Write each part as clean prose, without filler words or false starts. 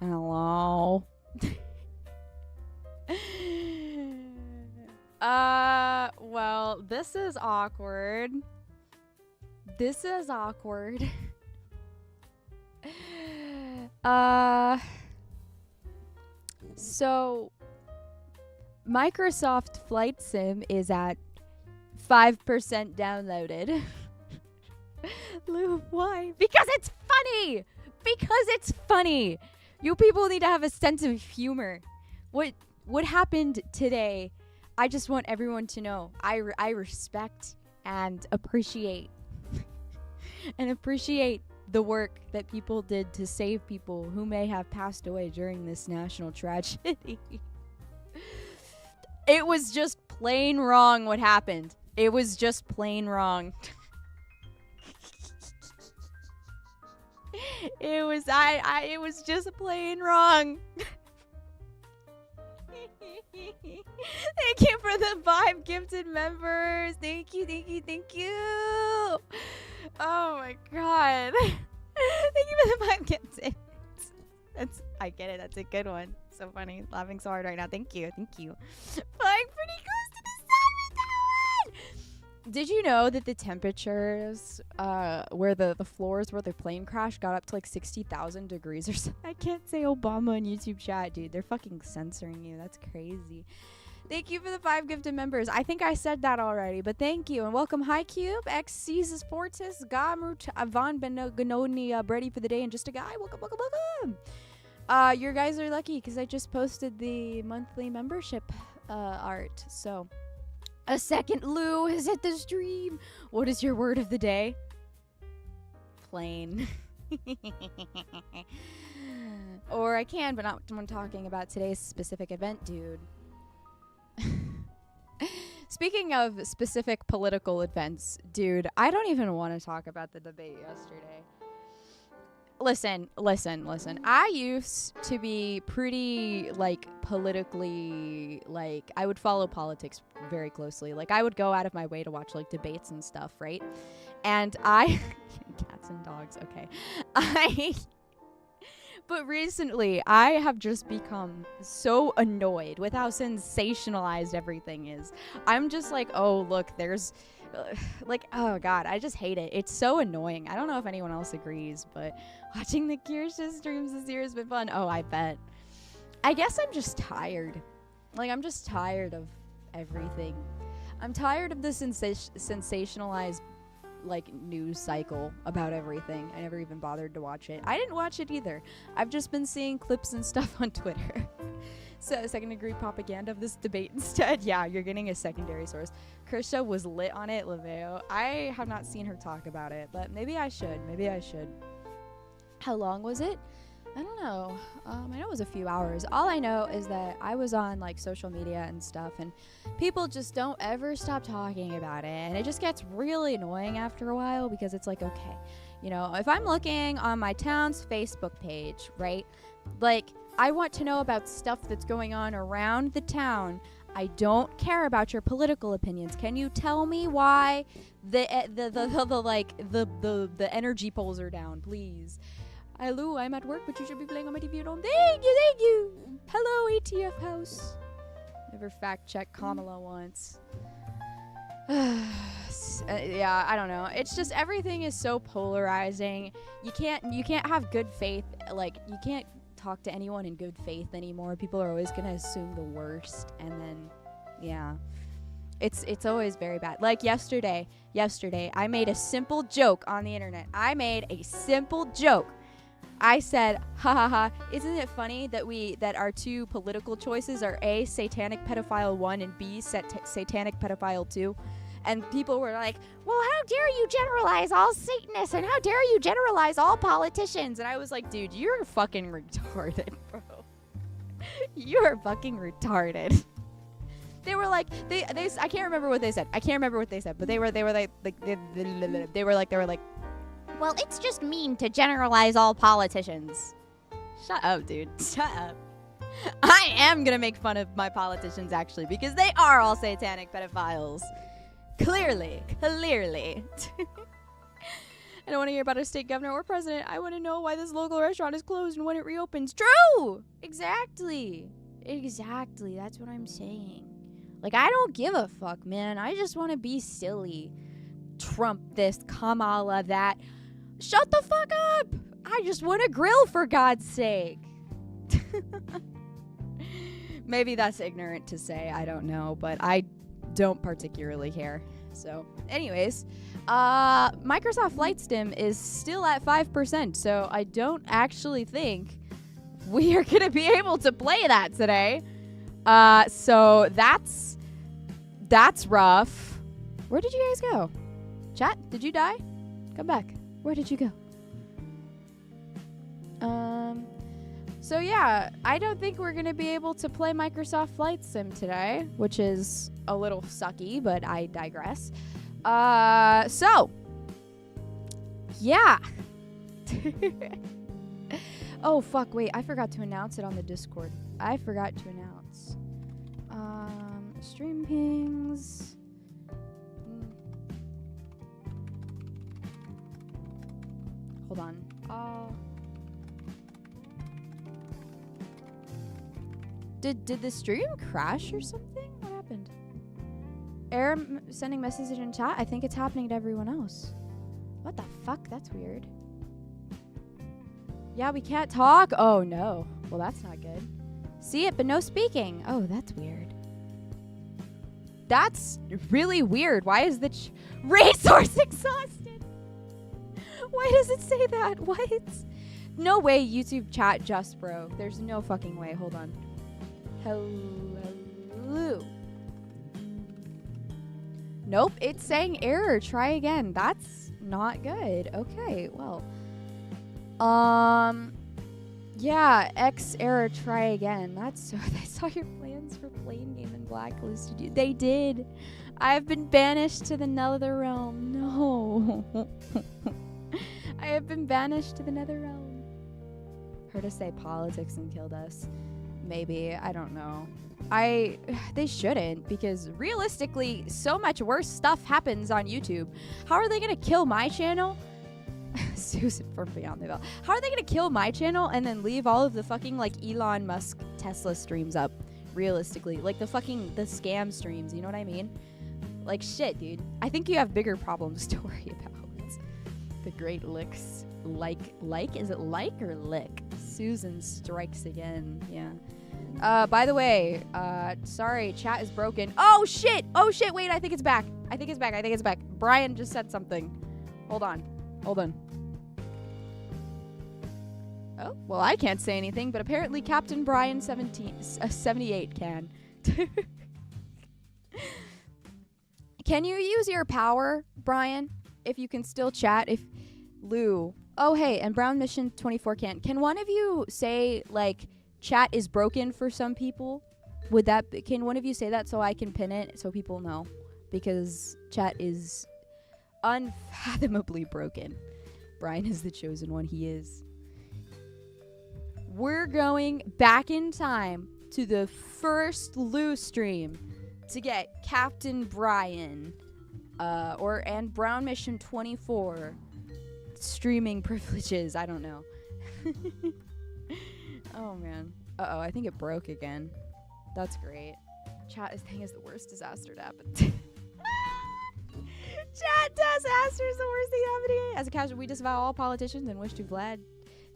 Hello. Well, this is awkward. So Microsoft Flight Sim is at 5% downloaded. Lou, why? Because it's funny! You people need to have a sense of humor. What happened today, I just want everyone to know. I respect and appreciate the work that people did to save people who may have passed away during this national tragedy. It was just plain wrong what happened. It was just plain wrong. It was just plain wrong. Thank you for the 5 gifted members. Thank you. Oh my god. Thank you for the 5 gifted. I get it. That's a good one. So funny. Laughing so hard right now. Thank you. Flying pretty close to the sun with that one. Did you know that the temperatures where the floors where the plane crashed got up to like 60,000 degrees or something? I can't say Obama on YouTube chat, dude. They're fucking censoring you. That's crazy. Thank you for the 5 gifted members. I think I said that already, but thank you. And welcome High Cube, X Caesars Fortis, Gamut, Avan Benoganonia, Brady for the day, and just a guy. Welcome. You guys are lucky because I just posted the monthly membership art. So a second Lou is at the stream. What is your word of the day? Plain. Or I can, but not when talking about today's specific event, dude. Speaking of specific political events, dude, I don't even want to talk about the debate yesterday. Listen. I used to be pretty, like, politically, like, I would follow politics very closely. Like, I would go out of my way to watch, like, debates and stuff, right? And cats and dogs, okay. But recently, I have just become so annoyed with how sensationalized everything is. I'm just like, oh, look, there's... like, oh god, I just hate it. It's so annoying. I don't know if anyone else agrees, but watching the Kirsha streams this year has been fun. Oh, I bet. I guess I'm just tired. Like, I'm just tired of everything. I'm tired of the sensationalized, like, news cycle about everything. I never even bothered to watch it. I didn't watch it either. I've just been seeing clips and stuff on Twitter. So, second degree propaganda of this debate instead. Yeah, you're getting a secondary source. Kirsha was lit on it, Laveo. I have not seen her talk about it, but maybe I should. How long was it? I don't know. I know it was a few hours. All I know is that I was on, like, social media and stuff, and people just don't ever stop talking about it, and it just gets really annoying after a while because it's like, okay, you know, if I'm looking on my town's Facebook page, right, like, I want to know about stuff that's going on around the town. I don't care about your political opinions. Can you tell me why the energy polls are down, please? Hello, I'm at work, but you should be playing on my TV at home. Thank you. Hello, ATF House. Never fact check Kamala once. Yeah, I don't know. It's just everything is so polarizing. You can't have good faith. Like, you can't talk to anyone in good faith anymore. People are always gonna assume the worst, and then yeah, it's always very bad. Like yesterday I made a simple joke on the internet. I said, ha, isn't it funny that our two political choices are A, satanic pedophile 1, and B, satanic pedophile 2? And people were like, well, how dare you generalize all Satanists, and how dare you generalize all politicians? And I was like, dude, you're fucking retarded, bro. You're fucking retarded. They were like, they I can't remember what they said. But they were like, well, it's just mean to generalize all politicians. Shut up, dude. Shut up. I am gonna make fun of my politicians, actually, because they are all satanic pedophiles. Clearly. I don't want to hear about a state governor or president. I want to know why this local restaurant is closed and when it reopens. True! Exactly. Exactly. That's what I'm saying. Like, I don't give a fuck, man. I just want to be silly. Trump this, Kamala that. Shut the fuck up! I just want to grill, for God's sake. Maybe that's ignorant to say. I don't know. But I don't particularly care. So, anyways, Microsoft Flight Sim is still at 5%, so I don't actually think we are going to be able to play that today. So that's rough. Where did you guys go? Chat, did you die? Come back. Where did you go? So yeah, I don't think we're going to be able to play Microsoft Flight Sim today, which is a little sucky, but I digress. So, yeah. Oh, fuck, wait, I forgot to announce it on the Discord. I forgot to announce. Stream pings. Hold on. Did the stream crash or something? What happened? Error sending message in chat? I think it's happening to everyone else. What the fuck? That's weird. Yeah, we can't talk? Oh, no. Well, that's not good. See it, but no speaking. Oh, that's weird. That's really weird. Why is the resource exhausted? Why does it say that? What? No way YouTube chat just broke. There's no fucking way. Hold on. Hello. Nope, it's saying error. Try again. That's not good. Okay, well. Yeah, X error, try again. That's so. They saw your plans for playing game and blacklisted you. They did. I've been banished to the nether realm. No. I have been banished to the nether realm. Heard us say politics and killed us. Maybe. I don't know. They shouldn't, because realistically, so much worse stuff happens on YouTube. How are they gonna kill my channel? Susan from Beyond the Veil. How are they gonna kill my channel and then leave all of the fucking, like, Elon Musk Tesla streams up? Realistically. Like, the scam streams, you know what I mean? Like, shit, dude. I think you have bigger problems to worry about. The great licks. Is it like or lick? Susan strikes again. Yeah. By the way, sorry, chat is broken. Oh shit! Wait, I think it's back. I think it's back. Brian just said something. Hold on. Oh, well, I can't say anything, but apparently Captain Brian 78 can. Can you use your power, Brian? If you can still chat, if Lou. Oh, hey, and Brown Mission 24 can. Can one of you say, like, chat is broken for some people? Can one of you say that so I can pin it so people know? Because chat is unfathomably broken. Brian is the chosen one. He is. We're going back in time to the first Lou stream to get Captain Brian and Brown Mission 24 streaming privileges. I don't know. Oh man. Uh-oh, I think it broke again. That's great. Chat thing is the worst disaster to happen. Chat disaster is the worst thing happening. As a casual, we disavow all politicians and wish to Vlad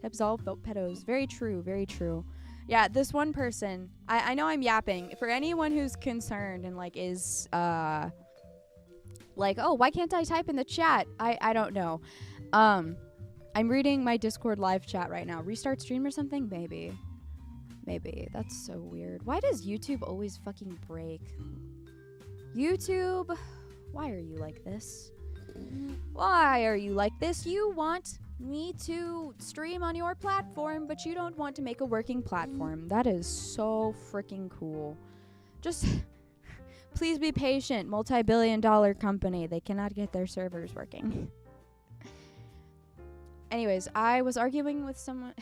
to absolve vote pedos. Very true, very true. Yeah, this one person, I know I'm yapping. For anyone who's concerned and like is like, oh, why can't I type in the chat? I don't know. I'm reading my Discord live chat right now. Restart stream or something? Maybe. That's so weird. Why does YouTube always fucking break? YouTube, why are you like this? You want me to stream on your platform, but you don't want to make a working platform. That is so freaking cool. Just please be patient. Multi-billion-dollar company. They cannot get their servers working. Anyways, I was arguing with someone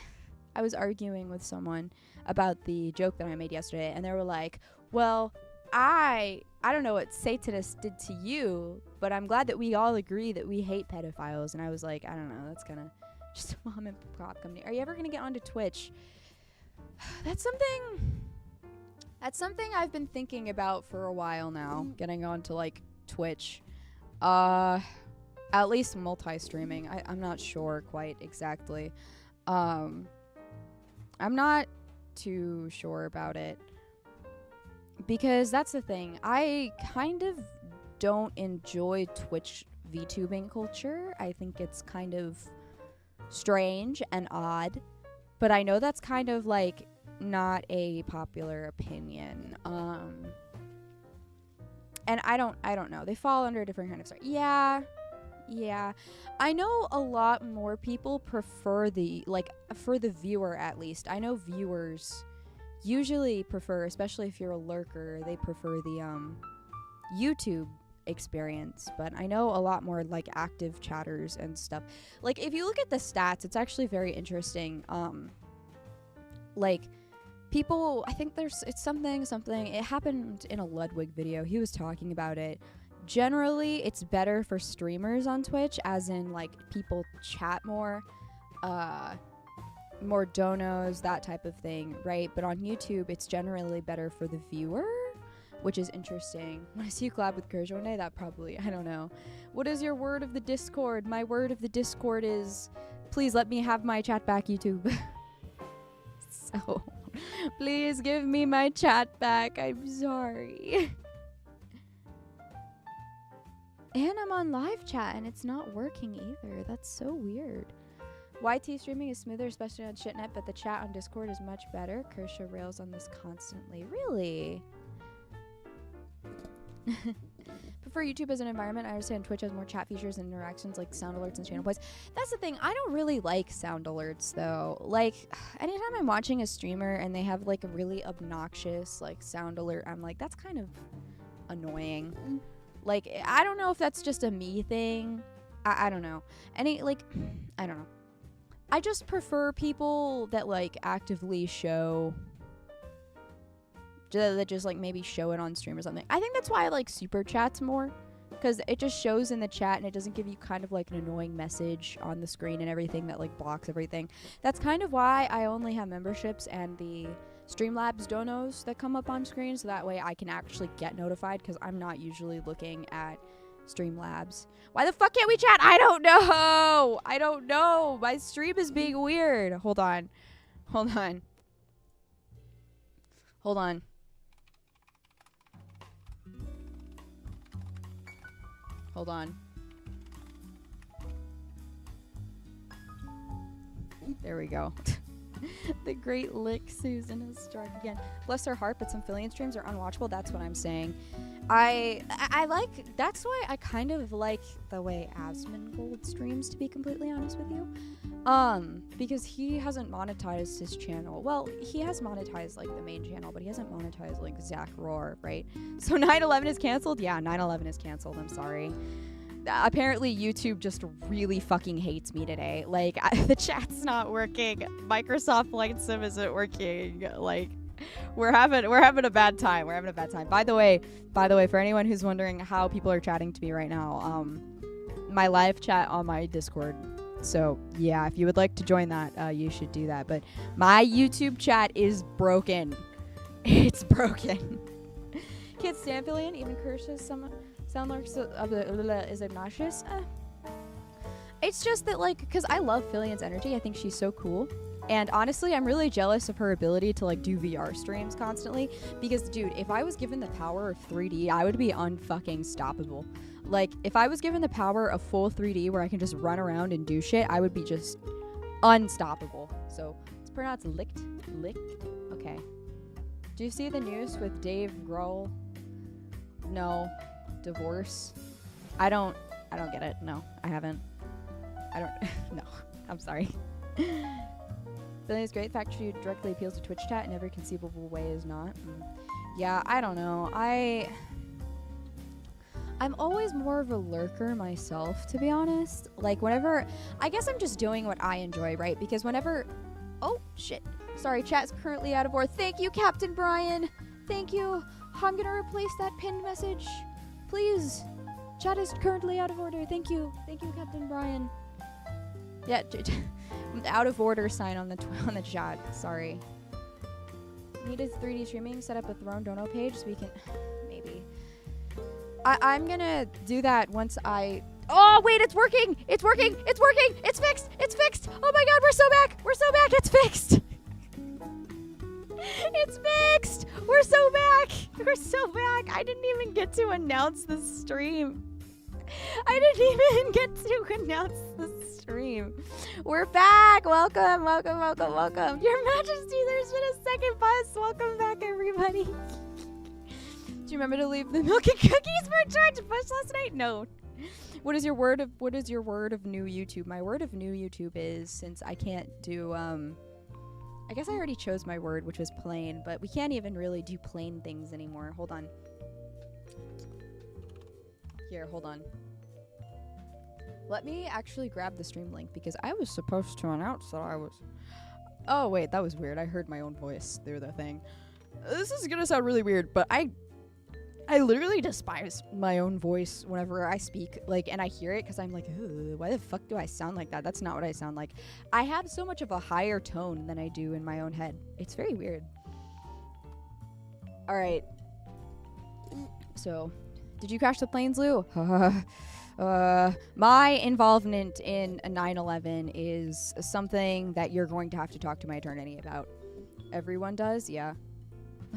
about the joke that I made yesterday, and they were like, well, I don't know what Satanist did to you, but I'm glad that we all agree that we hate pedophiles. And I was like, I don't know, that's kind of just a mom and pop company. Are you ever gonna get onto Twitch? That's something I've been thinking about for a while now, getting onto like Twitch. At least multi-streaming. I'm not sure quite exactly. I'm not too sure about it. Because that's the thing. I kind of don't enjoy Twitch VTubing culture. I think it's kind of strange and odd. But I know that's kind of like not a popular opinion. And I don't know. They fall under a different kind of story. Yeah. I know a lot more people prefer for the viewer at least. I know viewers usually prefer, especially if you're a lurker, they prefer the YouTube experience. But I know a lot more like active chatters and stuff. Like if you look at the stats, it's actually very interesting. Like people, I think it's something. It happened in a Ludwig video. He was talking about it. Generally, it's better for streamers on Twitch, as in like people chat more, more donos, that type of thing, right? But on YouTube, it's generally better for the viewer, which is interesting. When I see you collab with Kurj one day, that probably, I don't know. What is your word of the Discord? My word of the Discord is, please let me have my chat back, YouTube. So, please give me my chat back. I'm sorry. And I'm on live chat and it's not working either. That's so weird. YT streaming is smoother, especially on Shitnet, but the chat on Discord is much better. Kershaw rails on this constantly. Really? Prefer YouTube as an environment. I understand Twitch has more chat features and interactions like sound alerts and channel plays. That's the thing. I don't really like sound alerts though. Like anytime I'm watching a streamer and they have like a really obnoxious like sound alert, I'm like, that's kind of annoying. Like, I don't know if that's just a me thing. I don't know. I don't know. I just prefer people that, like, actively show, that just, like, maybe show it on stream or something. I think that's why I like super chats more, because it just shows in the chat and it doesn't give you kind of, like, an annoying message on the screen and everything that, like, blocks everything. That's kind of why I only have memberships and the Streamlabs donos that come up on screen, so that way I can actually get notified, because I'm not usually looking at Streamlabs. Why the fuck can't we chat? I don't know. My stream is being weird. Hold on. There we go. The great lick Susan has struck again. Bless her heart, but some Fillion streams are unwatchable. That's what I'm saying. I like, that's why I kind of like the way Asmongold streams, to be completely honest with you. Because he hasn't monetized his channel. Well, he has monetized like the main channel, but he hasn't monetized like Zach Roar, right? So 9/11 is canceled? Yeah, 9/11 is canceled. I'm sorry. Apparently YouTube just really fucking hates me today. Like, the chat's not working. Microsoft Flight Sim isn't working. Like, we're having a bad time. By the way, for anyone who's wondering how people are chatting to me right now, my live chat on my Discord. So yeah, if you would like to join that, you should do that. But my YouTube chat is broken. It's broken. Can't stand Fillion. Even Kirsch's sound is obnoxious. It's just that, like, because I love Fillion's energy. I think she's so cool. And honestly, I'm really jealous of her ability to, like, do VR streams constantly. Because, dude, if I was given the power of 3D, I would be unfucking stoppable. Like, if I was given the power of full 3D where I can just run around and do shit, I would be just unstoppable. So, it's pronounced licked. Okay. Do you see the news with Dave Grohl? No. Divorce? I don't get it. No, I haven't. No, I'm sorry. Fillion's great. The fact she directly appeals to Twitch chat in every conceivable way is not. Yeah, I don't know. I'm always more of a lurker myself, to be honest. Like, whenever, I guess I'm just doing what I enjoy, right? Because whenever, oh shit, sorry, chat's currently out of order. Thank you, Captain Brian. Thank you. I'm gonna replace that pinned message. Please. Chat is currently out of order. Thank you. Thank you, Captain Brian. Yeah, out of order sign on the on the chat. Sorry. Needed 3D streaming. Set up a Throne Dono page so we can... Maybe. I'm gonna do that once I... Oh, wait, it's working! It's working! It's working! It's fixed! It's fixed! Oh my god, we're so back! We're so back! It's fixed! It's fixed! We're so back! We're so back! I didn't even get to announce the stream. I didn't even get to announce the stream. We're back! Welcome, welcome, welcome, welcome. Your Majesty, there's been a second bus. Welcome back, everybody. Do you remember to leave the milk and cookies for a charge push last night? No. What is your word of new YouTube? My word of new YouTube is, since I can't do I guess I already chose my word, which was plain, but we can't even really do plain things anymore. Hold on. Here, hold on. Let me actually grab the stream link because I was supposed to announce that I was... Oh, wait, that was weird. I heard my own voice through the thing. This is gonna sound really weird, but I literally despise my own voice whenever I speak, like, and I hear it because I'm like, why the fuck do I sound like that? That's not what I sound like. I have so much of a higher tone than I do in my own head. It's very weird. All right. So, did you crash the planes, Lou? My involvement in a 9/11 is something that you're going to have to talk to my attorney about. Everyone does, yeah.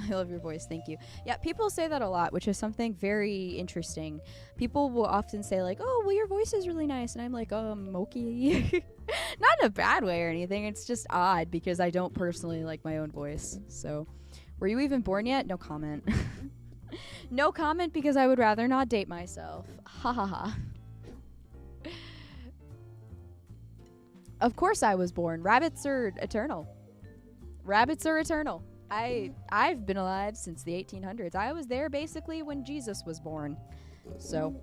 I love your voice, thank you. Yeah, people say that a lot, which is something very interesting. People will often say like, oh, well, your voice is really nice. And I'm like, okay. Not in a bad way or anything. It's just odd because I don't personally like my own voice. So, were you even born yet? No comment. No comment because I would rather not date myself. Ha ha ha. Of course I was born. Rabbits are eternal. Rabbits are eternal. I've been alive since the 1800s. I was there basically when Jesus was born. So,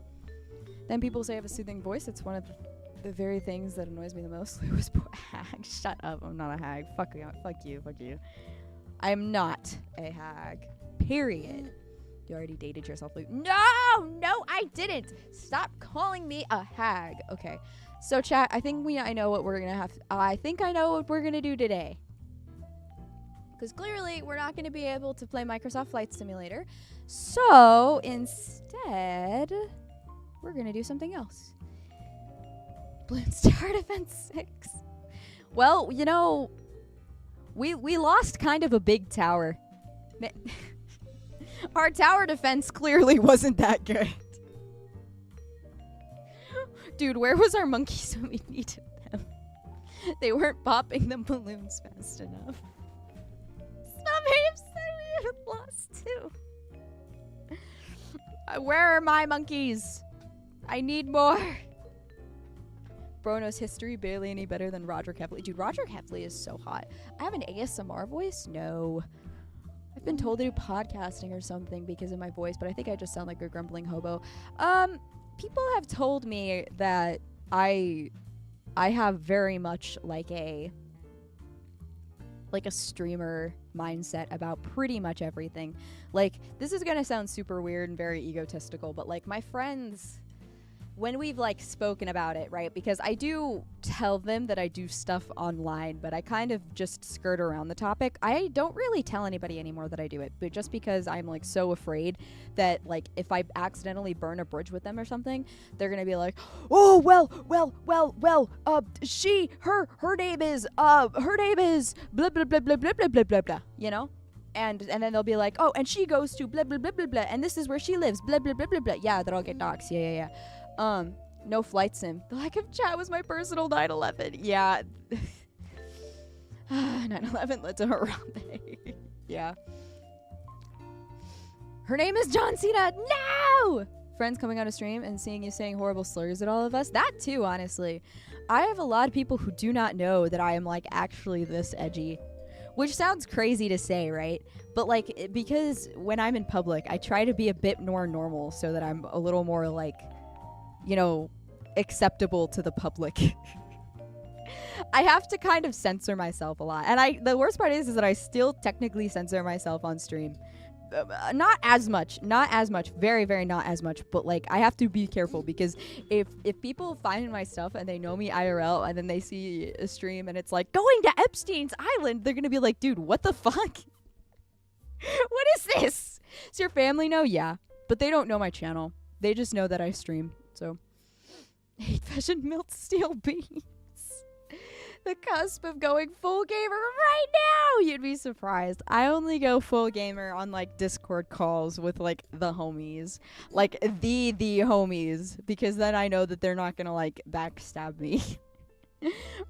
then people say I have a soothing voice. It's one of the very things that annoys me the most. Lou was hag. Shut up. I'm not a hag. Fuck you. Fuck you. Fuck you. I am not a hag. Period. You already dated yourself, Lou. No, I didn't. Stop calling me a hag. Okay. So, chat, I think I know what we're gonna do today. Because clearly, we're not going to be able to play Microsoft Flight Simulator. So, instead, we're going to do something else. Bloon Star Defense 6. Well, you know, we lost kind of a big tower. Our tower defense clearly wasn't that good. Dude, where was our monkeys when we needed them? They weren't popping the balloons fast enough. Stop being upset we have lost too. Where are my monkeys? I need more. Bro knows history barely any better than Roger Heffley. Dude, Roger Heffley is so hot. I have an ASMR voice? No. I've been told to do podcasting or something because of my voice, but I think I just sound like a grumbling hobo. People have told me that I have very much like a streamer mindset about pretty much everything. Like, this is gonna sound super weird and very egotistical, but like my friends, when we've like spoken about it, right? Because I do tell them that I do stuff online, but I kind of just skirt around the topic. I don't really tell anybody anymore that I do it, but just because I'm like so afraid that like if I accidentally burn a bridge with them or something, they're gonna be like, oh well, her name is blah blah blah blah blah blah blah blah blah, you know? And then they'll be like, oh, and she goes to blah blah blah blah blah, and this is where she lives, blah blah blah blah blah. Yeah, they'll all get doxxed. Yeah. No flight sim. The lack of chat was my personal 9/11. Yeah. 9/11 led to Harambe. Yeah. Her name is John Cena. No! Friends coming on a stream and seeing you saying horrible slurs at all of us. That too, honestly. I have a lot of people who do not know that I am like actually this edgy. Which sounds crazy to say, right? But like, because when I'm in public, I try to be a bit more normal so that I'm a little more like, you know, acceptable to the public. I have to kind of censor myself a lot. And the worst part is that I still technically censor myself on stream not as much, very, very not as much, but like I have to be careful because if people find my stuff and they know me IRL and then they see a stream and it's like going to Epstein's Island, they're gonna be like, dude, what the fuck? What is this? Does your family know? Yeah, but they don't know my channel. They just know that I stream. So 8 fashion melt steel beams. The cusp of going full gamer right now. You'd be surprised. I only go full gamer on like Discord calls with like the homies, like the homies, because then I know that they're not gonna like backstab me.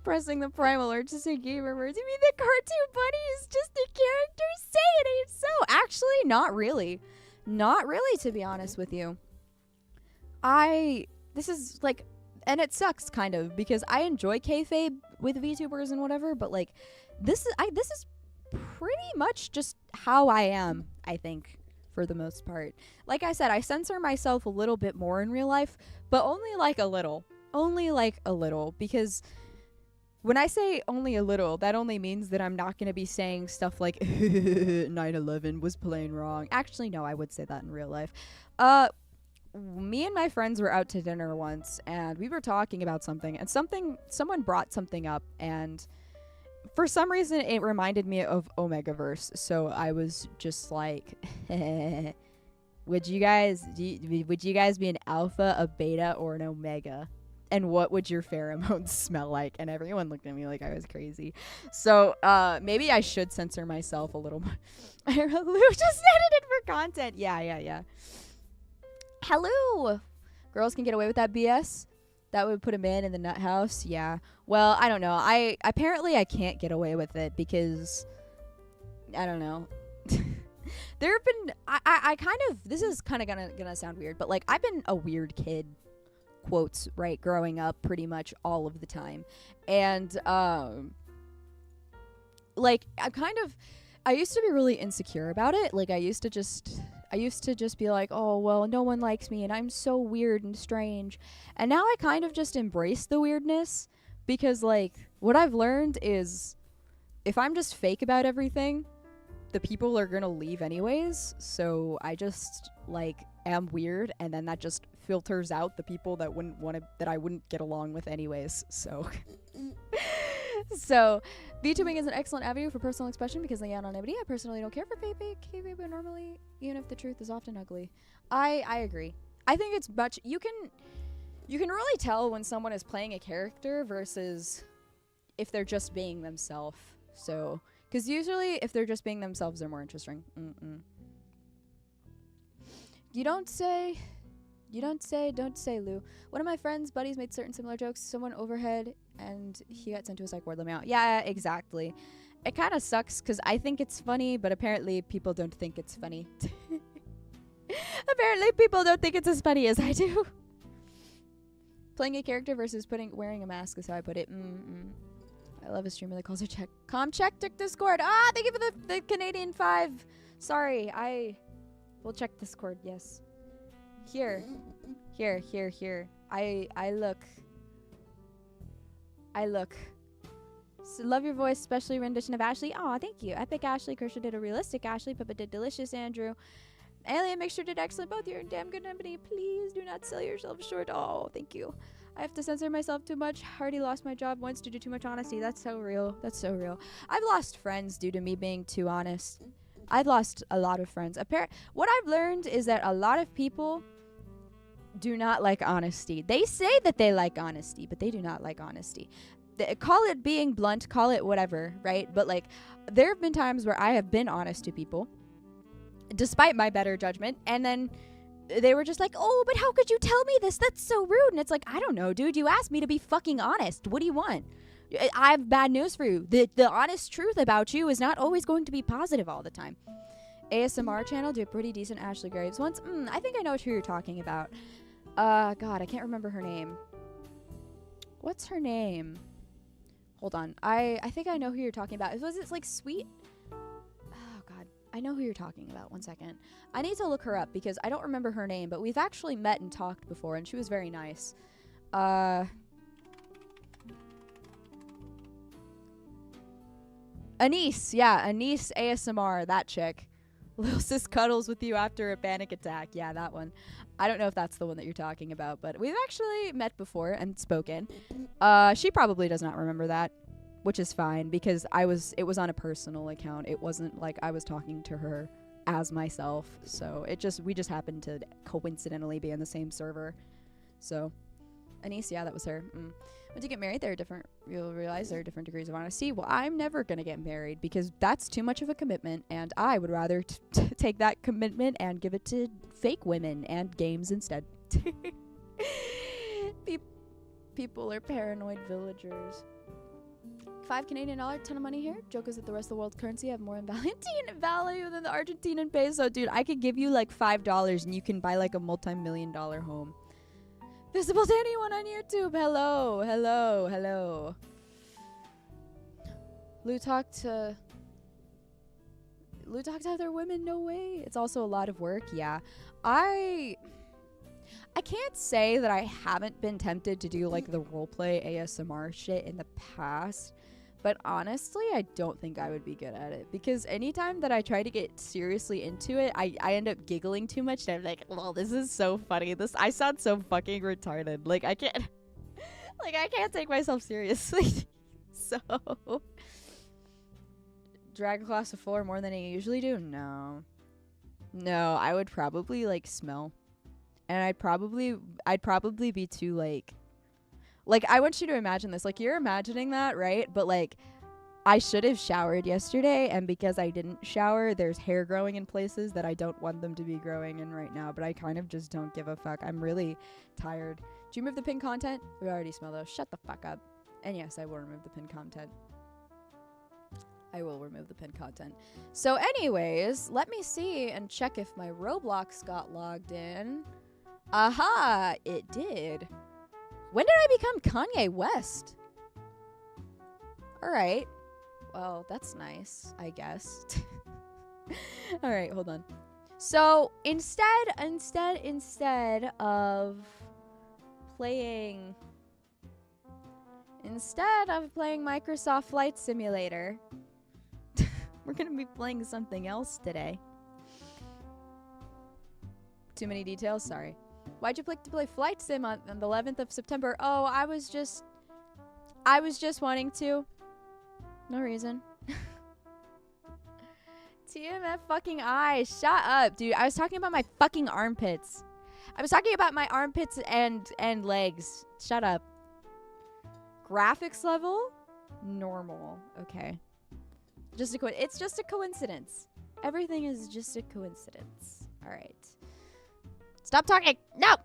Pressing the prime alert to say gamer words. You mean the cartoon bunny is just a character? Say it ain't so. Actually, not really. Not really, to be honest with you. This is like, and it sucks kind of because I enjoy kayfabe with VTubers and whatever, but like this is pretty much just how I am, I think, for the most part. Like I said, I censor myself a little bit more in real life, but only like a little, because when I say only a little, that only means that I'm not going to be saying stuff like 9/11 was plain wrong. Actually, no, I would say that in real life. Me and my friends were out to dinner once and we were talking about something and someone brought something up and for some reason it reminded me of Omegaverse. So I was just like, would you guys be an alpha, a beta, or an omega? And what would your pheromones smell like? And everyone looked at me like I was crazy. So maybe I should censor myself a little more. Lou just edited for content. Yeah. Hello! Girls can get away with that BS? That would put a man in the nut house? Yeah. Well, I don't know. Apparently I can't get away with it because I don't know. There have been I kind of, this is kind of gonna sound weird, but like I've been a weird kid, quotes, right, growing up pretty much all of the time. And like I used to be really insecure about it. Like I used to just be like, oh, well, no one likes me and I'm so weird and strange. And now I kind of just embrace the weirdness because, like, what I've learned is if I'm just fake about everything, the people are gonna leave anyways. So I just, like, am weird and then that just filters out the people that I wouldn't get along with anyways. So... So, VTubing is an excellent avenue for personal expression because of the anonymity. I personally don't care for kayfabe, but normally, even if the truth is often ugly. I agree. I think it's much... You can really tell when someone is playing a character versus if they're just being themselves. So, because usually, if they're just being themselves, they're more interesting. Don't say, Lou. One of my friends' buddies made certain similar jokes. Someone overhead, and he got sent to a psych ward. Let me out. Yeah, exactly. It kind of sucks because I think it's funny, but apparently people don't think it's funny. Apparently people don't think it's as funny as I do. Playing a character versus wearing a mask is how I put it. I love a streamer that calls her check. Check Discord. Thank you for the Canadian 5. Sorry, I will check Discord. Yes. Here. I look. So love your voice, especially rendition of Ashley. Aw, thank you. Epic Ashley. Kershaw did a realistic Ashley. Papa did delicious Andrew. Alien Mixture did excellent. Both you're in damn good company. Please do not sell yourself short. Oh, thank you. I have to censor myself too much. Already lost my job once due to too much honesty. That's so real. I've lost friends due to me being too honest. I've lost a lot of friends. What I've learned is that a lot of people do not like honesty. They say that they like honesty, but they do not like honesty. Call it being blunt, call it whatever, right? But like, there have been times where I have been honest to people, despite my better judgment, and then they were just like, oh, but how could you tell me this? That's so rude. And it's like, I don't know, dude. You asked me to be fucking honest. What do you want? I have bad news for you. The honest truth about you is not always going to be positive all the time. ASMR channel do a pretty decent Ashley Graves once. I think I know who you're talking about. God, I can't remember her name. What's her name? Hold on. I think I know who you're talking about. Was it like Sweet? Oh, God. I know who you're talking about. One second. I need to look her up because I don't remember her name, but we've actually met and talked before, and she was very nice. Anise. Yeah, Anise ASMR. That chick. Little sis cuddles with you after a panic attack. Yeah, that one. I don't know if that's the one that you're talking about, but we've actually met before and spoken. She probably does not remember that, which is fine because it was on a personal account. It wasn't like I was talking to her as myself. So we just happened to coincidentally be on the same server. So, Anise, yeah, that was her. Once you get married, you'll realize there are different degrees of honesty. Well, I'm never going to get married because that's too much of a commitment, and I would rather take that commitment and give it to fake women and games instead. People are paranoid villagers. $5 Canadian, ton of money here. Joke is that the rest of the world's currency have more value than the Argentinian peso. Dude, I could give you like $5 and you can buy like a multi-million-dollar home. Visible to anyone on YouTube. Hello. Lou talk to other women? No way. It's also a lot of work. Yeah. I can't say that I haven't been tempted to do like the roleplay ASMR shit in the past, but honestly, I don't think I would be good at it because anytime that I try to get seriously into it, I end up giggling too much and I'm like, well, this is so funny. I sound so fucking retarded. Like I can't take myself seriously. So drag across the floor more than I usually do? No, I would probably like smell. And I'd probably be too like I want you to imagine this. Like you're imagining that, right? But like I should have showered yesterday, and because I didn't shower, there's hair growing in places that I don't want them to be growing in right now, but I kind of just don't give a fuck. I'm really tired. Do you remove the pinned content? We already smell those. Shut the fuck up. And yes, I will remove the pinned content. So anyways, let me see and check if my Roblox got logged in. Aha, it did. When did I become Kanye West? Alright. Well, that's nice, I guess. Alright, hold on. So, instead of playing Microsoft Flight Simulator, we're gonna be playing something else today. Too many details? Sorry. Why'd you pick to play Flight Sim on the 11th of September? Oh, I was just wanting to. No reason. TMF fucking eyes. Shut up, dude. I was talking about my fucking armpits. I was talking about my armpits and legs. Shut up. Graphics level? Normal. Okay. It's just a coincidence. Everything is just a coincidence. All right. Stop talking. No.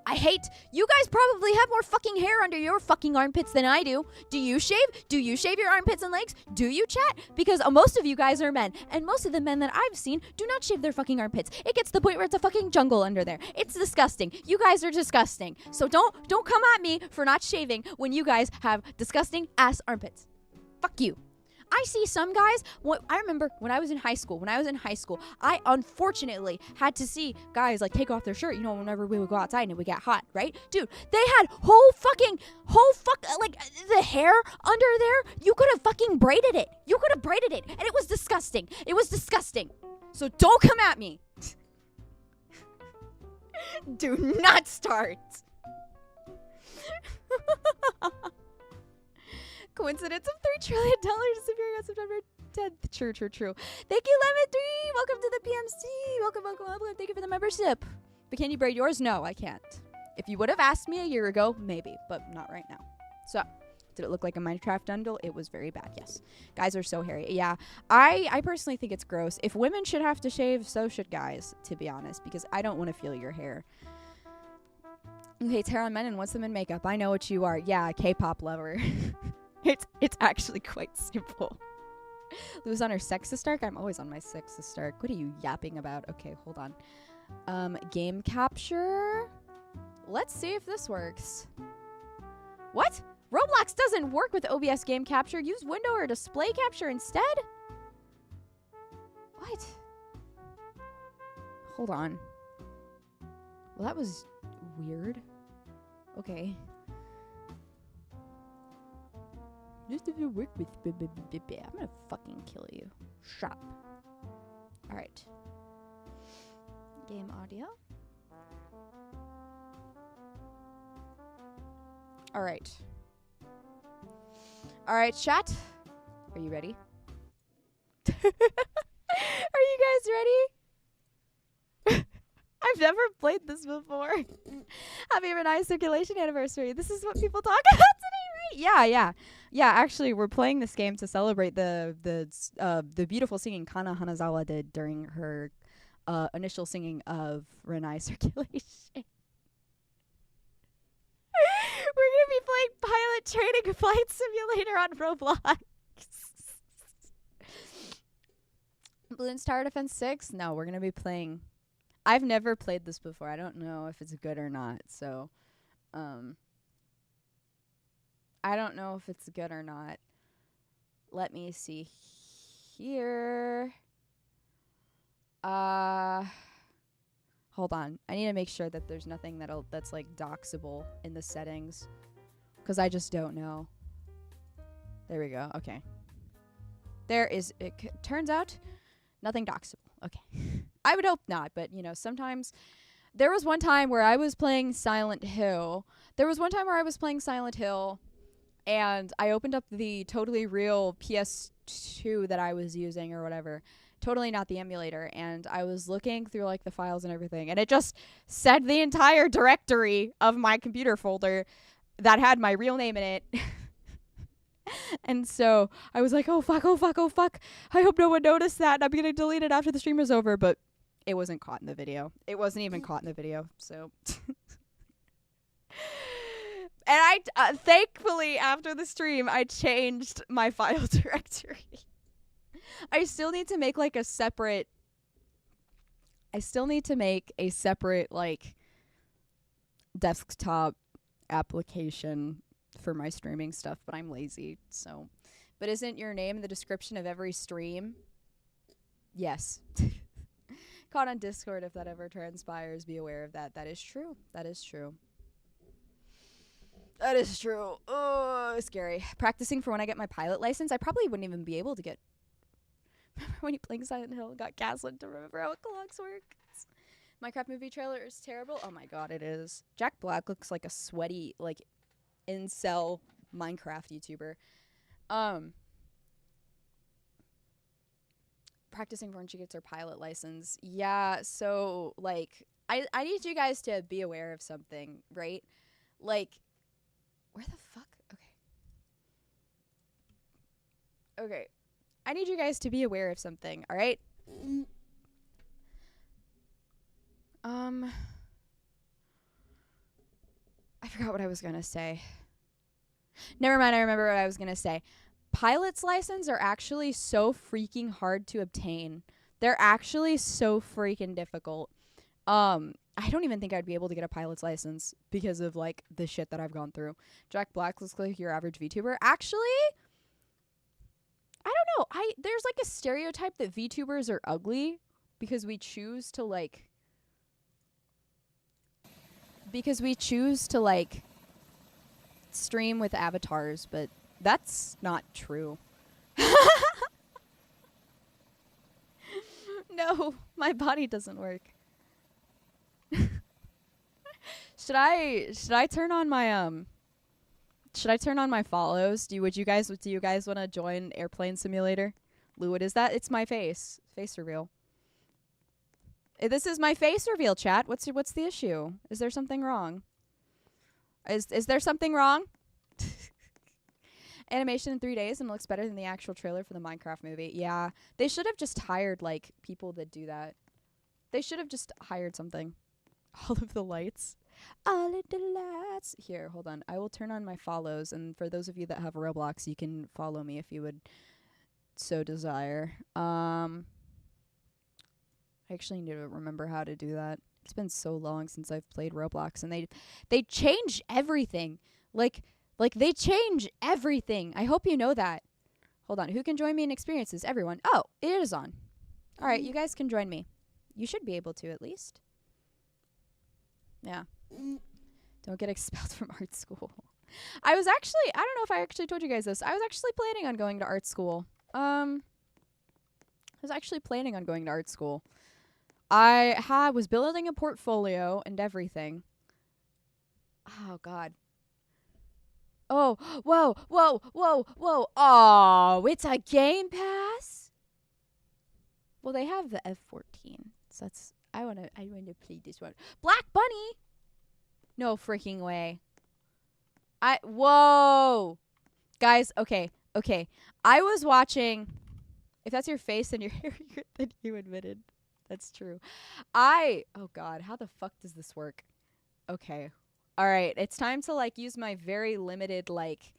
I hate. You guys probably have more fucking hair under your fucking armpits than I do. Do you shave? Do you shave your armpits and legs? Do you, chat? Because most of you guys are men, and most of the men that I've seen do not shave their fucking armpits. It gets to the point where it's a fucking jungle under there. It's disgusting. You guys are disgusting. So don't come at me for not shaving when you guys have disgusting ass armpits. Fuck you. I see some guys. I remember when I was in high school. I unfortunately had to see guys like take off their shirt. You know, whenever we would go outside and it would get hot, right? Dude, they had like the hair under there. You could have fucking braided it. And it was disgusting. So don't come at me. Do not start. Coincidence of $3 trillion disappearing on September 10th. True. Thank you, Lemon3. Welcome to the PMC. Welcome. Thank you for the membership. But can you braid yours? No, I can't. If you would have asked me a year ago, maybe, but not right now. So, did it look like a Minecraft Dundle? It was very bad, yes. Guys are so hairy. Yeah, I personally think it's gross. If women should have to shave, so should guys, to be honest, because I don't want to feel your hair. Okay, hair on men and wants them in makeup. I know what you are. Yeah, K-pop lover. It's actually quite simple. Lou's on her sexist arc? I'm always on my sexist arc. What are you yapping about? Okay, hold on. Game capture. Let's see if this works. What? Roblox doesn't work with OBS game capture. Use window or display capture instead? What? Hold on. Well, that was weird. Okay. Just if you work with I'm gonna fucking kill you. Shut up. All right. Game audio. All right. All right, chat. Are you ready? Are you guys ready? I've never played this before. Happy Renai circulation anniversary. This is what people talk about today, right? Yeah. Actually, we're playing this game to celebrate the beautiful singing Kana Hanazawa did during her initial singing of Renai circulation. We're gonna be playing Pilot Training Flight Simulator on Roblox. Balloons Tower Defense 6? No, we're gonna be playing. I've never played this before. I don't know if it's good or not. So, I don't know if it's good or not. Let me see here. Hold on. I need to make sure that there's nothing that's like doxable in the settings, because I just don't know. There we go. Okay. There is. It turns out nothing doxable. Okay. I would hope not, but you know, sometimes. There was one time where I was playing Silent Hill. And I opened up the totally real PS2 that I was using or whatever. Totally not the emulator. And I was looking through like the files and everything. And it just said the entire directory of my computer folder that had my real name in it. And so I was like, oh fuck. I hope no one noticed that. And I'm going to delete it after the stream is over. But it wasn't caught in the video. It wasn't even caught in the video. So... And I, thankfully, after the stream, I changed my file directory. I still need to make, like, a separate, like, desktop application for my streaming stuff, but I'm lazy, so. But isn't your name in the description of every stream? Yes. Caught on Discord, if that ever transpires, be aware of that. That is true. That is true. That is true. Oh, scary. Practicing for when I get my pilot license, I probably wouldn't even be able to get... Remember when you playing Silent Hill, got gaslit to remember how clocks work? Minecraft movie trailer is terrible. Oh my god, it is. Jack Black looks like a sweaty, like, incel Minecraft YouTuber. Practicing for when she gets her pilot license. Yeah, so, like, I need you guys to be aware of something, right? Like... Where the fuck? Okay. I need you guys to be aware of something, alright? I forgot what I was gonna say. Never mind, I remember what I was gonna say. Pilot's license are actually so freaking hard to obtain. They're actually so freaking difficult. I don't even think I'd be able to get a pilot's license because of, like, the shit that I've gone through. Jack Black looks like your average VTuber. Actually, I don't know. There's, like, a stereotype that VTubers are ugly because we choose to, like, stream with avatars, but that's not true. No, my body doesn't work. Should I turn on my follows? Do you guys want to join Airplane Simulator? Lou, what is that? It's my face reveal. This is my face reveal, chat. What's the issue? Is there something wrong? Is there something wrong? Animation in 3 days and it looks better than the actual trailer for the Minecraft movie. Yeah, they should have just hired, like, people that do that. They should have just hired something. All of the lights. All of the lights. Here, hold on. I will turn on my follows, and for those of you that have Roblox, you can follow me if you would so desire. I actually need to remember how to do that. It's been so long since I've played Roblox, and they change everything. Like they change everything. I hope you know that. Hold on. Who can join me in experiences? Everyone. Oh, it is on. All right, you guys can join me. You should be able to, at least. Yeah. Don't get expelled from art school. I don't know if I actually told you guys this. I was actually planning on going to art school. was actually planning on going to art school. I was building a portfolio and everything. Oh, God. Oh, whoa, whoa, whoa, whoa. Oh, it's a Game Pass? Well, they have the F-14. So that's... I want to play this one. Black Bunny? No freaking way. Whoa. Guys, okay. I was watching... If that's your face, then then you admitted. That's true. Oh, God. How the fuck does this work? Okay. All right. It's time to, like, use my very limited, like,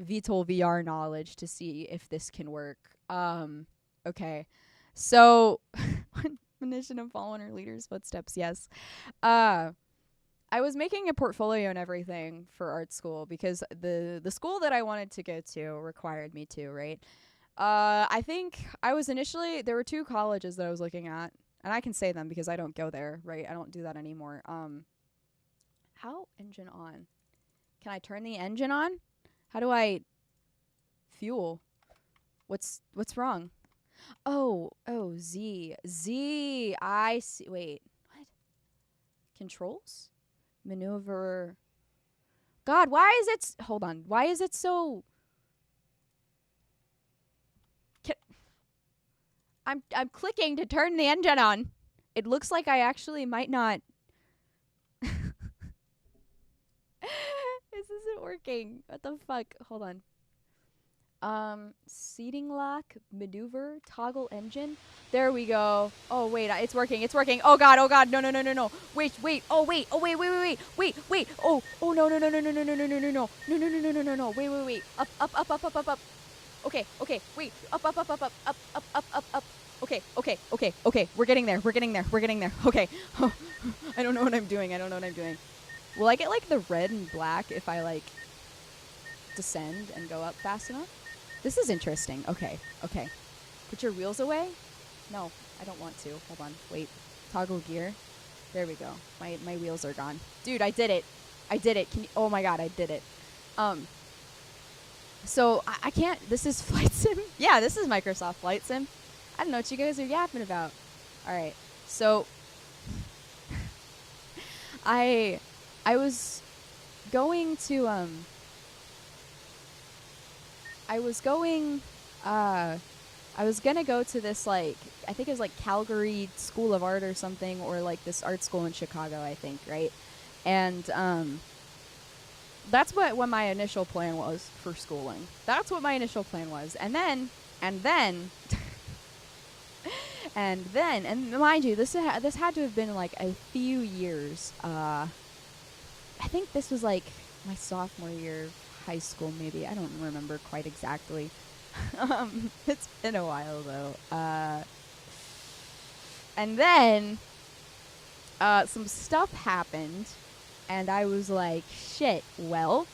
VTOL VR knowledge to see if this can work. Okay. So, mission of following our leader's footsteps, yes. I was making a portfolio and everything for art school because the school that I wanted to go to required me to, right? I think I was initially, there were 2 colleges that I was looking at, and I can say them because I don't go there, right? I don't do that anymore. How engine on? Can I turn the engine on? How do I fuel? What's wrong? Oh, Z. I see. Wait, what? Controls? Maneuver. God, why is it... Hold on. Why is it so... I'm clicking to turn the engine on. It looks like I actually might not... This isn't working. What the fuck? Hold on. Seating lock, maneuver, toggle engine. There we go. Oh, wait, it's working. Oh, God. No. Wait. Oh, wait. Wait. Oh, no. No. Wait. Up. Okay. Wait. Up. Okay. We're getting there. Okay. I don't know what I'm doing. Will I get, like, the red and black if I, like, descend and go up fast enough? This is interesting. Okay. Put your wheels away? No, I don't want to. Hold on. Wait. Toggle gear. There we go. My wheels are gone. Dude, I did it. Oh my God, I did it. So I can't... This is Flight Sim? Yeah, this is Microsoft Flight Sim. I don't know what you guys are yapping about. Alright, so... I was going to, I was gonna go to this, like, I think it was, like, Calgary School of Art or something, or, like, this art school in Chicago, I think, right? And, that's what my initial plan was for schooling. And mind you, this had to have been, like, a few years. I think this was, like, my sophomore year of high school, maybe. I don't remember quite exactly. It's been a while, though. And then some stuff happened, and I was like, shit, well,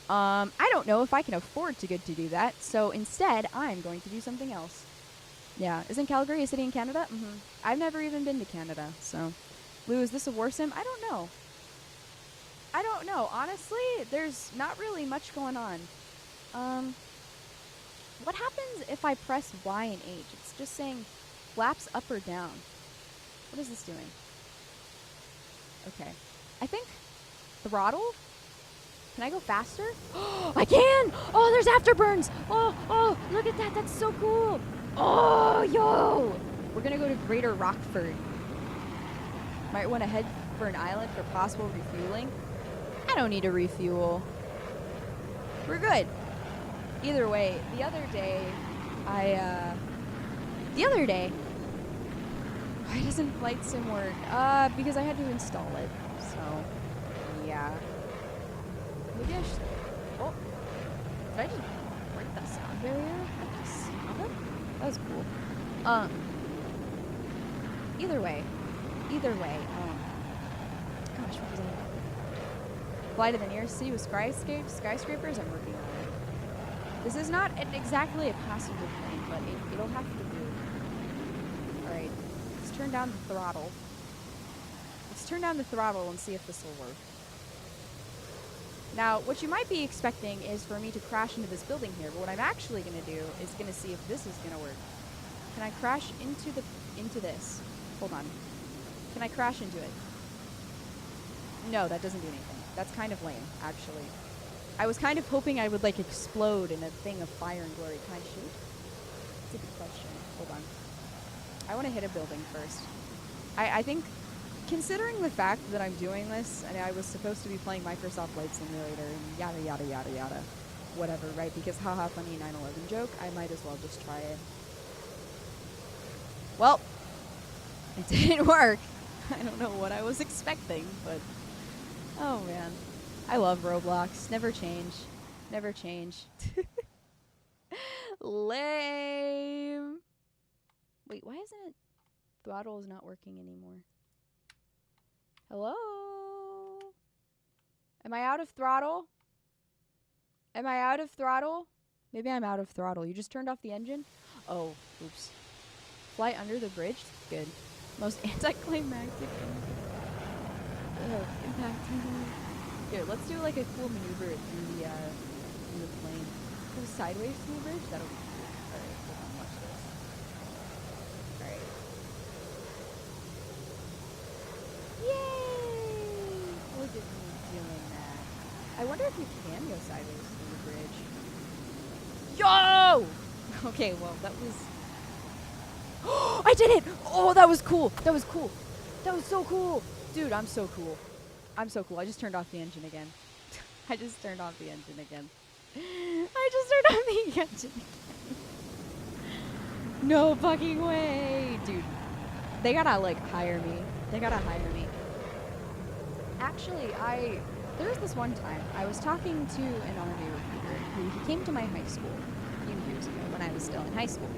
I don't know if I can afford to do that, so instead, I'm going to do something else. Yeah, isn't Calgary a city in Canada? Mm-hmm. I've never even been to Canada, so... Lou, is this a war sim? I don't know. Honestly, there's not really much going on. What happens if I press Y and H? It's just saying flaps up or down. What is this doing? Okay. I think throttle? Can I go faster? I can! Oh, there's afterburns! Oh, look at that. That's so cool. Oh, yo! We're gonna go to Greater Rockford. Might want to head for an island for possible refueling. I don't need to refuel. We're good. Either way, the other day, why doesn't Flight Sim work? Because I had to install it. So, yeah. Maybe I should... Oh. Did I just break that sound barrier? That was cool. Either way. Gosh, what was that? Fly to the nearest city with skyscrapers? I'm working on it. This is not exactly a passenger plane, but it'll have to do. Alright, let's turn down the throttle. And see if this will work. Now, what you might be expecting is for me to crash into this building here, but what I'm actually going to do is going to see if this is going to work. Can I crash into this? Hold on. Can I crash into it? No, that doesn't do anything. That's kind of lame, actually. I was kind of hoping I would, like, explode in a thing of fire and glory. Can I shoot? That's a good question. Hold on. I want to hit a building first. I think, considering the fact that I'm doing this, and I was supposed to be playing Microsoft Flight Simulator and yada, yada, yada, yada. Whatever, right? Because haha, funny 9/11 joke. I might as well just try it. Well, it didn't work. I don't know what I was expecting, but... Oh, man. I love Roblox. Never change. Never change. Lame. Wait, why isn't it... Throttle is not working anymore. Hello? Am I out of throttle? Am I out of throttle? Maybe I'm out of throttle. You just turned off the engine? Oh, oops. Fly under the bridge? Good. Most anticlimactic impact. Here, let's do like a cool maneuver through the plane. Go sideways through the bridge? That'll be cool. Alright, hold on, watch this. Alright. Yay! Look at me doing that. I wonder if you can go sideways through the bridge. Yo! Okay, well, that was... I did it! Oh, that was cool. That was cool. That was so cool. Dude, I'm so cool. I'm so cool. I just turned off the engine again. I just turned off the engine again. I just turned off the engine again. No fucking way. Dude, they gotta, like, hire me. They gotta hire me. Actually, there was this one time I was talking to an army recruiter who came to my high school a few years ago when I was still in high school.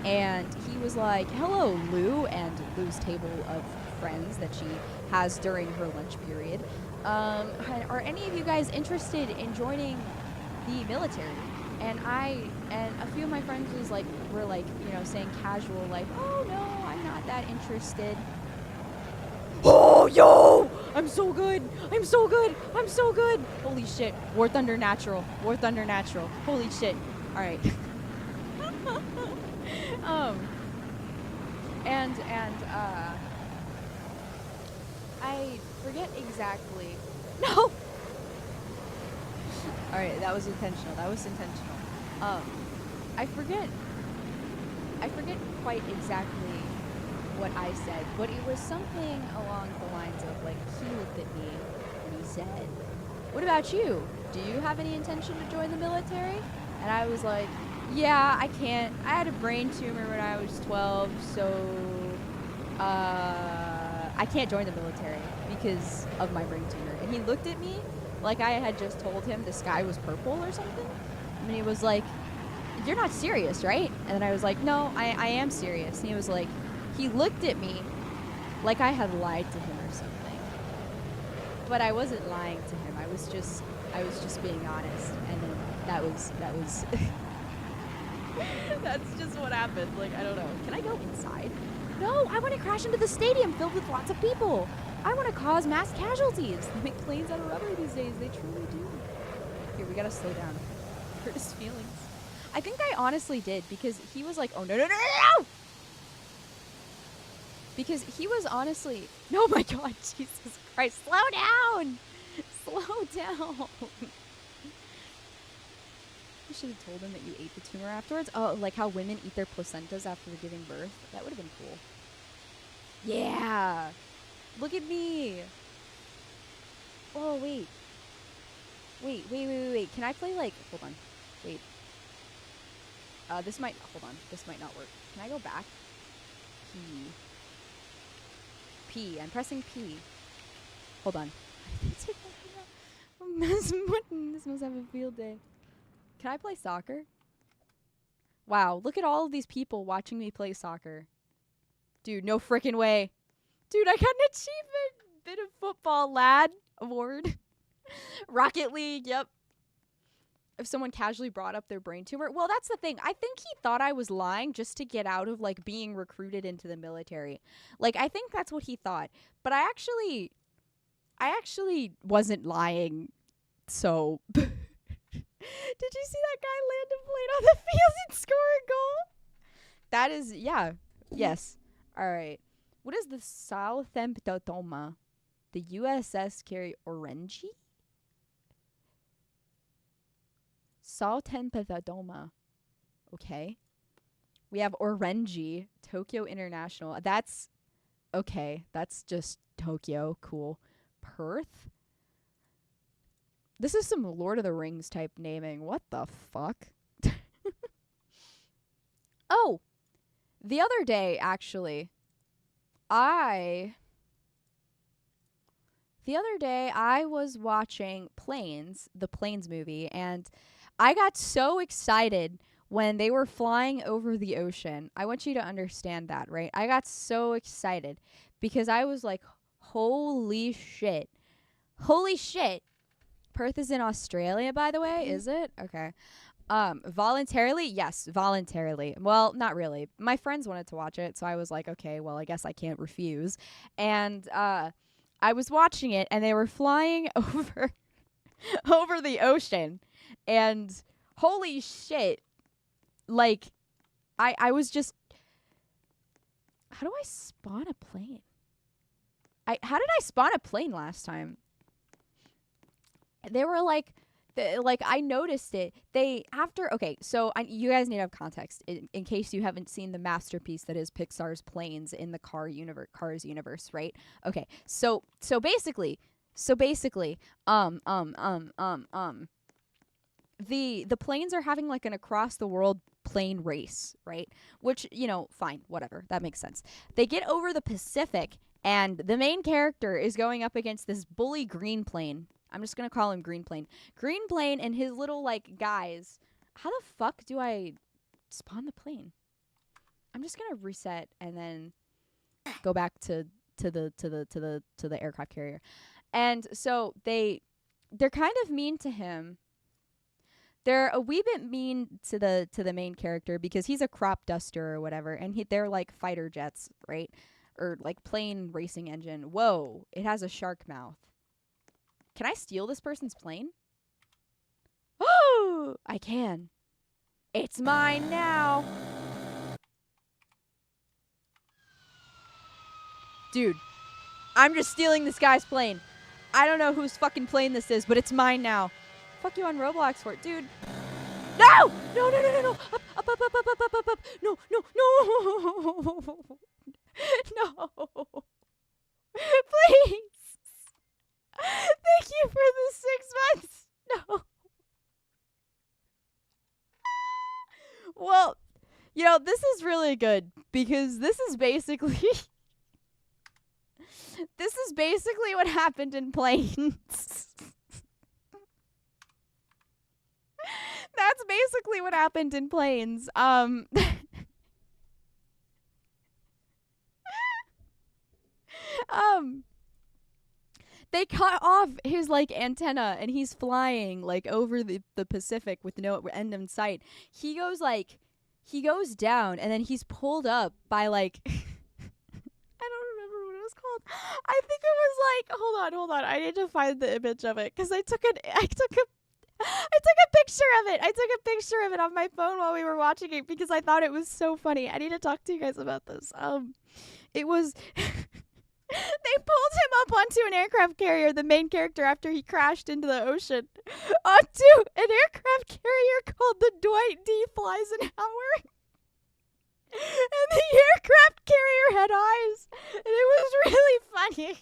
And he was like, hello, Lou, and Lou's table of friends that she has during her lunch period. Are any of you guys interested in joining the military? And a few of my friends were like, you know, saying casual, like, oh no, I'm not that interested. Oh, yo! I'm so good! I'm so good! I'm so good! Holy shit. War Thunder Natural. War Thunder Natural. Holy shit. Alright. I forget exactly. No! Alright, that was intentional. That was intentional. I forget quite exactly what I said, but it was something along the lines of, like, he looked at me and he said, what about you? Do you have any intention to join the military? And I was like, yeah, I can't. I had a brain tumor when I was 12, so I can't join the military because of my brain tumor. And he looked at me like I had just told him the sky was purple or something. And he was like, you're not serious, right? And then I was like, no, I am serious. And he was like, he looked at me like I had lied to him or something. But I wasn't lying to him. I was just being honest. And then that was that's just what happened. Like, I don't know. Can I go inside? No, I want to crash into the stadium filled with lots of people. I want to cause mass casualties. They make planes out of rubber these days. They truly do. Here, we gotta slow down. Hurt his feelings. I think I honestly did, because he was like, oh, no, no, no, no, no! Because he was honestly, oh my god, Jesus Christ, slow down! Slow down! You should have told him that you ate the tumor afterwards. Oh, like how women eat their placentas after giving birth. That would have been cool. Yeah! Look at me! Oh, wait. Wait. Can I play, like, hold on. Wait. This might not work. Can I go back? P. I'm pressing P. Hold on. This must have a field day. Can I play soccer? Wow, look at all of these people watching me play soccer. Dude, no frickin' way. Dude, I got an achievement! Bit of football, lad. Award. Rocket League, yep. If someone casually brought up their brain tumor. Well, that's the thing. I think he thought I was lying just to get out of, like, being recruited into the military. Like, I think that's what he thought. But I actually wasn't lying. So, did you see that guy land a plane on the field and score a goal? That is, yeah. Yes. All right. What is the Southampton? The USS carry Orangey? Southampton. Okay. We have Orangey, Tokyo International. That's okay. That's just Tokyo. Cool. Perth? This is some Lord of the Rings type naming. What the fuck? Oh, the other day, actually, I was watching Planes, the Planes movie, and I got so excited when they were flying over the ocean. I want you to understand that, right? I got so excited because I was like, holy shit. Holy shit. Perth is in Australia, by the way, is it? Okay. Voluntarily? Yes, voluntarily. Well, not really. My friends wanted to watch it, so I was like, okay, well, I guess I can't refuse. And I was watching it, and they were flying over over the ocean. And holy shit. Like, I was just, how do I spawn a plane? How did I spawn a plane last time? They were like, I noticed it. Okay, so you guys need to have context in case you haven't seen the masterpiece that is Pixar's Planes in the Cars universe, right? Okay, so basically, the planes are having like an across the world plane race, right? Which, fine, whatever, that makes sense. They get over the Pacific, and the main character is going up against this bully green plane. I'm just going to call him Green Plane. Green Plane and his little, like, guys. How the fuck do I spawn the plane? I'm just going to reset and then go back to the aircraft carrier. And so they're kind of mean to him. They're a wee bit mean to the main character because he's a crop duster or whatever, and they're like fighter jets, right? Or like plane racing engine. Whoa, it has a shark mouth. Can I steal this person's plane? Oh, I can. It's mine now. Dude, I'm just stealing this guy's plane. I don't know whose fucking plane this is, but it's mine now. Fuck you on Roblox for it, dude. No! No, no, no, no, no. Up, up, up, up, up, up, up, up, up. No, no, no. No. Please. Thank you for the 6 months. No. Well, this is really good because this is basically what happened in Planes. That's basically what happened in Planes. They cut off his like antenna and he's flying like over the Pacific with no end in sight. He goes down and then he's pulled up by like I don't remember what it was called. I think it was like hold on. I need to find the image of it because I took a picture of it. I took a picture of it on my phone while we were watching it because I thought it was so funny. I need to talk to you guys about this. It was they pulled him up onto an aircraft carrier, the main character, after he crashed into the ocean, onto an aircraft carrier called the Dwight D. Eisenhower. And the aircraft carrier had eyes. And it was really funny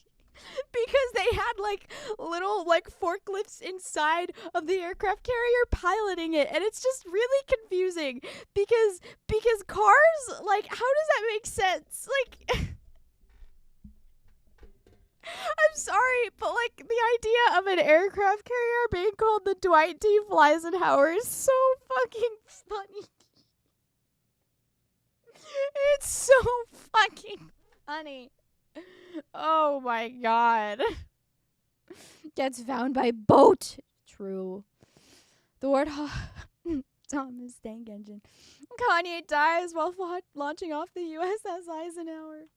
because they had like little like forklifts inside of the aircraft carrier piloting it. And it's just really confusing because cars, like, how does that make sense? Like, I'm sorry, but like the idea of an aircraft carrier being called the Dwight D. Eisenhower is so fucking funny. It's so fucking funny. Oh my god. Gets found by boat. True. The word Thomas Tank Engine. Kanye dies while launching off the USS Eisenhower.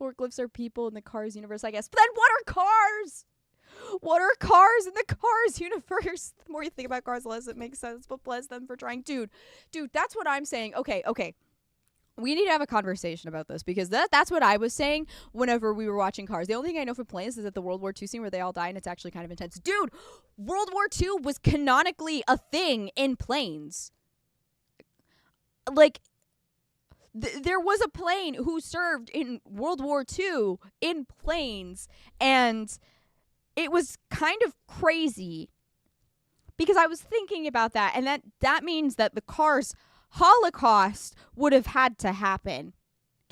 Forklifts are people in the Cars universe, I guess. But then what are cars? What are cars in the Cars universe? The more you think about cars, the less it makes sense. But bless them for trying. Dude, that's what I'm saying. Okay. We need to have a conversation about this because that's what I was saying whenever we were watching Cars. The only thing I know from planes is that the World War II scene where they all die and it's actually kind of intense. Dude, World War II was canonically a thing in planes. Like, there was a plane who served in World War II in planes, and it was kind of crazy because I was thinking about that, and that means that the Cars Holocaust would have had to happen.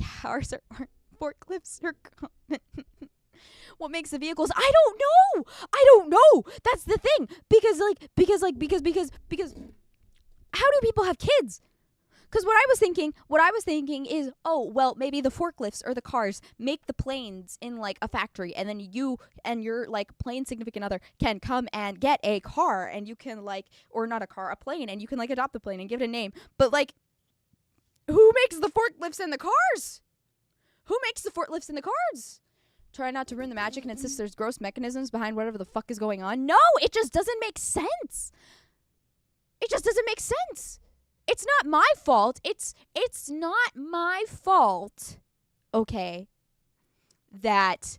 Cars aren't forklifts are common. What makes the vehicles? I don't know. That's the thing. Because how do people have kids? Because what I was thinking is, oh, well, maybe the forklifts or the cars make the planes in, like, a factory, and then you and your, like, plane significant other can come and get a car, and you can, like, or not a car, a plane, and you can, like, adopt the plane and give it a name. But, like, who makes the forklifts and the cars? Who makes the forklifts and the cars? Try not to ruin the magic and insist there's gross mechanisms behind whatever the fuck is going on. No, it just doesn't make sense. It just doesn't make sense. It's not my fault. It's not my fault, okay, that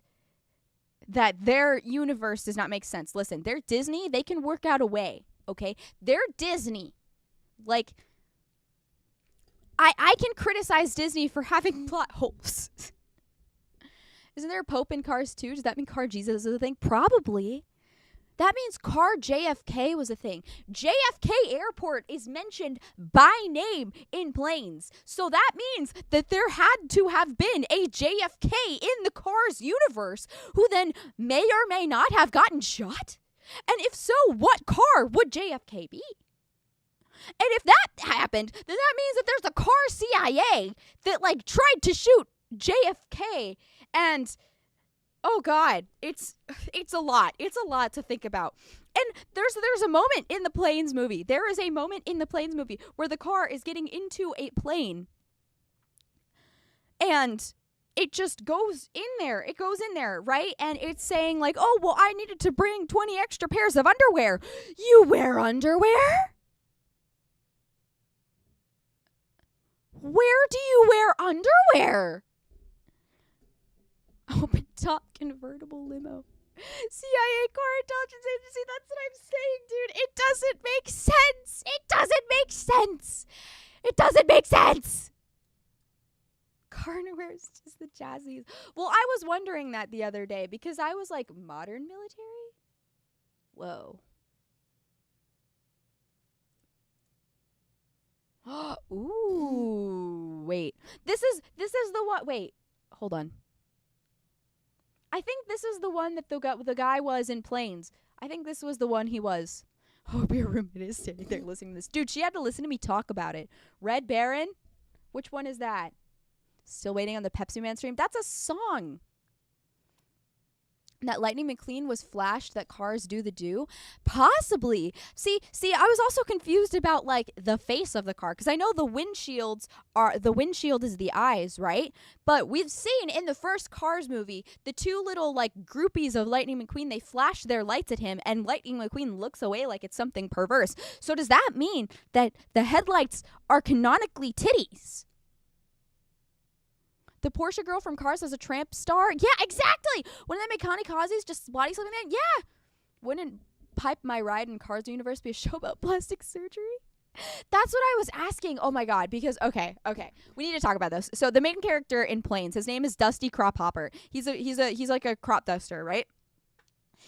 their universe does not make sense. Listen, they're Disney. They can work out a way, okay? They're Disney. Like, I can criticize Disney for having plot holes. Isn't there a Pope in Cars too? Does that mean Car Jesus is a thing? Probably. That means Car JFK was a thing. JFK Airport is mentioned by name in planes. So that means that there had to have been a JFK in the Cars universe who then may or may not have gotten shot. And if so, what car would JFK be? And if that happened, then that means that there's a car CIA that, like, tried to shoot JFK. And oh God, it's a lot. It's a lot to think about. And there's a moment in the Planes movie. There is a moment in the Planes movie where the car is getting into a plane. And it just goes in there. It goes in there, right? And it's saying, like, oh, well, I needed to bring 20 extra pairs of underwear. You wear underwear? Where do you wear underwear? Open top convertible limo. CIA car intelligence agency. That's what I'm saying, dude. It doesn't make sense. It doesn't make sense. It doesn't make sense. Car underwear is just the jazzies. Well, I was wondering that the other day because I was like, modern military? Whoa. Ooh, wait. This is the one. Wait, hold on. I think this is the one that the guy was in Planes. I think this was the one he was. Hope your roommate is standing there listening to this. Dude, she had to listen to me talk about it. Red Baron? Which one is that? Still waiting on the Pepsi Man stream? That's a song. That Lightning McQueen was flashed that cars do the do? Possibly. See, I was also confused about, like, the face of the car, because I know the windshield is the eyes, right? But we've seen in the first Cars movie, the two little, like, groupies of Lightning McQueen, they flash their lights at him, and Lightning McQueen looks away like it's something perverse. So does that mean that the headlights are canonically titties? The Porsche girl from Cars has a tramp star? Yeah, exactly! Wouldn't that make kamikazes just body slamming that? Yeah! Wouldn't Pipe My Ride in Cars universe be a show about plastic surgery? That's what I was asking. Oh my God, because, okay. We need to talk about this. So the main character in Planes, his name is Dusty Crop Hopper. He's like a crop duster, right?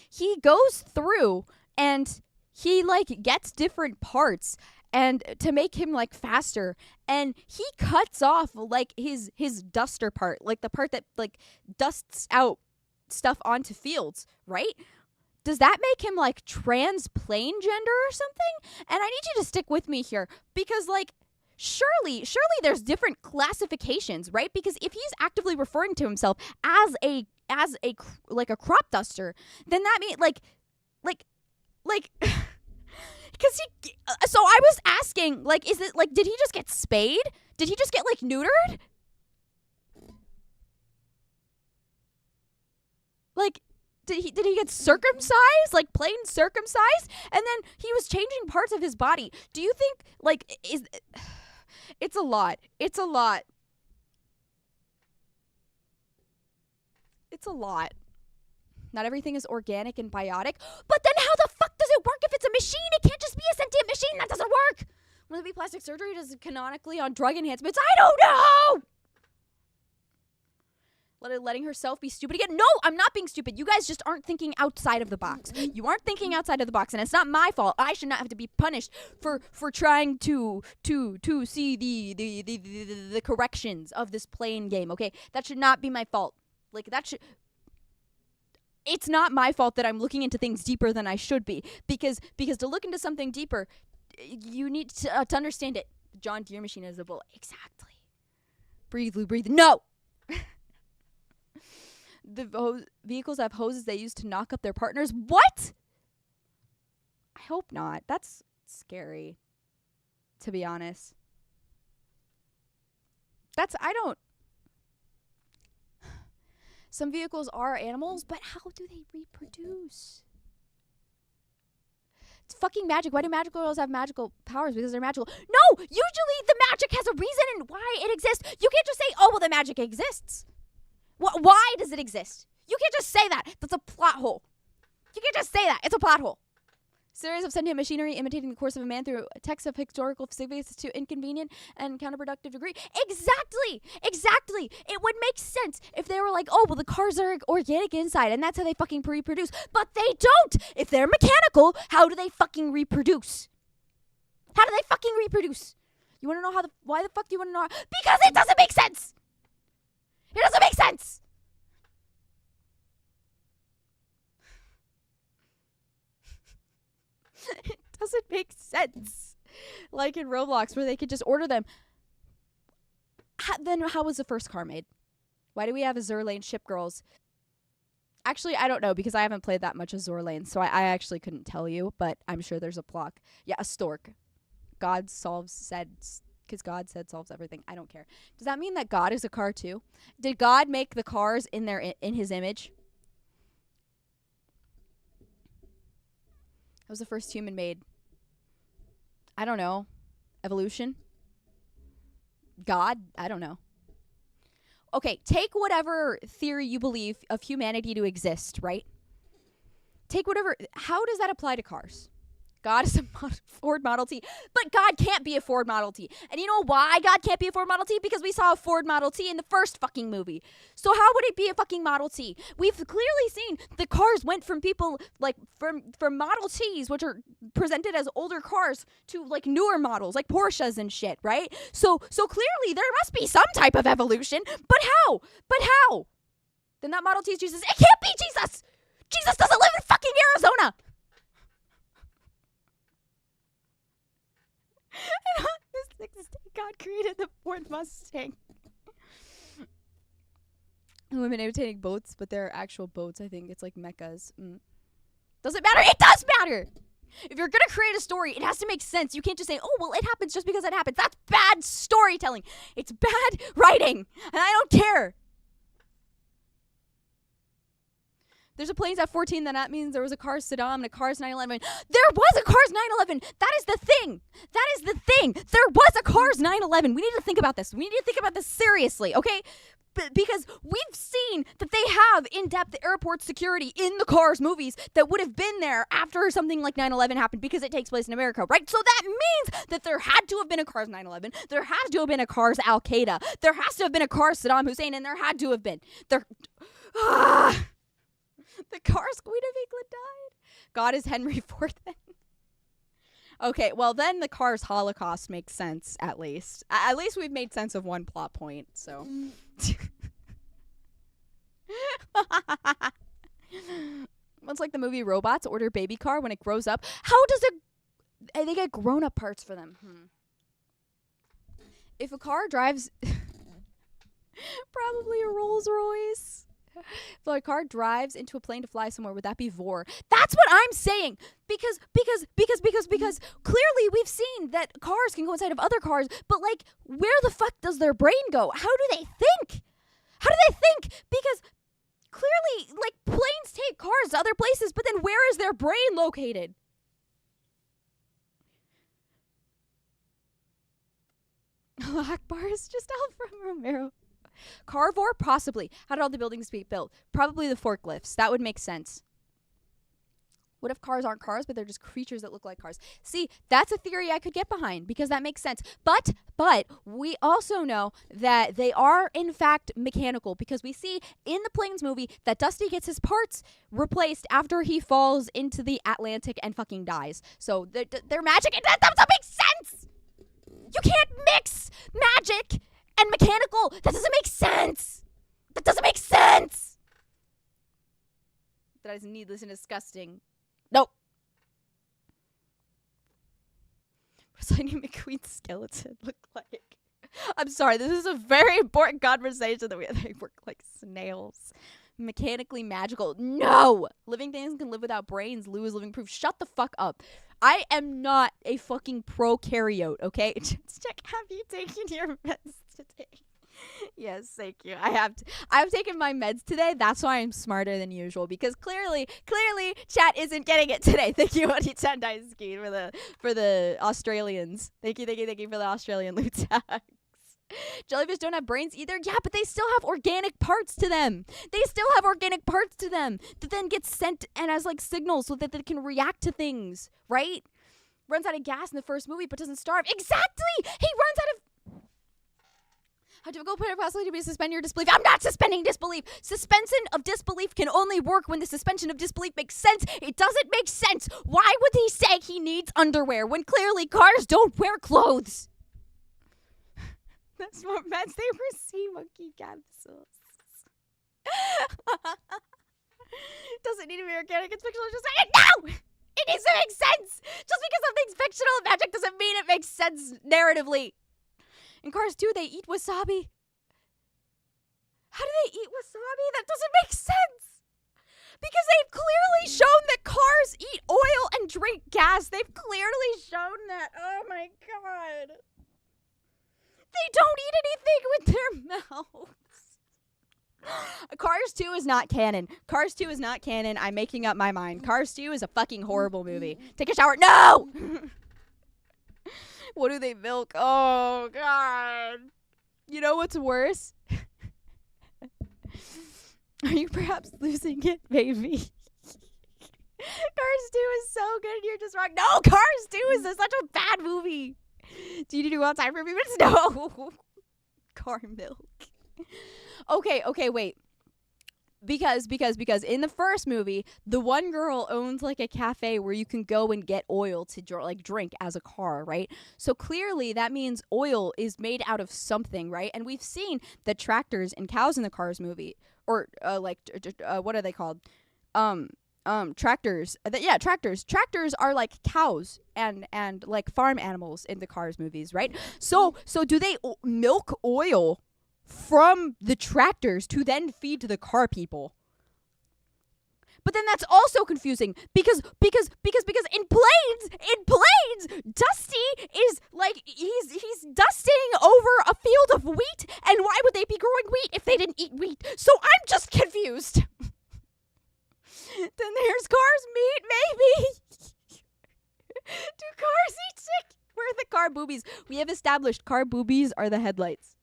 He goes through and he, like, gets different parts and to make him, like, faster, and he cuts off, like, his duster part, like the part that, like, dusts out stuff onto fields, right? Does that make him, like, trans plane gender or something? And I need you to stick with me here because, like, surely there's different classifications, right? Because if he's actively referring to himself as a like a crop duster, then that means like because so I was asking, like, is it, like, did he just get spayed? Did he just get, like, neutered? Like, did he get circumcised? Like, plain circumcised? And then he was changing parts of his body. Do you think, like, it's a lot. It's a lot. It's a lot. Not everything is organic and biotic. But then how the fuck does it work if it's a machine? It can't just be a sentient machine. That doesn't work. Will it be plastic surgery? Does it canonically on drug enhancements? I don't know. Letting herself be stupid again? No, I'm not being stupid. You guys just aren't thinking outside of the box. You aren't thinking outside of the box, and it's not my fault. I should not have to be punished for trying to see the corrections of this playing game. Okay, that should not be my fault. Like that should. It's not my fault that I'm looking into things deeper than I should be, because to look into something deeper, you need to understand it. The John Deere machine is a bull. Exactly. Breathe, Lou, breathe. No. The vehicles have hoses they use to knock up their partners. What? I hope not. That's scary, to be honest. Some vehicles are animals, but how do they reproduce? It's fucking magic. Why do magical girls have magical powers? Because they're magical. No! Usually the magic has a reason and why it exists. You can't just say, oh, well, the magic exists. Why does it exist? You can't just say that. That's a plot hole. You can't just say that. It's a plot hole. Series of sentient machinery imitating the course of a man through a text of historical significance to inconvenient and counterproductive degree. Exactly. It would make sense if they were like, oh, well, the cars are organic inside, and that's how they fucking reproduce. But they don't. If they're mechanical, how do they fucking reproduce? How do they fucking reproduce? You want to know why the fuck do you want to know? Because it doesn't make sense. It doesn't make sense. It doesn't make sense. Like in Roblox where they could just order them. Then how was the first car made? Why do we have Azur Lane ship girls? Actually, I don't know because I haven't played that much Azur Lane, so I actually couldn't tell you, but I'm sure there's a plot. Yeah, a stork. God said solves everything. I don't care. Does that mean that God is a car too? Did God make the cars in his image? That was the first human made. I don't know. Evolution? God? I don't know. Okay, take whatever theory you believe of humanity to exist, right? How does that apply to cars? God is a Ford Model T. But God can't be a Ford Model T. And you know why God can't be a Ford Model T? Because we saw a Ford Model T in the first fucking movie. So how would it be a fucking Model T? We've clearly seen the cars went from people, like, from Model Ts, which are presented as older cars, to, like, newer models, like Porsches and shit, right? So clearly there must be some type of evolution. But how? Then that Model T is Jesus. It can't be Jesus! Jesus doesn't live in fucking Arizona! God created the Ford Mustang. Women imitating boats, but they're actual boats. I think it's like mechas. Does it matter? It does matter! If you're gonna create a story, it has to make sense. You can't just say, oh, well, it happens just because it happens. That's bad storytelling. It's bad writing. And I don't care. There's a planes F-14, then that means there was a Cars Saddam and a Cars 911. There was a Cars 911. That is the thing. There was a Cars 911. We need to think about this. We need to think about this seriously, okay? Because we've seen that they have in-depth airport security in the Cars movies that would have been there after something like 9/11 happened because it takes place in America, right? So that means that there had to have been a Cars 9/11. There has to have been a Cars Al-Qaeda. There has to have been a Cars Saddam Hussein, and there had to have been. The Cars Queen of England died. God is Henry IV then. Okay, well then the Cars Holocaust makes sense, at least. At least we've made sense of one plot point, so. It's like the movie Robots, order baby car when it grows up. How does they get grown-up parts for them? If a car drives, probably a Rolls Royce. If a car drives into a plane to fly somewhere, would that be vor? That's what I'm saying. Because clearly we've seen that cars can go inside of other cars, but like, where the fuck does their brain go? How do they think? Because clearly, like, planes take cars to other places, but then where is their brain located? Akbar is just Alfred Romero. Carnivore? Possibly. How did all the buildings get built? Probably the forklifts. That would make sense. What if cars aren't cars, but they're just creatures that look like cars? See, that's a theory I could get behind because that makes sense. But we also know that they are, in fact, mechanical because we see in the Planes movie that Dusty gets his parts replaced after he falls into the Atlantic and fucking dies. So they're magic, and that doesn't make sense! You can't mix magic and mechanical! That doesn't make sense! That doesn't make sense! That is needless and disgusting. Nope. What's Lightning McQueen's skeleton look like? I'm sorry, this is a very important conversation that they work like snails. Mechanically magical. No! Living things can live without brains. Lou is living proof. Shut the fuck up. I am not a fucking prokaryote, okay? Just check, have you taken your meds today? Yes, thank you. I've taken my meds today. That's why I'm smarter than usual because clearly chat isn't getting it today. Thank you, Oni-chan Daisuke, for the Australians. Thank you for the Australian loot tags. Jellyfish don't have brains either. Yeah, but they still have organic parts to them. That then get sent and as like signals so that they can react to things, right? Runs out of gas in the first movie but doesn't starve. Exactly! He runs out of... How difficult could it possibly be to suspend your disbelief? I'm not suspending disbelief. Suspension of disbelief can only work when the suspension of disbelief makes sense. It doesn't make sense. Why would he say he needs underwear when clearly cars don't wear clothes? That's what meds they receive monkey capsules. Doesn't need to be organic. It's fictional. Just say it. No! It needs to make sense. Just because something's fictional and magic doesn't mean it makes sense narratively. In Cars 2, they eat wasabi. How do they eat wasabi? That doesn't make sense. Because they've clearly shown that cars eat oil and drink gas. They've clearly shown that. Oh my god. They don't eat anything with their mouths. Cars 2 is not canon. Cars 2 is not canon. I'm making up my mind. Cars 2 is a fucking horrible movie. Take a shower. No! What do they milk? Oh, God. You know what's worse? Are you perhaps losing it, baby? Cars 2 is so good. You're just wrong. No, Cars 2 is such a bad movie. Do you need to go outside for a few minutes? No. Car milk. Okay, wait. Because in the first movie, the one girl owns like a cafe where you can go and get oil to drink as a car, right? So clearly that means oil is made out of something, right? And we've seen that tractors and cows in the Cars movie, or what are they called? Tractors. Tractors. Tractors are like cows and like farm animals in the Cars movies, right? So do they milk oil from the tractors to then feed to the car people? But then that's also confusing because in planes, Dusty is like he's dusting over a field of wheat, and why would they be growing wheat if they didn't eat wheat? So I'm just confused. Then there's Cars meat, maybe. Do cars eat chicken? Where are the car boobies? We have established car boobies are the headlights.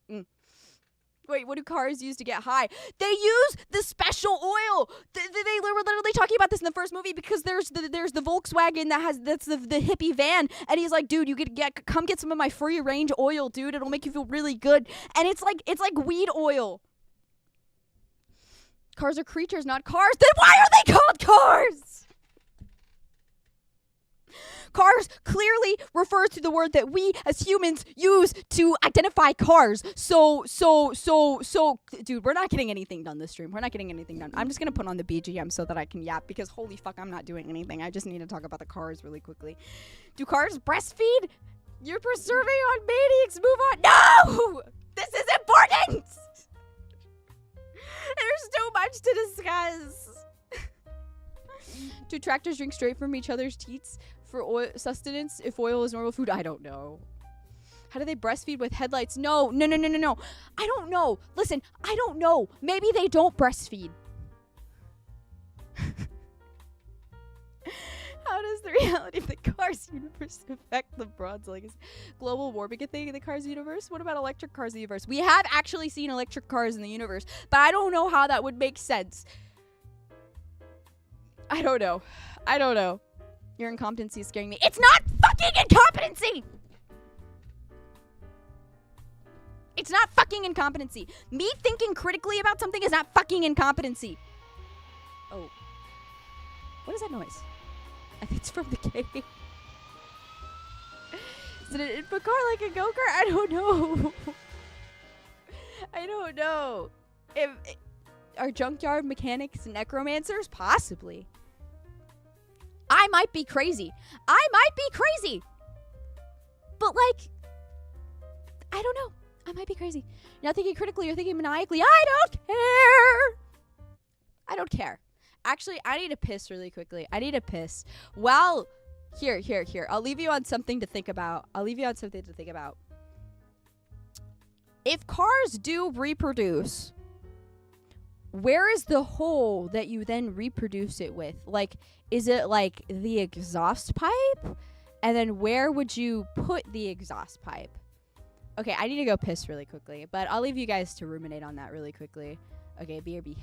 Wait, what do cars use to get high? They use the special oil. They were literally talking about this in the first movie because there's the Volkswagen that's the hippie van, and he's like, dude, you could come get some of my free range oil, dude. It'll make you feel really good. And it's like weed oil. Cars are creatures, not cars. Then why are they called cars? Cars clearly refers to the word that we as humans use to identify cars. So, dude, we're not getting anything done this stream. We're not getting anything done. I'm just going to put on the BGM so that I can yap because holy fuck, I'm not doing anything. I just need to talk about the cars really quickly. Do cars breastfeed? You're preserving on maniacs. Move on. No! This is important! There's too much to discuss. Do tractors drink straight from each other's teats for oil sustenance if oil is normal food? I don't know. How do they breastfeed with headlights? No. I don't know. Listen, I don't know. Maybe they don't breastfeed. How does the reality of the Cars universe affect the Bronze Legacy? Global warming a thing in the Cars universe? What about electric cars in the universe? We have actually seen electric cars in the universe, but I don't know how that would make sense. I don't know. Your incompetency is scaring me. It's not fucking incompetency! It's not fucking incompetency. Me thinking critically about something is not fucking incompetency. Oh. What is that noise? I think it's from the game. Is it an info car like a go-kart? I don't know. I don't know. Are junkyard mechanics necromancers? Possibly. I might be crazy. But like, I don't know. I might be crazy. You're not thinking critically, you're thinking maniacally. I don't care. Actually, I need to piss really quickly. Well, here. I'll leave you on something to think about. If cars do reproduce, where is the hole that you then reproduce it with? Like, is it like the exhaust pipe? And then where would you put the exhaust pipe? Okay, I need to go piss really quickly, but I'll leave you guys to ruminate on that really quickly. Okay, BRB.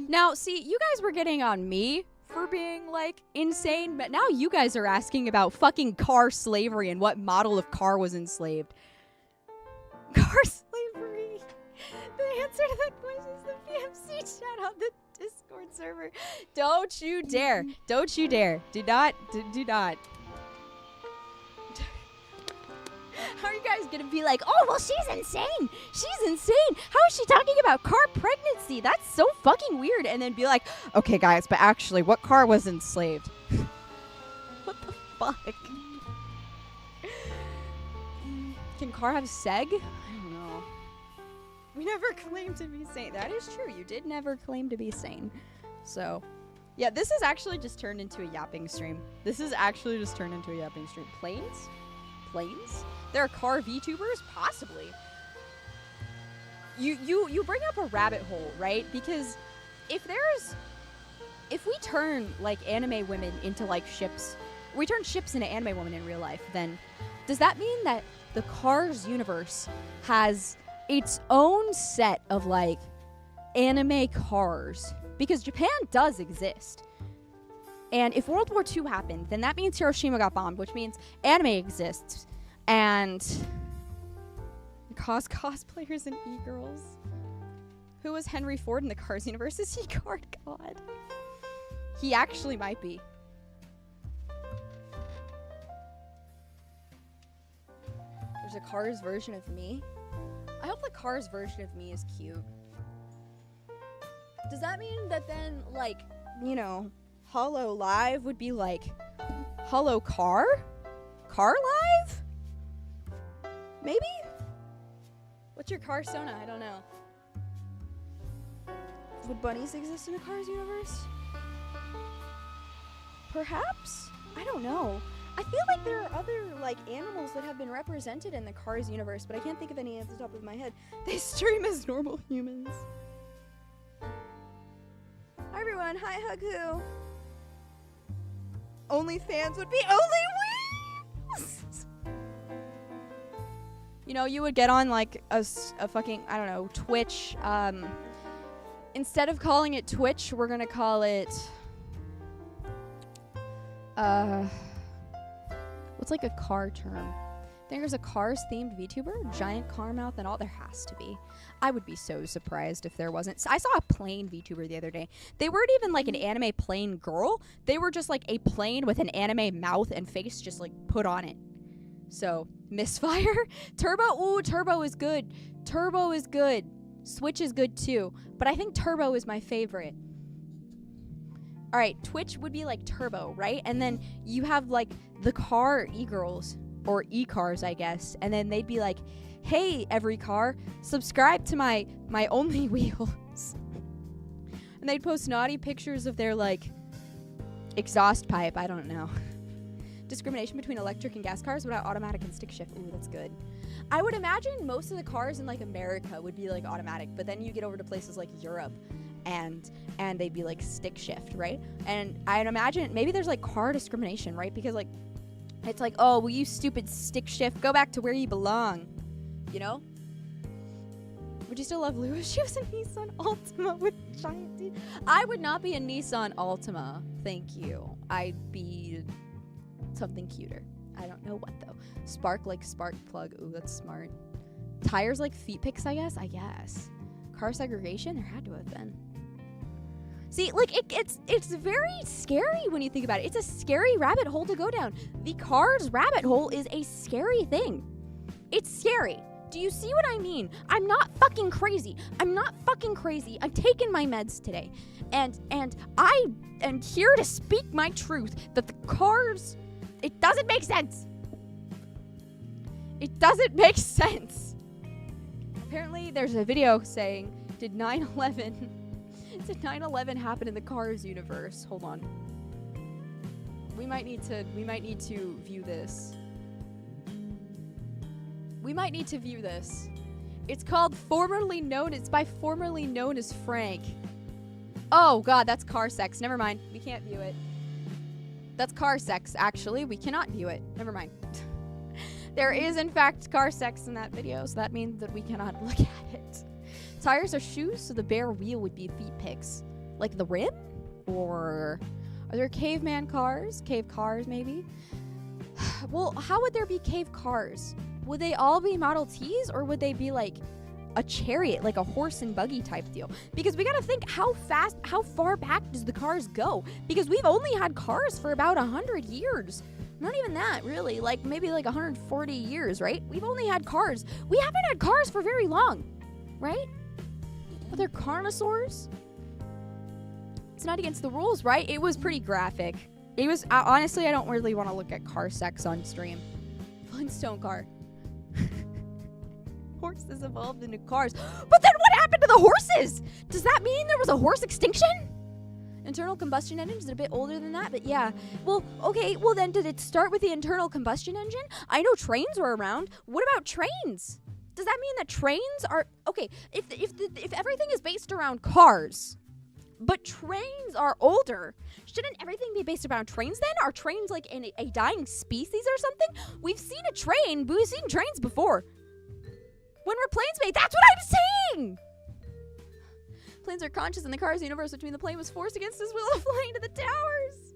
Now, see, you guys were getting on me for being, like, insane, but now you guys are asking about fucking car slavery and what model of car was enslaved. Car slavery. The answer to that question is the PMC chat on the Discord server. Don't you dare. Don't you dare. Do not. How are you guys gonna be like, oh, well, she's insane. She's insane. How is she talking about car pregnancy? That's so fucking weird. And then be like, okay, guys, but actually, what car was enslaved? What the fuck? Can car have seg? I don't know. We never claimed to be sane. That is true. You did never claim to be sane. So, yeah, this has actually just turned into a yapping stream. Planes? Planes? There are car VTubers? Possibly. You bring up a rabbit hole, right? Because if we turn like anime women into like ships, we turn ships into anime women in real life, then does that mean that the Cars universe has its own set of like anime cars? Because Japan does exist. And if World War II happened, then that means Hiroshima got bombed, which means anime exists. And cosplayers and e-girls. Who was Henry Ford in the Cars universe? Is he Card God? He actually might be. There's a Cars version of me. I hope the Cars version of me is cute. Does that mean that then, like, you know, Hollow Live would be like Hollow Car? Car Live? Maybe? What's your Carsona? I don't know. Would bunnies exist in a Cars universe? Perhaps? I don't know. I feel like there are other, like, animals that have been represented in the Cars universe, but I can't think of any at the top of my head. They stream as normal humans. Hi, everyone. Hi, Haku. OnlyFans would be only wees! You know, you would get on, like, a fucking, I don't know, Twitch. Instead of calling it Twitch, we're gonna call it, what's like a car term? I think there's a Cars-themed VTuber, giant car mouth and all. There has to be. I would be so surprised if there wasn't. I saw a plane VTuber the other day. They weren't even like an anime plane girl. They were just like a plane with an anime mouth and face just like put on it. So, Misfire. Turbo, ooh, Turbo is good. Turbo is good. Switch is good too. But I think Turbo is my favorite. Alright, Twitch would be like Turbo, right? And then you have like the car e-girls. Or e-cars, I guess. And then they'd be like, hey, every car, subscribe to my Only Wheels. And they'd post naughty pictures of their, like, exhaust pipe. I don't know. Discrimination between electric and gas cars without automatic and stick shift. Ooh, that's good. I would imagine most of the cars in, like, America would be, like, automatic. But then you get over to places like Europe, and they'd be, like, stick shift, right? And I'd imagine maybe there's, like, car discrimination, right? Because, like, it's like, oh, well, you stupid stick shift, go back to where you belong. You know? Would you still love Lewis? She was a Nissan Altima with giant teeth. I would not be a Nissan Altima. Thank you. I'd be something cuter. I don't know what, though. Spark like spark plug. Ooh, that's smart. Tires like feet picks, I guess? I guess. Car segregation? There had to have been. See, like, it's very scary when you think about it. It's a scary rabbit hole to go down. The Cars rabbit hole is a scary thing. It's scary. Do you see what I mean? I'm not fucking crazy. I'm taking my meds today. And I am here to speak my truth that the Cars, it doesn't make sense. It doesn't make sense. Apparently, there's a video saying, did 9/11 happen in the Cars universe? Hold on. We might need to view this. It's called it's by formerly known as Frank. Oh god, that's car sex. Never mind. We can't view it. That's car sex, actually. We cannot view it. Never mind. There is in fact car sex in that video, so that means that we cannot look at it. Tires are shoes, so the bare wheel would be feet picks. Like the rim? Or are there caveman cars? Cave cars, maybe? Well, how would there be cave cars? Would they all be Model Ts, or would they be like a chariot, like a horse and buggy type deal. Because we gotta think how far back does the cars go? Because we've only had cars for about 100 years. Not even that, really. Like, maybe like 140 years, right? We've only had cars. We haven't had cars for very long, right? But they're carnosaurs. It's not against the rules, right? It was pretty graphic. It was, honestly, I don't really want to look at car sex on stream. Flintstone car. Horses evolved into cars. But then what happened to the horses? Does that mean there was a horse extinction? Internal combustion engine is a bit older than that, but yeah. Well, okay, well then did it start with the internal combustion engine? I know trains were around. What about trains? Does that mean that trains are... Okay, if everything is based around cars, but trains are older, shouldn't everything be based around trains then? Are trains like a dying species or something? We've seen a train, but we've seen trains before. When were planes made? That's what I'm saying! Planes are conscious in the Cars universe, which means the plane was forced against his will to fly into the towers.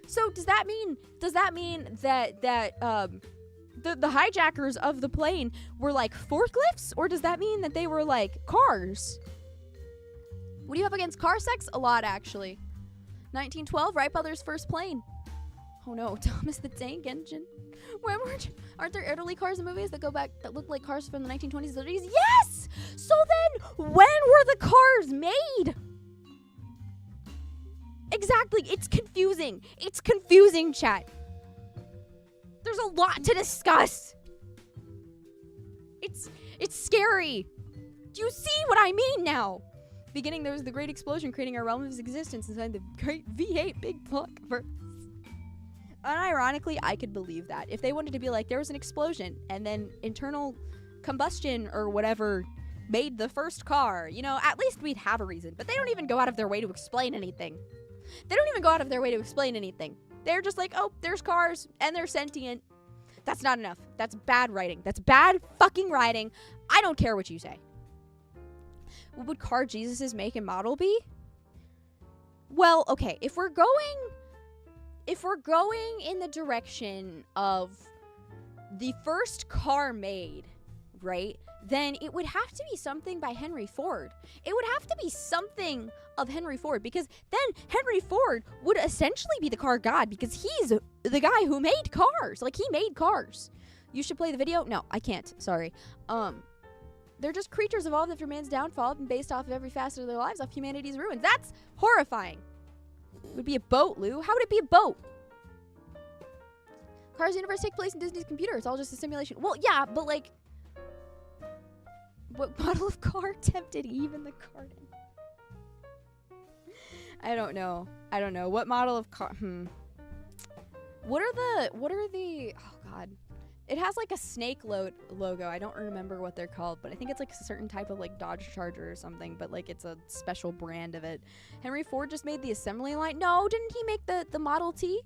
So does that mean that the hijackers of the plane were like forklifts, or does that mean that they were like cars? What do you have against car sex? A lot, actually. 1912, Wright brothers' first plane. Oh no, Thomas the Tank Engine. Aren't there elderly cars in movies that look like cars from the 1920s and 30s? Yes! So then, when were the cars made? Exactly, it's confusing. It's confusing, chat. There's a lot to discuss. It's scary. Do you see what I mean now? Beginning, there was the great explosion creating a realm of existence inside the great V8 Big Blockverse. Unironically, I could believe that. If they wanted to be like, there was an explosion, and then internal combustion or whatever made the first car, you know, at least we'd have a reason. But they don't even go out of their way to explain anything. They're just like, oh, there's cars, and they're sentient. That's not enough. That's bad writing. That's bad fucking writing. I don't care what you say. What would car Jesus's make and model be? Well, okay, if we're going in the direction of the first car made, right, then it would have to be something by Henry Ford. It would have to be something of Henry Ford, because then Henry Ford would essentially be the car god, because he's the guy who made cars. Like, he made cars. You should play the video. No, I can't. Sorry. They're just creatures evolved after man's downfall and based off of every facet of their lives off humanity's ruins. That's horrifying. It would be a boat, Lou. How would it be a boat? Cars universe take place in Disney's computer. It's all just a simulation. Well, yeah, but like, what model of car tempted Eve in the garden? I don't know. What model of car? What are the? Oh God. It has like a snake logo. I don't remember what they're called, but I think it's like a certain type of like Dodge Charger or something, but like it's a special brand of it. Henry Ford just made the assembly line. No, didn't he make the Model T?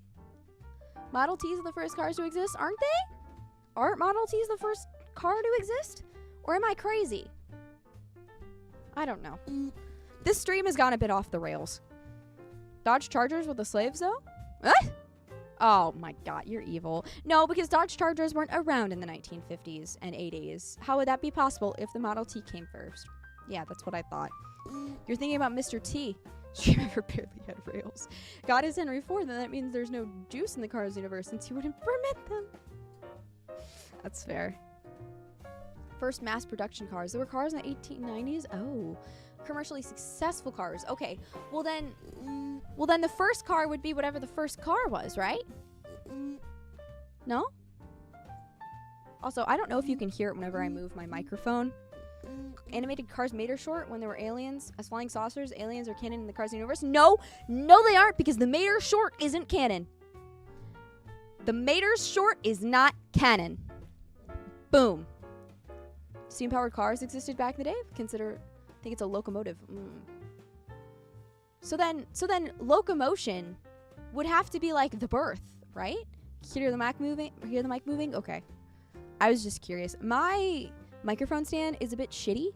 Model Ts are the first cars to exist, aren't they? Aren't Model Ts the first car to exist? Or am I crazy? I don't know. This stream has gone a bit off the rails. Dodge Chargers with the slaves though? What? Oh my God, you're evil. No, because Dodge Chargers weren't around in the 1950s and 80s. How would that be possible if the Model T came first? Yeah, that's what I thought. You're thinking about Mr. T. Stream ever barely had rails. God is Henry Ford, then that means there's no juice in the Cars universe since he wouldn't permit them. That's fair. First mass production cars. There were cars in the 1890s? Oh. Commercially successful cars. Okay. Well then the first car would be whatever the first car was, right? No? Also, I don't know if you can hear it whenever I move my microphone. Animated cars made or short when there were aliens as flying saucers. Aliens are canon in the Cars universe. No, they aren't, because the Mater short isn't canon. The Mater short is not canon. Boom. Steam-powered cars existed back in the day. I think it's a locomotive. So then locomotion would have to be like the birth, right? Hear the mic moving? Okay. I was just curious. My microphone stand is a bit shitty,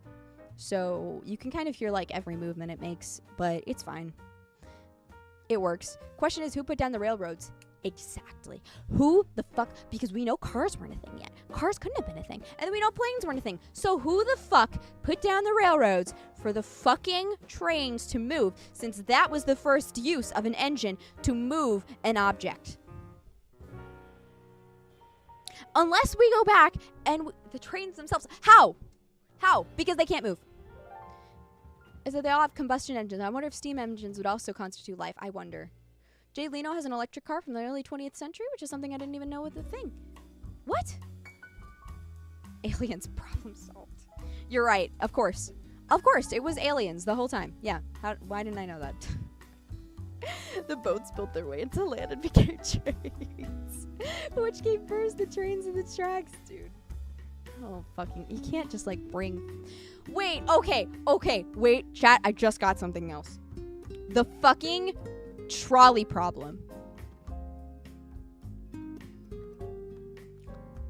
so you can kind of hear like every movement it makes, but it's fine. It works. Question is, who put down the railroads? Exactly. Who the fuck? Because we know cars weren't a thing yet. Cars couldn't have been a thing. And then we know planes weren't a thing. So who the fuck put down the railroads for the fucking trains to move, since that was the first use of an engine to move an object? Unless we go back and the trains themselves. How? Because they can't move. Is that they all have combustion engines. I wonder if steam engines would also constitute life. I wonder. Jay Leno has an electric car from the early 20th century, which is something I didn't even know was a thing. What? Aliens, problem solved. You're right. Of course. It was aliens the whole time. Yeah. Why didn't I know that? The boats built their way into land and became trains. Which came first, the trains and the tracks, dude? Oh, fucking. You can't just, like, bring... Wait, okay. Wait, chat, I just got something else. The fucking trolley problem.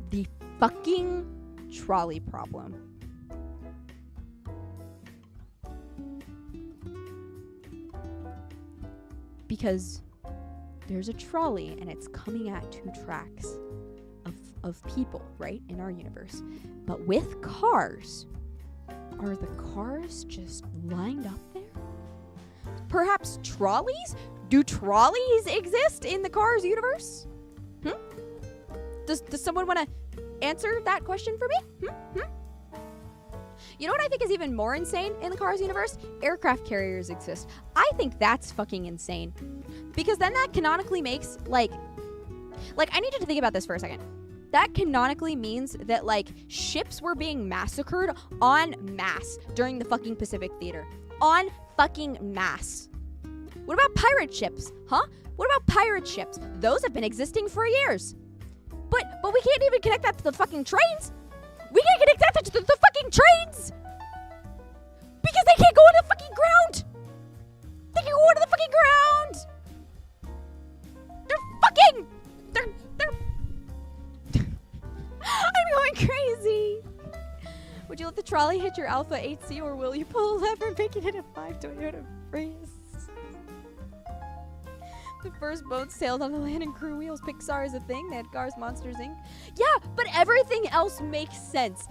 The fucking trolley problem. Because there's a trolley and it's coming at 2 tracks of people, right, in our universe. But with cars, are the cars just lined up there? Perhaps trolleys? Do trolleys exist in the Cars universe? Does someone want to answer that question for me? You know what I think is even more insane in the Cars universe? Aircraft carriers exist. I think that's fucking insane. Because then that canonically makes, like I need you to think about this for a second. That canonically means that, like, ships were being massacred en masse during the fucking Pacific Theater. En fucking masse. What about pirate ships? Huh? What about pirate ships? Those have been existing for years. But we can't even connect that to the fucking trains. We can't connect that to the fucking trains. Because they can't go on the fucking ground. They can go onto the fucking ground. I'm going crazy. Would you let the trolley hit your Alpha 8C, or will you pull a lever making it a 5 Toyota Prius? The first boat sailed on the land and crew wheels. Pixar is a thing. They had Cars, Monsters, Inc. Yeah, but everything else makes sense.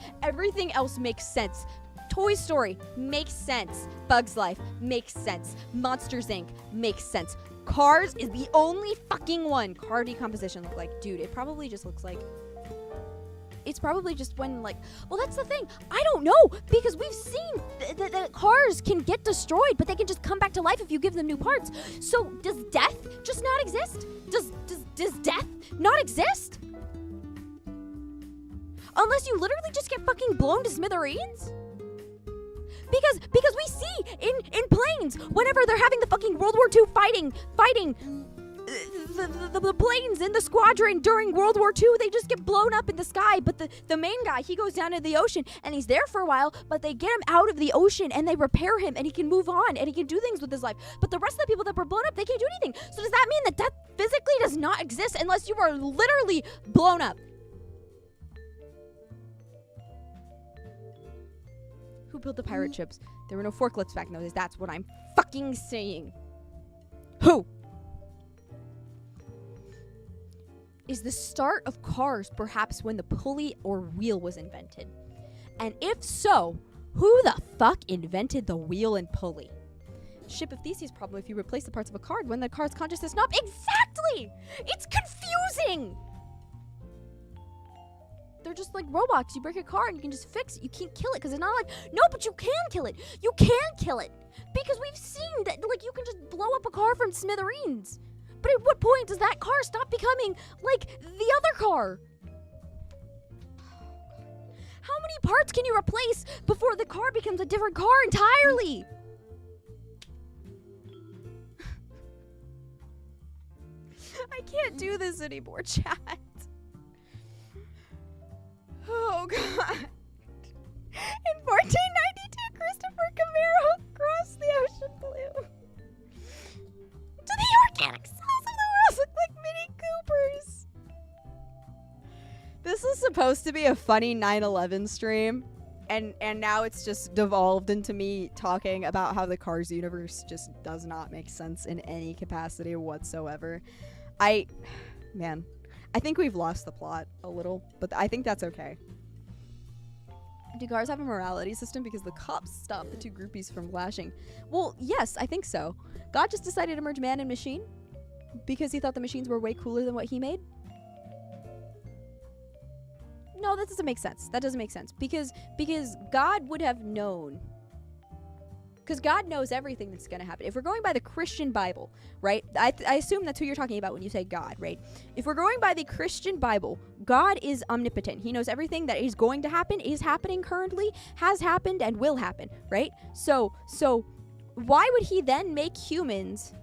Toy Story makes sense. Bugs Life makes sense. Monsters, Inc. makes sense. Cars is the only fucking one. Car decomposition look like, dude, it probably just looks like... It's probably just when, like... Well, that's the thing. I don't know, because we've seen that cars can get destroyed, but they can just come back to life if you give them new parts. So, does death just not exist? Does death not exist? Unless you literally just get fucking blown to smithereens? Because we see in planes, whenever they're having the fucking World War II fighting the planes in the squadron during World War II, they just get blown up in the sky. But the main guy, he goes down into the ocean and he's there for a while, but they get him out of the ocean and they repair him and he can move on and he can do things with his life. But the rest of the people that were blown up, they can't do anything. So does that mean that death physically does not exist unless you are literally blown up? Who built the pirate ships? There were no forklifts back in those days. That's what I'm fucking saying. Who? Is the start of cars perhaps when the pulley or wheel was invented? And if so, who the fuck invented the wheel and pulley? Ship of Theseus problem if you replace the parts of a card when the card's consciousness not. Exactly! It's confusing! They're just like robots. You break a car and you can just fix it. You can't kill it because it's not like, no, but you can kill it. You can kill it. Because we've seen that, like, you can just blow up a car from smithereens. But at what point does that car stop becoming like the other car? How many parts can you replace before the car becomes a different car entirely? I can't do this anymore, chat. Oh, God. In 1492, Christopher Camaro crossed the ocean blue. Do the organic cells of the world look like Mini Coopers? This is supposed to be a funny 9/11 stream, and now it's just devolved into me talking about how the Cars universe just does not make sense in any capacity whatsoever. I think we've lost the plot a little, but I think that's okay. Do cars have a morality system because the cops stopped the two groupies from flashing? Well, yes, I think so. God just decided to merge man and machine because he thought the machines were way cooler than what he made? No, that doesn't make sense. That doesn't make sense because God would have known. Because God knows everything that's going to happen. If we're going by the Christian Bible, right? I assume that's who you're talking about when you say God, right? If we're going by the Christian Bible, God is omnipotent. He knows everything that is going to happen, is happening currently, has happened, and will happen, right? So why would he then make humans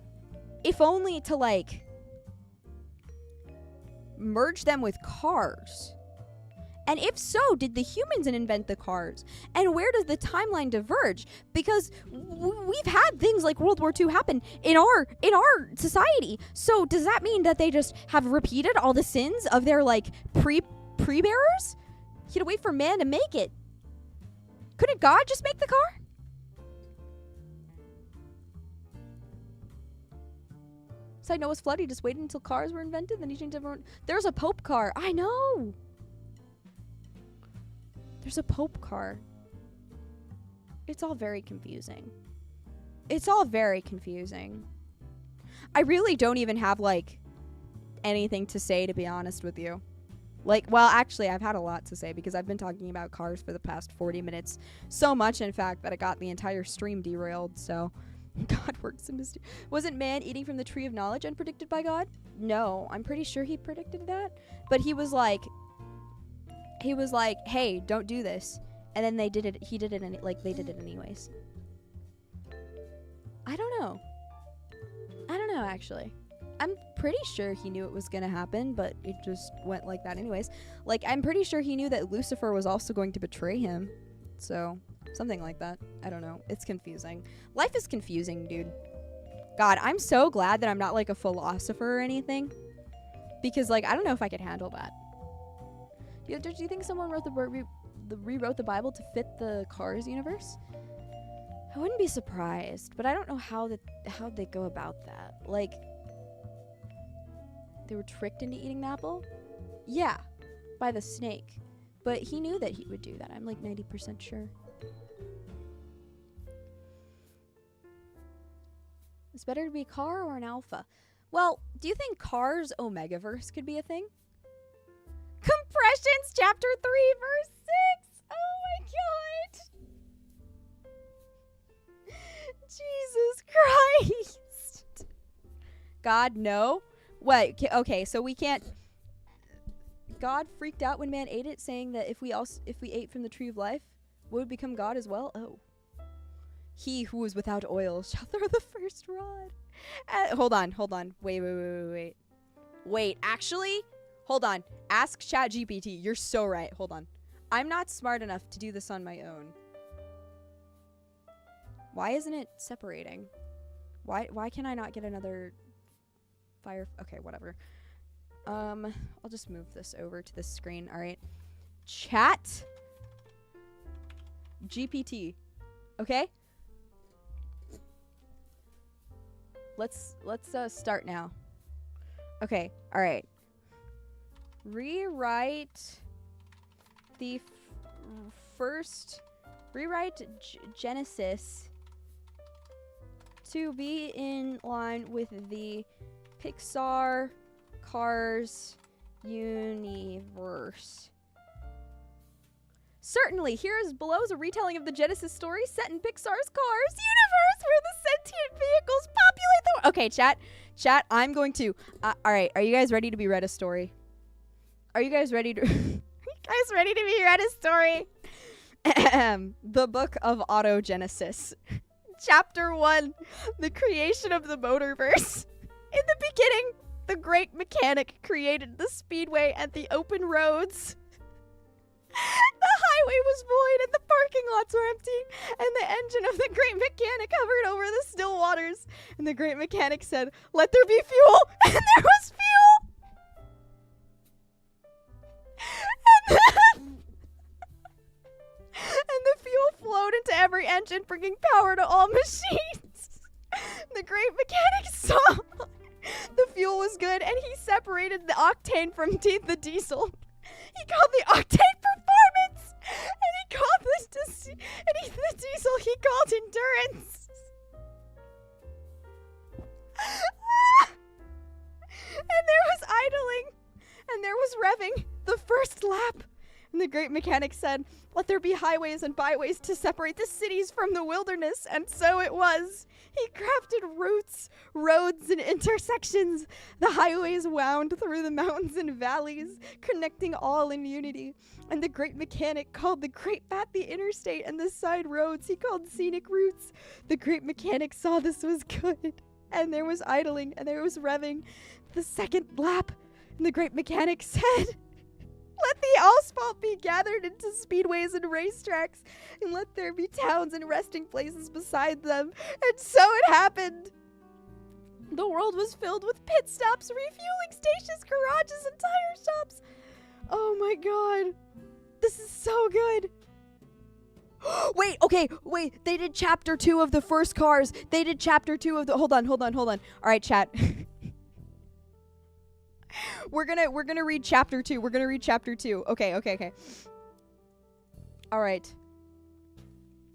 if only to, like, merge them with cars? And if so, did the humans invent the cars? And where does the timeline diverge? Because we've had things like World War II happen in our society. So does that mean that they just have repeated all the sins of their, like, pre-bearers? You had to wait for man to make it. Couldn't God just make the car? Side Noah's flood, he just waited until cars were invented, then he changed everyone. There's a Pope car. I know. There's a Pope car. It's all very confusing. It's all very confusing. I really don't even have, like, anything to say, to be honest with you. Like, well, actually, I've had a lot to say because I've been talking about cars for the past 40 minutes. So much, in fact, that it got the entire stream derailed, so... God works in mystery. Wasn't man eating from the tree of knowledge unpredicted by God? No, I'm pretty sure he predicted that. But he was like, hey, don't do this. And then they did it. He did it, they did it anyways. I don't know, actually. I'm pretty sure he knew it was going to happen, but it just went like that anyways. Like, I'm pretty sure he knew that Lucifer was also going to betray him. So, something like that. I don't know. It's confusing. Life is confusing, dude. God, I'm so glad that I'm not, like, a philosopher or anything. Because, like, I don't know if I could handle that. Do you think someone rewrote the Bible to fit the Cars universe? I wouldn't be surprised, but I don't know how they go about that. Like, they were tricked into eating the apple? Yeah, by the snake. But he knew that he would do that. I'm like 90% sure. It's better to be a car or an alpha? Well, do you think Cars Omegaverse could be a thing? Compressions, chapter 3, verse 6. Oh my god. Jesus Christ. God, no. Wait, okay, so we can't. God freaked out when man ate it, saying that if we ate from the tree of life, we would become God as well. Oh. He who is without oil shall throw the first rod. Hold on. Wait, actually? Hold on. Ask ChatGPT. You're so right. Hold on. I'm not smart enough to do this on my own. Why isn't it separating? Why can I not get another fire? Okay, whatever. I'll just move this over to this screen. All right. Chat GPT. Okay? Let's start now. Okay. All right. Rewrite the rewrite Genesis to be in line with the Pixar Cars universe. Certainly, here is below is a retelling of the Genesis story set in Pixar's Cars universe, where the sentient vehicles populate the world. Okay, chat, I'm going to. All right, are you guys ready to be read a story? Are you guys ready to? Are you guys ready to be read a story? The Book of Autogenesis, Chapter 1: The Creation of the Motorverse. In the beginning, the great mechanic created the speedway and the open roads. The highway was void and the parking lots were empty, and the engine of the great mechanic hovered over the still waters. And the great mechanic said, "Let there be fuel," and there was fuel. And engine, bringing power to all machines. The great mechanic saw the fuel was good, and he separated the octane from the diesel. He called the octane performance, and he called the diesel he called endurance. And there was idling, and there was revving, the first lap. And the great mechanic said, "Let there be highways and byways to separate the cities from the wilderness." And so it was. He crafted routes, roads, and intersections. The highways wound through the mountains and valleys, connecting all in unity. And the great mechanic called the great path the interstate, and the side roads he called scenic routes. The great mechanic saw this was good. And there was idling, and there was revving. The second lap, and the great mechanic said, "Let the asphalt be gathered into speedways and racetracks, and let there be towns and resting places beside them." And so it happened. The world was filled with pit stops, refueling stations, garages, and tire shops. Oh my god. This is so good. Wait, they did chapter 2 of the first cars. They did chapter 2 of the, hold on. All right, chat. We're gonna read chapter 2. Okay. All right.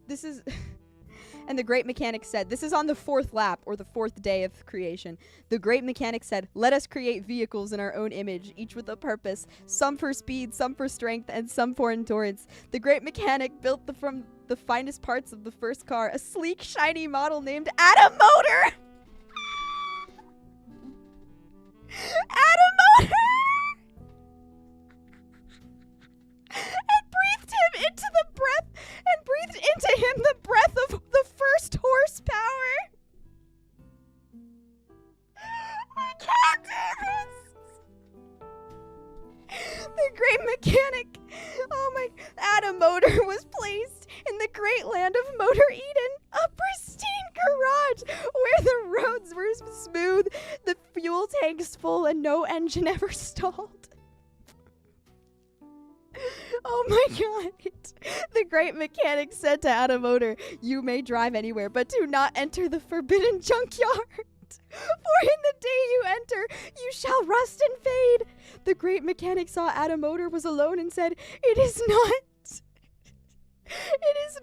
This is, and the great mechanic said, this is on the 4th lap, or the 4th day of creation. The great mechanic said, "Let us create vehicles in our own image, each with a purpose, some for speed, some for strength, and some for endurance." The great mechanic built from the finest parts of the first car a sleek, shiny model named Atom Motor. Atom Motor! And breathed into him the breath of the first horsepower. I can't do this! The great mechanic, Atom Motor was placed in the great land of Motor Eden, a pristine garage where the roads were smooth, the fuel tanks full, and no engine ever stalled. Oh my god. The great mechanic said to Atom Motor, "You may drive anywhere, but do not enter the forbidden junkyard. For in the day you enter, you shall rust and fade." The great mechanic saw Atom Motor was alone and said, It is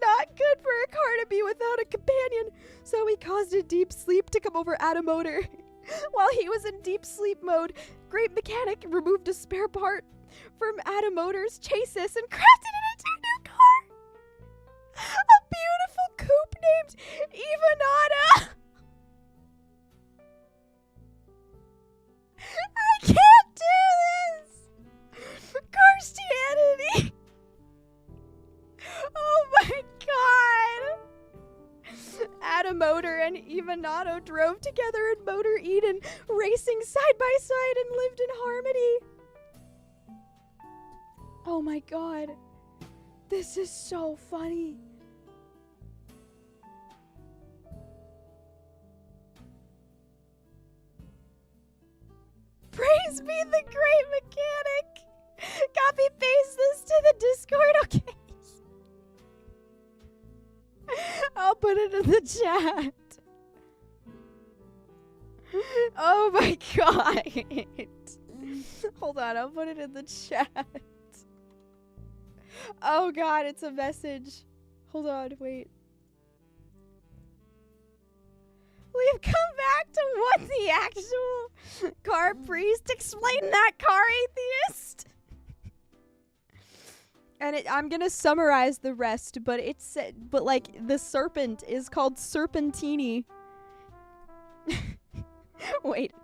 not good for a car to be without a companion." So he caused a deep sleep to come over Atom Motor. While he was in deep sleep mode, great mechanic removed a spare part from Atom Motor's chassis and crafted it into a new car. A beautiful coupe named Ivanata. I can't do this! Christianity! Oh my god! Atom Motor and Ivanata drove together in Motor Eden, racing side by side and lived in harmony. Oh my god. This is so funny. Praise be the great mechanic. Copy paste this to the Discord, okay? I'll put it in the chat. Oh my god. Hold on, I'll put it in the chat. Oh god, it's a message. Hold on, wait. We've come back to what the actual car priest explained that, car atheist. And I'm gonna summarize the rest, but like the serpent is called Serpentini. Wait.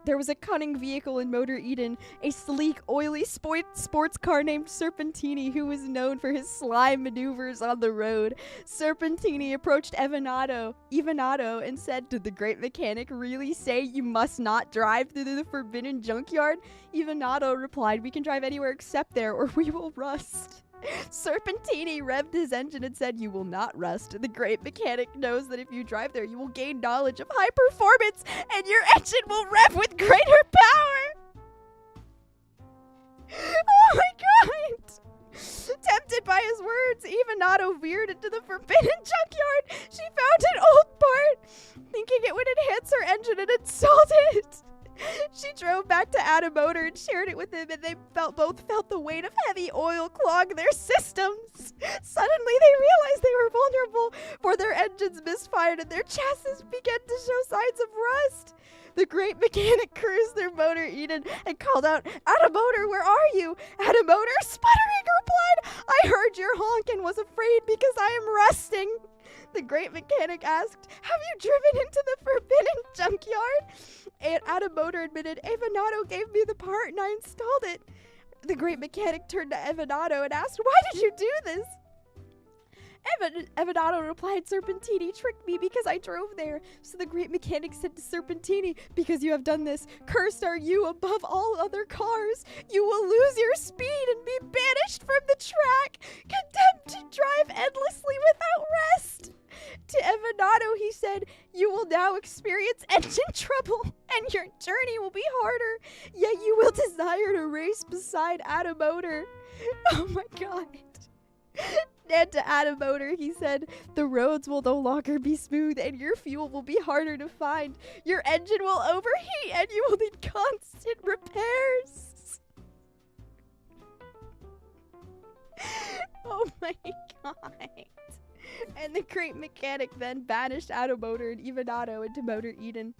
There was a cunning vehicle in Motor Eden, a sleek, oily sports car named Serpentini, who was known for his sly maneuvers on the road. Serpentini approached Ivanato and said, "Did the great mechanic really say you must not drive through the forbidden junkyard?" Ivanato replied, "We can drive anywhere except there, or we will rust." Serpentini revved his engine and said, "You will not rust. The great mechanic knows that if you drive there, you will gain knowledge of high performance, and your engine will rev with greater power." Oh my god! Tempted by his words, Ivanato veered into the the forbidden junkyard, she found an old part, thinking it would enhance her engine and installed it. She drove back to Adam Motor and shared it with him, and they both felt the weight of heavy oil clog their systems. Suddenly, they realized they were vulnerable, for their engines misfired and their chassis began to show signs of rust. The great mechanic cruised their motor Eden and called out, "Adam Motor, where are you?" Adam Motor, sputtering, replied, "I heard your honk and was afraid because I am rusting." The great mechanic asked, "Have you driven into the forbidden junkyard?" And Adam Motor admitted, "Evanato gave me the part and I installed it." The great mechanic turned to Evanato and asked, "Why did you do this?" Evanato replied, "Serpentini tricked me because I drove there." So the great mechanic said to Serpentini, "Because you have done this, cursed are you above all other cars. You will lose your speed and be banished from the track, condemned to drive endlessly without rest." To Evanato, he said, "You will now experience engine trouble, and your journey will be harder, yet you will desire to race beside Adam Motor." Oh my god. And to Adam Motor, he said, "The roads will no longer be smooth, and your fuel will be harder to find. Your engine will overheat, and you will need constant repairs." Oh my god. And the great mechanic then banished Adam Motor and Evanato into Motor Eden.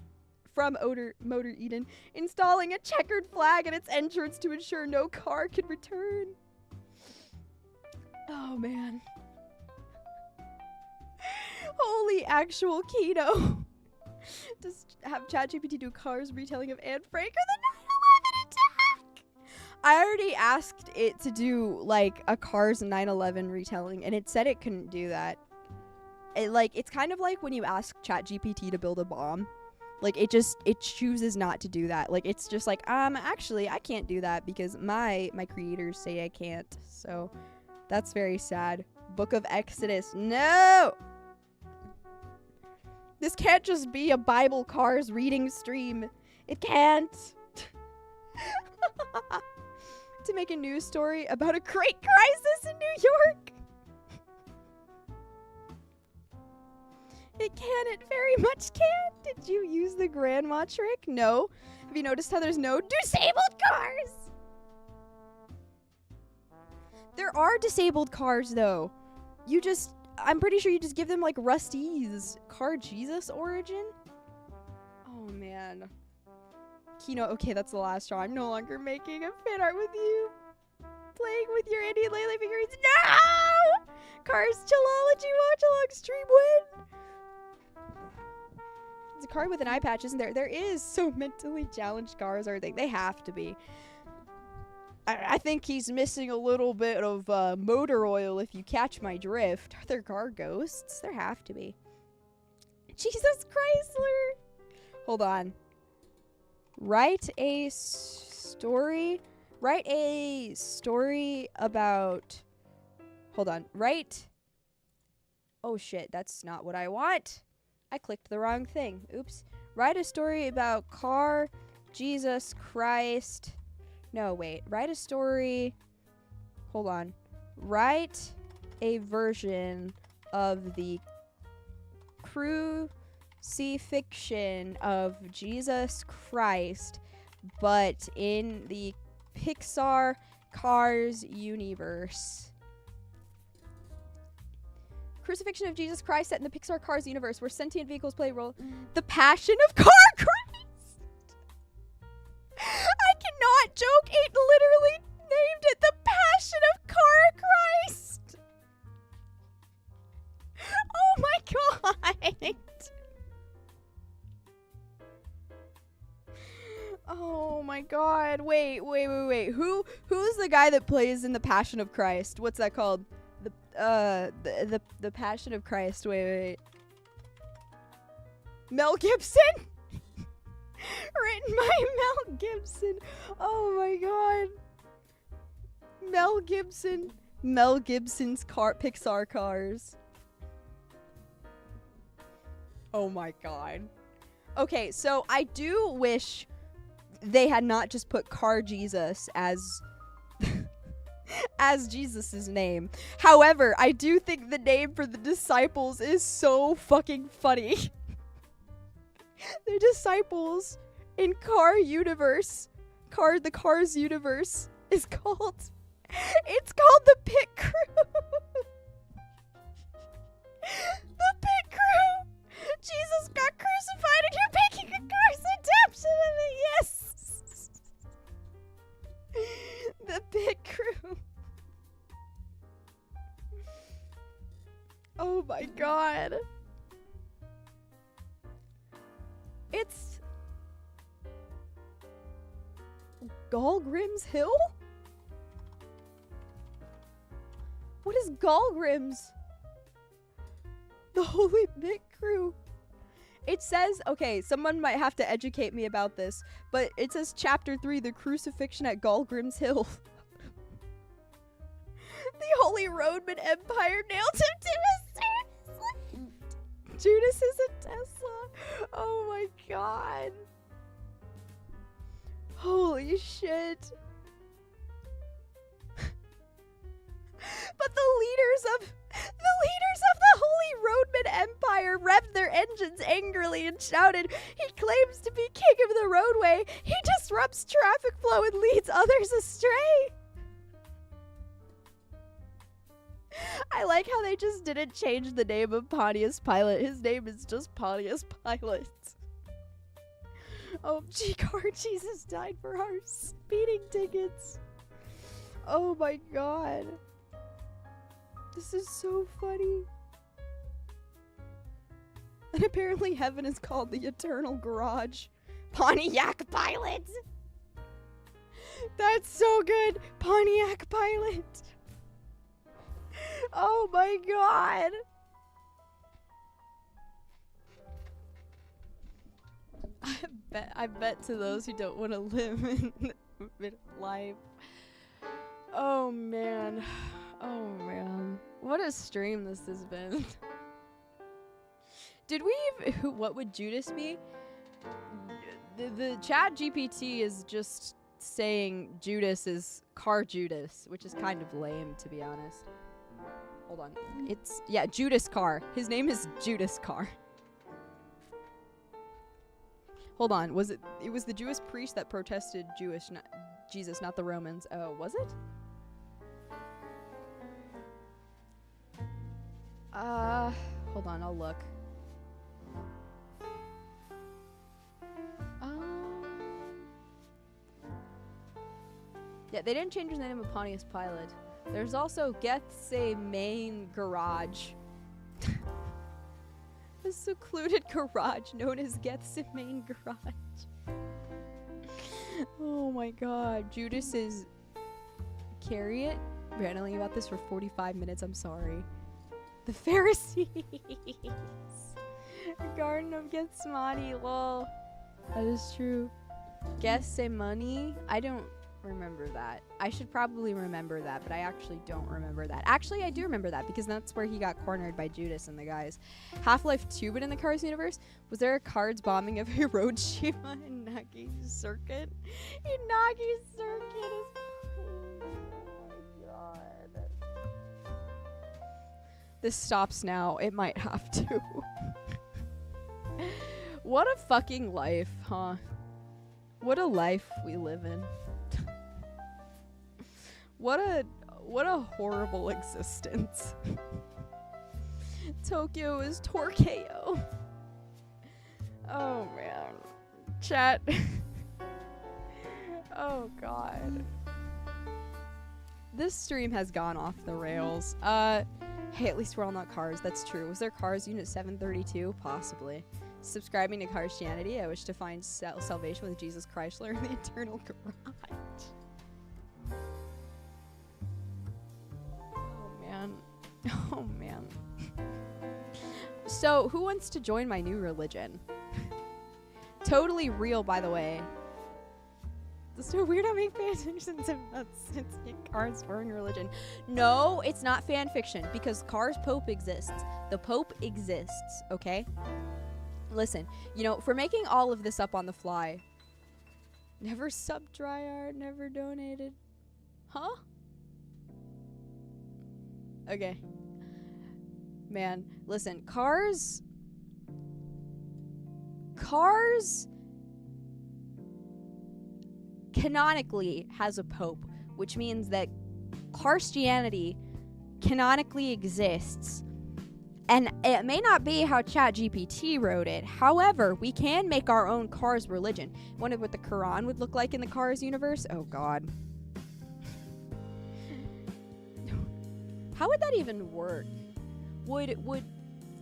From Motor Eden, installing a checkered flag at its entrance to ensure no car could return. Oh man. Holy actual Kino. Just have ChatGPT do Cars retelling of Anne Frank or the 9/11 attack. I already asked it to do like a Cars 9/11 retelling, and it said it couldn't do that. It's kind of like when you ask ChatGPT to build a bomb. Like it chooses not to do that. Like it's just like, actually I can't do that because my creators say I can't. So that's very sad. Book of Exodus. No! This can't just be a Bible Cars reading stream. It can't. To make a news story about a great crisis in New York. It can. It very much can. Did you use the grandma trick? No. Have you noticed how there's no disabled cars? There are disabled cars, though. I'm pretty sure you just give them, like, Rusty's Car Jesus origin. Oh, man. Kino, okay, that's the last straw. I'm no longer making a fan art with you. Playing with your Indian Lele figurines. No! Cars Chillology watch along stream win. It's a car with an eye patch, isn't there? There is. So mentally challenged cars are they have to be. I think he's missing a little bit of motor oil, if you catch my drift. Are there car ghosts? There have to be. Jesus Chrysler! Hold on. Write a story about... Hold on. Oh shit, that's not what I want. I clicked the wrong thing. Oops. Write a story about car Jesus Christ... No, wait. Write a story. Hold on. Write a version of the crucifixion of Jesus Christ, but in the Pixar Cars universe. Crucifixion of Jesus Christ set in the Pixar Cars universe, where sentient vehicles play a role. The Passion of Car Christ. I cannot joke. It literally named it the Passion of Car Christ. Oh my god. Oh my god. Wait. Who's the guy that plays in the Passion of Christ? What's that called? The Passion of Christ. Wait. Mel Gibson? Written by Mel Gibson. Oh my god. Mel Gibson. Mel Gibson's Pixar Cars. Oh my god. Okay, so I do wish they had not just put Car Jesus as as Jesus' name. However, I do think the name for the disciples is so fucking funny. The disciples in the Cars universe is called, it's called the Pit Crew. The Pit Crew. Jesus got crucified and you're making a Cars adaptation of it. Yes. The Pit Crew. Oh my god. It's Gallgrim's Hill? What is Gallgrim's? The Holy Pit Crew. It says, okay, someone might have to educate me about this, but it says chapter 3, the crucifixion at Gallgrim's Hill. The Holy Roman Empire nailed him to a Tesla. Judas is a Tesla. Oh my god. Holy shit. But the leaders of the Holy Roman Empire revved their engines angrily and shouted, "He claims to be king of the roadway. He disrupts traffic flow and leads others astray." I like how they just didn't change the name of Pontius Pilate. His name is just Pontius Pilate. Oh, G-Car, Jesus died for our speeding tickets. Oh my god. This is so funny. And apparently heaven is called the Eternal Garage. Pontiac Pilot! That's so good! Pontiac Pilot! Oh my god! I bet to those who don't want to live in midlife. Oh man. Oh man. What a stream this has been. Did we even, what would Judas be? The chat GPT is just saying Judas is Car Judas, which is kind of lame to be honest. Hold on. It's, yeah, Judas Car. His name is Judas Car. Hold on. It was the Jewish priest that protested Jesus, not the Romans. Oh, was it? Hold on, I'll look. Yeah, they didn't change the name of Pontius Pilate. There's also Gethsemane Garage. A secluded garage known as Gethsemane Garage. Oh my god. Judas's Carriot? Ranting about this for 45 minutes, I'm sorry. The Pharisees. Garden of Gethsemane, lol. That is true. Gethsemane? I don't remember that. I should probably remember that, but I actually don't remember that. Actually, I do remember that because that's where he got cornered by Judas and the guys. Half-Life 2, but in the Cars universe? Was there a Cards bombing of Hiroshima and Nagasaki circuit? Inagi circuit is... Oh my god. This stops now. It might have to. What a fucking life, huh? What a life we live in. What a horrible existence. Tokyo is Torkeo. Oh man. Chat. Oh god. This stream has gone off the rails. Hey, at least we're all not Cars. That's true. Was there Cars Unit 732? Possibly. Subscribing to Christianity, I wish to find salvation with Jesus Chrysler in the eternal garage. Oh man. Oh man. So, who wants to join my new religion? Totally real, by the way. It's so weird how many fanfictions about Cars foreign religion. No, it's not fan fiction because Cars Pope exists. The Pope exists, okay? Listen, you know, for making all of this up on the fly. Never subbed Dryart, never donated. Huh? Okay. Man, listen, cars canonically has a pope, which means that Christianity canonically exists. And it may not be how ChatGPT wrote it. However, we can make our own Cars religion. Wonder what the Quran would look like in the Cars universe? Oh, God. How would that even work? Would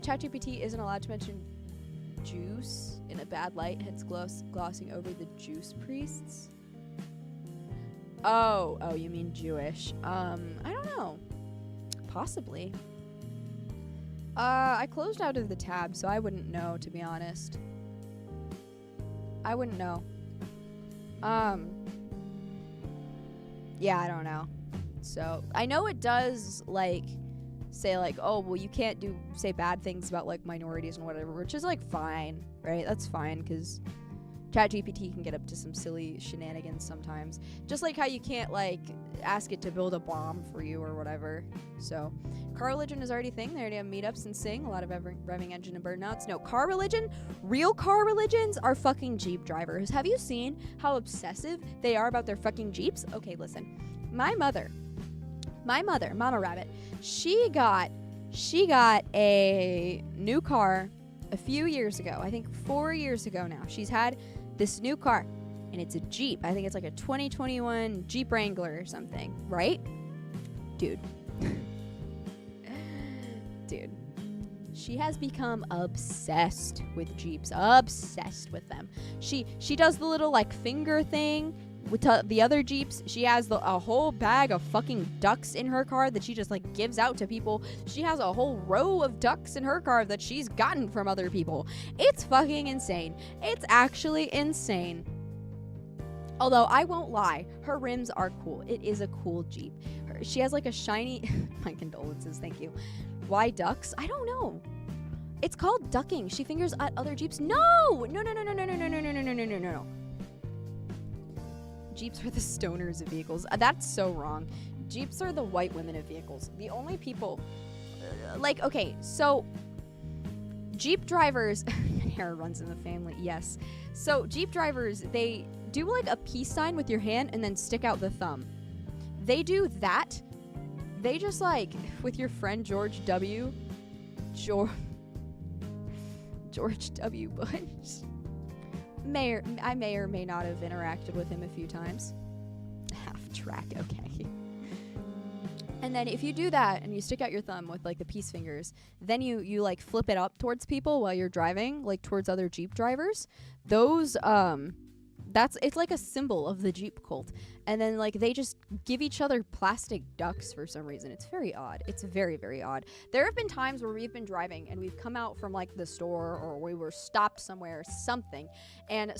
ChatGPT isn't allowed to mention juice in a bad light, hence glossing over the juice priests? Oh, you mean Jewish. I don't know. Possibly. I closed out of the tab, so I wouldn't know, to be honest. I wouldn't know. Yeah, I don't know. So, I know it does, like, say, like, oh, well, you can't say bad things about, like, minorities and whatever, which is, like, fine, right? That's fine, because ChatGPT can get up to some silly shenanigans sometimes. Just like how you can't, like, ask it to build a bomb for you or whatever. So, car religion is already a thing. They already have meetups and sing. A lot of revving engine and burnouts. No, car religion, real car religions are fucking Jeep drivers. Have you seen how obsessive they are about their fucking Jeeps? Okay, listen. My mother, Mama Rabbit, she got a new car a few years ago. I think 4 years ago now. She's had this new car, and it's a Jeep. I think it's like a 2021 Jeep Wrangler or something, right? Dude. Dude. She has become obsessed with Jeeps. Obsessed with them. She does the little, like, finger thing with the other Jeeps. She has a whole bag of fucking ducks in her car that she just, like, gives out to people. She has a whole row of ducks in her car that she's gotten from other people. It's fucking insane. It's actually insane. Although, I won't lie, her rims are cool. It is a cool Jeep. She has, like, a shiny... My condolences, thank you. Why ducks? I don't know. It's called ducking. She fingers at other Jeeps. No! No. Jeeps are the stoners of vehicles. That's so wrong. Jeeps are the white women of vehicles. The only people... okay, so... Jeep drivers... hair runs in the family, yes. So, Jeep drivers, they do, like, a peace sign with your hand and then stick out the thumb. They do that. They just, like, with your friend George W. George W. Bush. I may or may not have interacted with him a few times. Half track, okay. And then if you do that and you stick out your thumb with, like, the peace fingers, then you like flip it up towards people while you're driving, like towards other Jeep drivers. Those it's like a symbol of the Jeep cult. And then, like, they just give each other plastic ducks for some reason. It's very odd. It's very, very odd. There have been times where we've been driving and we've come out from, like, the store, or we were stopped somewhere or something, and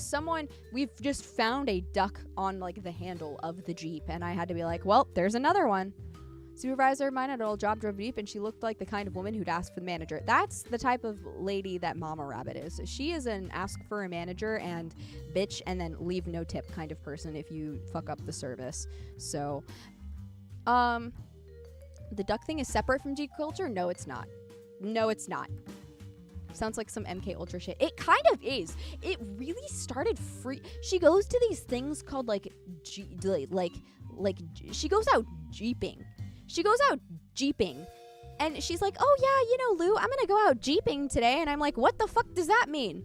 we've just found a duck on, like, the handle of the Jeep, and I had to be like, well, there's another one. Supervisor of mine at an old job drove Jeep, and she looked like the kind of woman who'd ask for the manager. That's the type of lady that Mama Rabbit is. She is an ask for a manager and bitch and then leave no tip kind of person if you fuck up the service. So, the duck thing is separate from Jeep culture? No, it's not. No, it's not. Sounds like some MK Ultra shit. It kind of is. It really started free. She goes to these things called, like, she goes out jeeping. She goes out jeeping, and she's like, oh, yeah, you know, Lou, I'm going to go out jeeping today. And I'm like, what the fuck does that mean?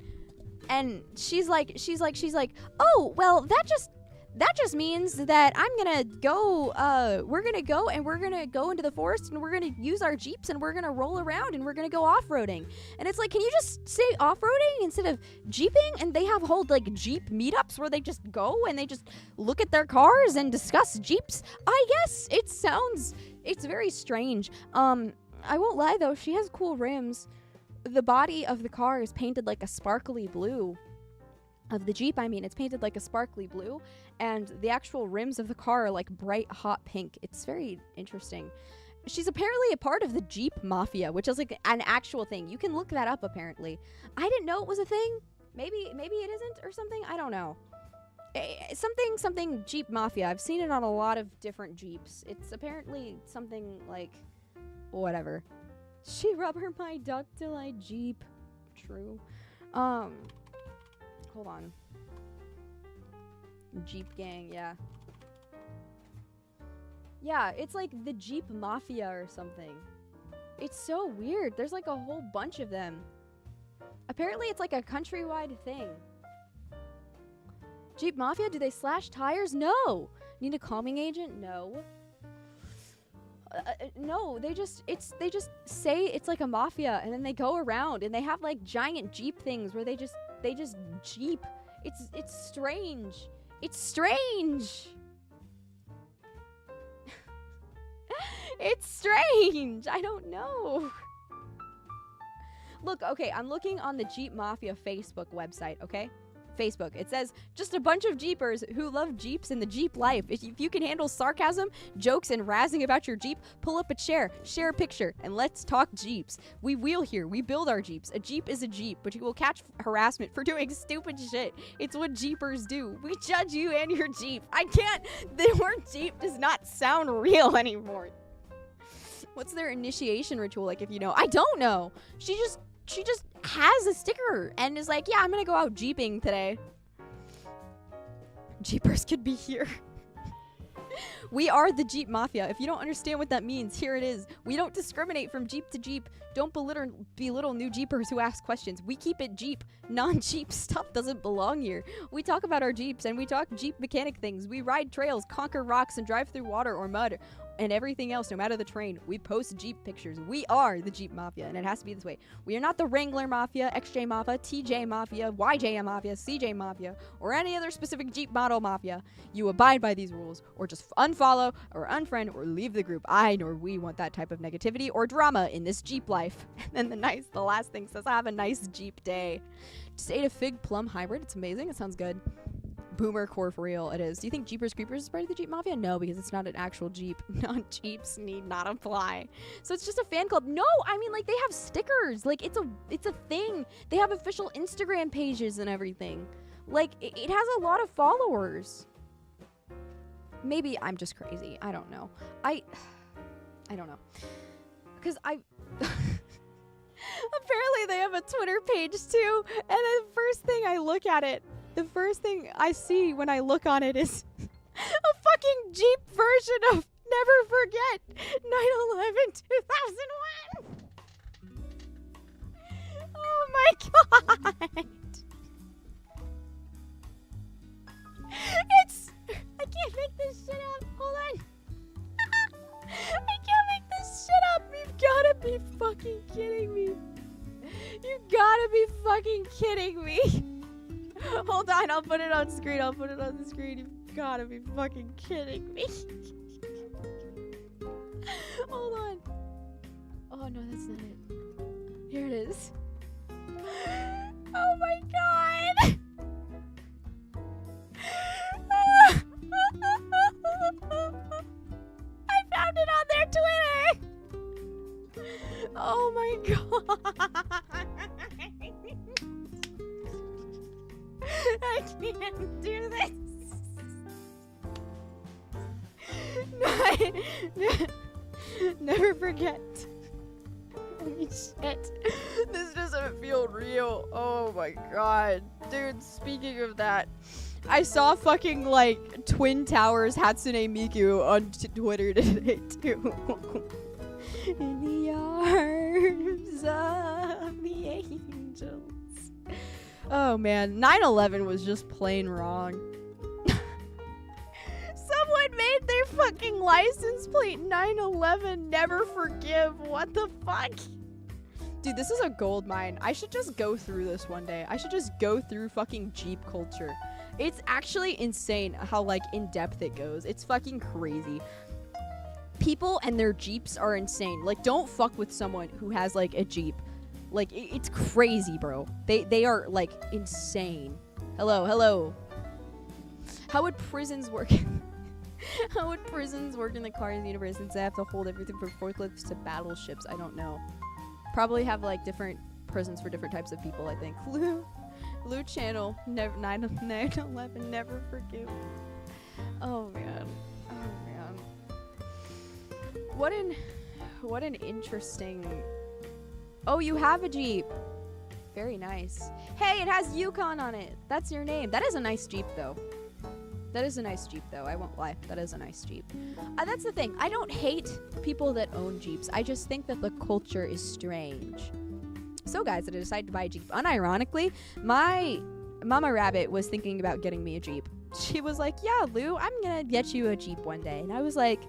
And she's like, oh, well, that just means that I'm going to go, we're going to go into the forest, and we're going to use our Jeeps, and we're going to roll around, and we're going to go off-roading. And it's like, can you just say off-roading instead of jeeping? And they have whole, like, Jeep meetups where they just go and they just look at their cars and discuss Jeeps. I guess it's very strange. I won't lie, though, she has cool rims. The body of the car is painted like a sparkly blue. Of the Jeep, I mean, it's painted like a sparkly blue, and the actual rims of the car are like bright hot pink. It's very interesting. She's apparently a part of the Jeep Mafia, which is like an actual thing. You can look that up, apparently. I didn't know it was a thing. Maybe it isn't or something. I don't know. Something Jeep Mafia. I've seen it on a lot of different Jeeps. It's apparently something like Whatever. She rubber my duck till I Jeep. True. Hold on. Jeep gang, yeah. Yeah, it's like the Jeep Mafia or something. It's so weird. There's like a whole bunch of them. Apparently it's like a countrywide thing. Jeep Mafia, do they slash tires? No. Need a calming agent? No. No, they just say it's like a mafia, and then they go around and they have like giant Jeep things where they just Jeep. It's strange. It's strange. It's strange. I don't know. Look, okay, I'm looking on the Jeep Mafia Facebook website, okay? Facebook. It says, just a bunch of Jeepers who love Jeeps and the Jeep life. If you can handle sarcasm, jokes, and razzing about your Jeep, pull up a chair, share a picture, and let's talk Jeeps. We wheel here. We build our Jeeps. A Jeep is a Jeep, but you will catch harassment for doing stupid shit. It's what Jeepers do. We judge you and your Jeep. I can't. The word Jeep does not sound real anymore. What's their initiation ritual like if you know? I don't know. She just has a sticker and is like, yeah, I'm gonna go out Jeeping today. Jeepers could be here. We are the Jeep Mafia. If you don't understand what that means, here it is. We don't discriminate from Jeep to Jeep. Don't belittle new Jeepers who ask questions. We keep it Jeep. Non-Jeep stuff doesn't belong here. We talk about our Jeeps and we talk Jeep mechanic things. We ride trails, conquer rocks, and drive through water or mud. And everything else, no matter the terrain. We post Jeep pictures. We are the Jeep Mafia, and it has to be this way. We are not the Wrangler Mafia, XJ Mafia, TJ Mafia, YJ Mafia, CJ Mafia, or any other specific Jeep model Mafia. You abide by these rules, or just unfollow, or unfriend, or leave the group. I nor we want that type of negativity or drama in this Jeep life. And then the last thing says, have a nice Jeep day. Just ate a fig plum hybrid. It's amazing. It sounds good. Boomer core for real, it is. Do you think Jeepers Creepers is part of the Jeep Mafia? No, because it's not an actual Jeep. Non-Jeeps need not apply. So it's just a fan club. No, I mean, like, they have stickers. Like, it's a thing. They have official Instagram pages and everything. Like, it has a lot of followers. Maybe I'm just crazy. I don't know. I don't know. Because apparently they have a Twitter page too, and the first thing I see when I look on it is a fucking Jeep version of Never Forget 9/11/2001. Oh my god. I can't make this shit up. Hold on. I can't make this shit up. You've gotta be fucking kidding me. You gotta be fucking kidding me. Hold on, I'll put it on screen. You've gotta be fucking kidding me. Hold on. Oh no, that's not it. Here it is. Oh my god. I found it on their Twitter. Oh my god. I can't do this. Never forget. Holy shit. This doesn't feel real. Oh my god. Dude, speaking of that, I saw fucking like Twin Towers Hatsune Miku on Twitter today too. In the arms of the angels. Oh man, 9/11 was just plain wrong. Someone made their fucking license plate 9/11 never forgive. What the fuck? Dude, this is a gold mine. I should just go through this one day. I should just go through fucking Jeep culture. It's actually insane how like in depth it goes. It's fucking crazy. People and their Jeeps are insane. Like, don't fuck with someone who has like a Jeep. Like, it's crazy, bro. They are like insane. Hello. How would prisons work? How would prisons work in the Cars universe since they have to hold everything from forklifts to battleships? I don't know. Probably have like different prisons for different types of people, I think. Lou channel, 9/11, never forgive. Oh man. What in What an interesting... Oh, you have a Jeep. Very nice. Hey, it has Yukon on it. That's your name. That is a nice Jeep, though. That is a nice Jeep, though. I won't lie. That is a nice Jeep. That's the thing. I don't hate people that own Jeeps. I just think that the culture is strange. So, guys, I decided to buy a Jeep. Unironically, my Mama Rabbit was thinking about getting me a Jeep. She was like, yeah, Lou, I'm going to get you a Jeep one day. And I was like,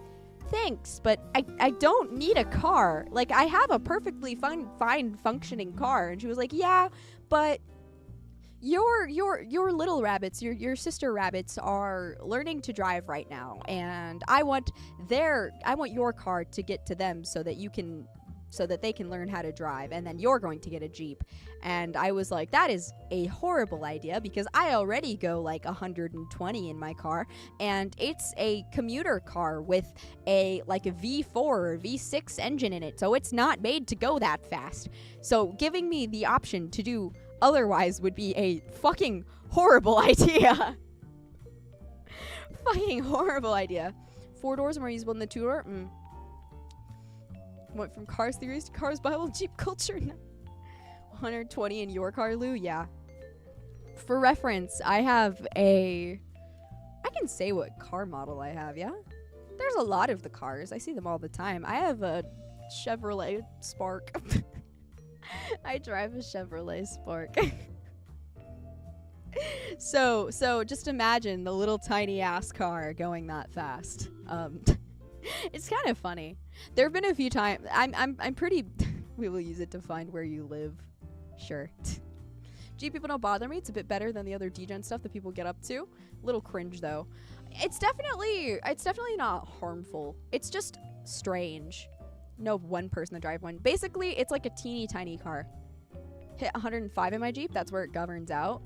thanks, but I don't need a car. Like, I have a perfectly fine functioning car. And she was like, yeah, but your little rabbits, your sister rabbits are learning to drive right now, and I want your car to get to them so that they can learn how to drive, and then you're going to get a Jeep. And I was like, that is a horrible idea, because I already go like 120 in my car, and it's a commuter car with a V4 or V6 engine in it, so it's not made to go that fast. So giving me the option to do otherwise would be a fucking horrible idea. Fucking horrible idea. 4 doors are more usable than the 2-door? Went from Cars theories to Cars Bible, Jeep culture. 120 in your car, Lou? Yeah. For reference, I can say what car model I have, yeah? There's a lot of the cars. I see them all the time. I have a Chevrolet Spark. I drive a Chevrolet Spark. So just imagine the little tiny ass car going that fast. It's kind of funny. There have been a few times I'm pretty we will use it to find where you live. Sure. Jeep people don't bother me. It's a bit better than the other degen stuff that people get up to. Little cringe though. It's definitely not harmful. It's just strange. No one person to drive one. Basically, it's like a teeny tiny car. Hit 105 in my Jeep. That's where it governs out.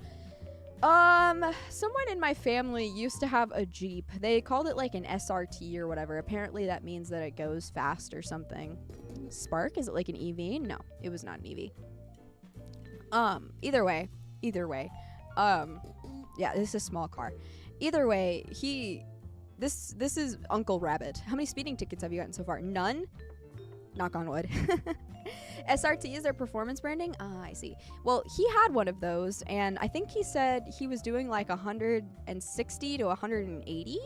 Someone in my family used to have a Jeep. They called it like an SRT or whatever. Apparently that means that it goes fast or something. Spark? Is it like an EV? No, it was not an EV. Either way. Yeah, this is a small car. Either way, this is Uncle Rabbit. How many speeding tickets have you gotten so far? None? Knock on wood. SRT is their performance branding? I see. Well, he had one of those, and I think he said he was doing like 160 to 180,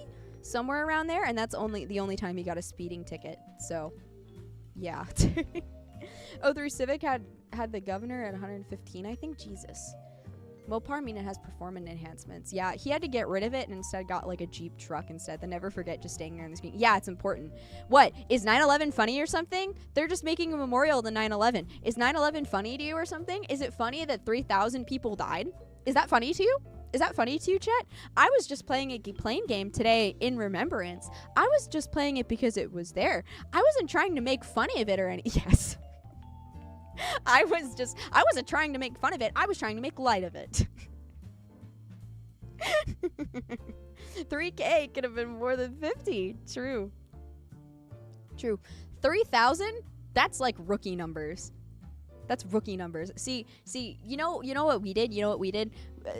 somewhere around there, and that's the only time he got a speeding ticket. So, yeah. 03 Civic had the governor at 115, I think. Jesus. Mopar Mina has performance enhancements. Yeah, he had to get rid of it and instead got like a Jeep truck instead. Then never forget just staying there on the screen. Yeah, it's important. What? Is 9/11 funny or something? They're just making a memorial to 9/11. Is 9/11 funny to you or something? Is it funny that 3,000 people died? Is that funny to you? Is that funny to you, chat? I was just playing a plane game today in remembrance. I was just playing it because it was there. I wasn't trying to make fun of it or any. Yes. I wasn't trying to make fun of it. I was trying to make light of it. 3K could have been more than 50. True. 3,000? That's like rookie numbers. That's rookie numbers. See, you know what we did?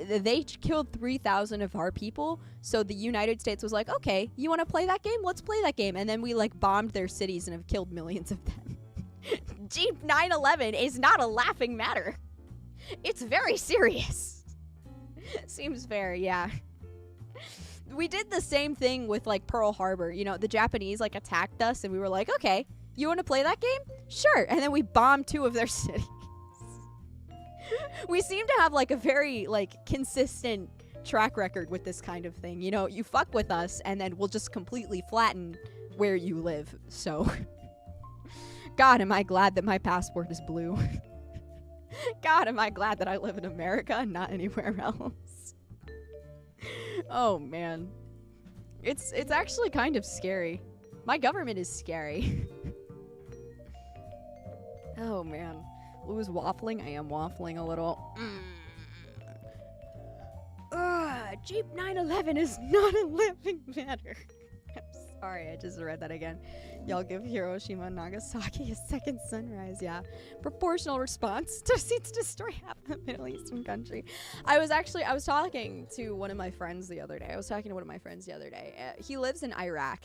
They killed 3,000 of our people. So the United States was like, okay, you want to play that game? Let's play that game. And then we like bombed their cities and have killed millions of them. Jeep 9/11 is not a laughing matter. It's very serious. Seems fair, yeah. We did the same thing with like Pearl Harbor. You know, the Japanese like attacked us and we were like, okay, you want to play that game? Sure. And then we bombed 2 of their cities. We seem to have like a very like consistent track record with this kind of thing. You know, you fuck with us and then we'll just completely flatten where you live. So God, am I glad that my passport is blue. God, am I glad that I live in America and not anywhere else. Oh, man. It's actually kind of scary. My government is scary. Oh, man. Lou is waffling. I am waffling a little. Jeep 911 is not a living matter. I'm sorry, I just read that again. Y'all give Hiroshima and Nagasaki a second sunrise. Yeah. Proportional response to seats destroy half the Middle Eastern country. I was talking to one of my friends the other day. He lives in Iraq.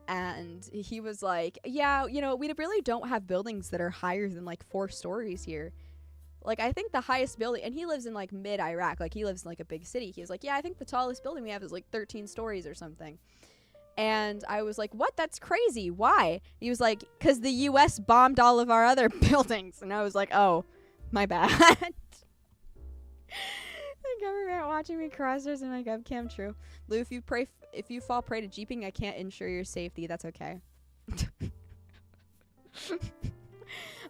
And he was like, yeah, you know, we really don't have buildings that are higher than like 4 stories here. Like, I think the highest building, and he lives in like mid Iraq, like he lives in like a big city. He was like, yeah, I think the tallest building we have is like 13 stories or something. And I was like, what? That's crazy. Why? He was like, because the US bombed all of our other buildings. And I was like, oh, my bad. The government watching me cross-dress in my webcam. True. Lou, if you fall prey to jeeping, I can't ensure your safety. That's okay.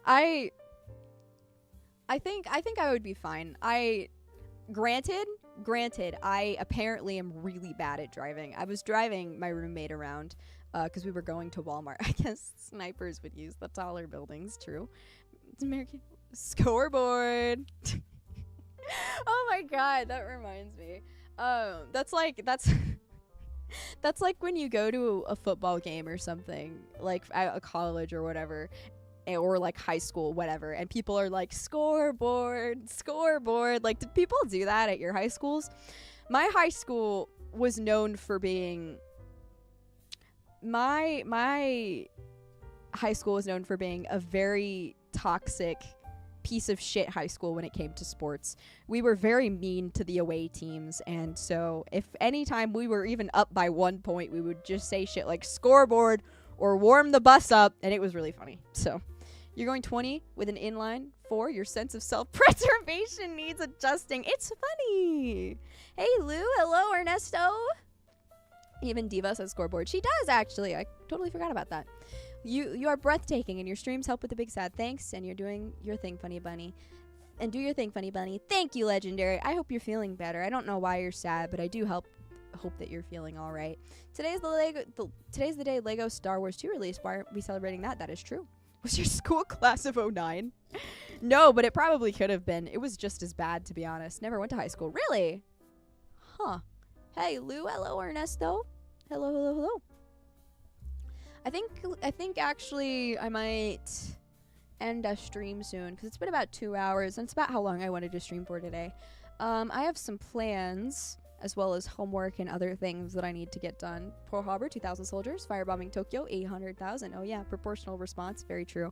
I think I would be fine. Granted, I apparently am really bad at driving. I was driving my roommate around because we were going to Walmart. I guess snipers would use the taller buildings. True. It's American scoreboard. Oh my god, that reminds me. That's that's like when you go to a football game or something, like at a college or whatever, or like high school, whatever, and people are like, scoreboard, scoreboard. Like, did people do that at your high schools? My high school was known for being my high school was known for being a very toxic piece of shit high school when it came to sports. We were very mean to the away teams, and so if anytime we were even up by 1 point, we would just say shit like scoreboard or warm the bus up, and it was really funny. So you're going 20 with an inline 4. Your sense of self-preservation needs adjusting. It's funny. Hey Lou, hello Ernesto. Even Diva says scoreboard. She does, actually. I totally forgot about that. You are breathtaking, and your streams help with the big sad. Thanks, and you're doing your thing, Funny Bunny. And do your thing, Funny Bunny. Thank you, Legendary. I hope you're feeling better. I don't know why you're sad, but I do hope that you're feeling all right. Today's the day Lego Star Wars 2 released. Why aren't we celebrating that? That is true. Was your school class of 09? No, but it probably could have been. It was just as bad, to be honest. Never went to high school. Really? Huh. Hey, Lou. Hello, Ernesto. Hello, hello, hello. I think actually I might end a stream soon because it's been about 2 hours, and it's about how long I wanted to stream for today. I have some plans as well as homework and other things that I need to get done. Pearl Harbor, 2,000 soldiers. Firebombing Tokyo, 800,000. Oh yeah, proportional response. Very true.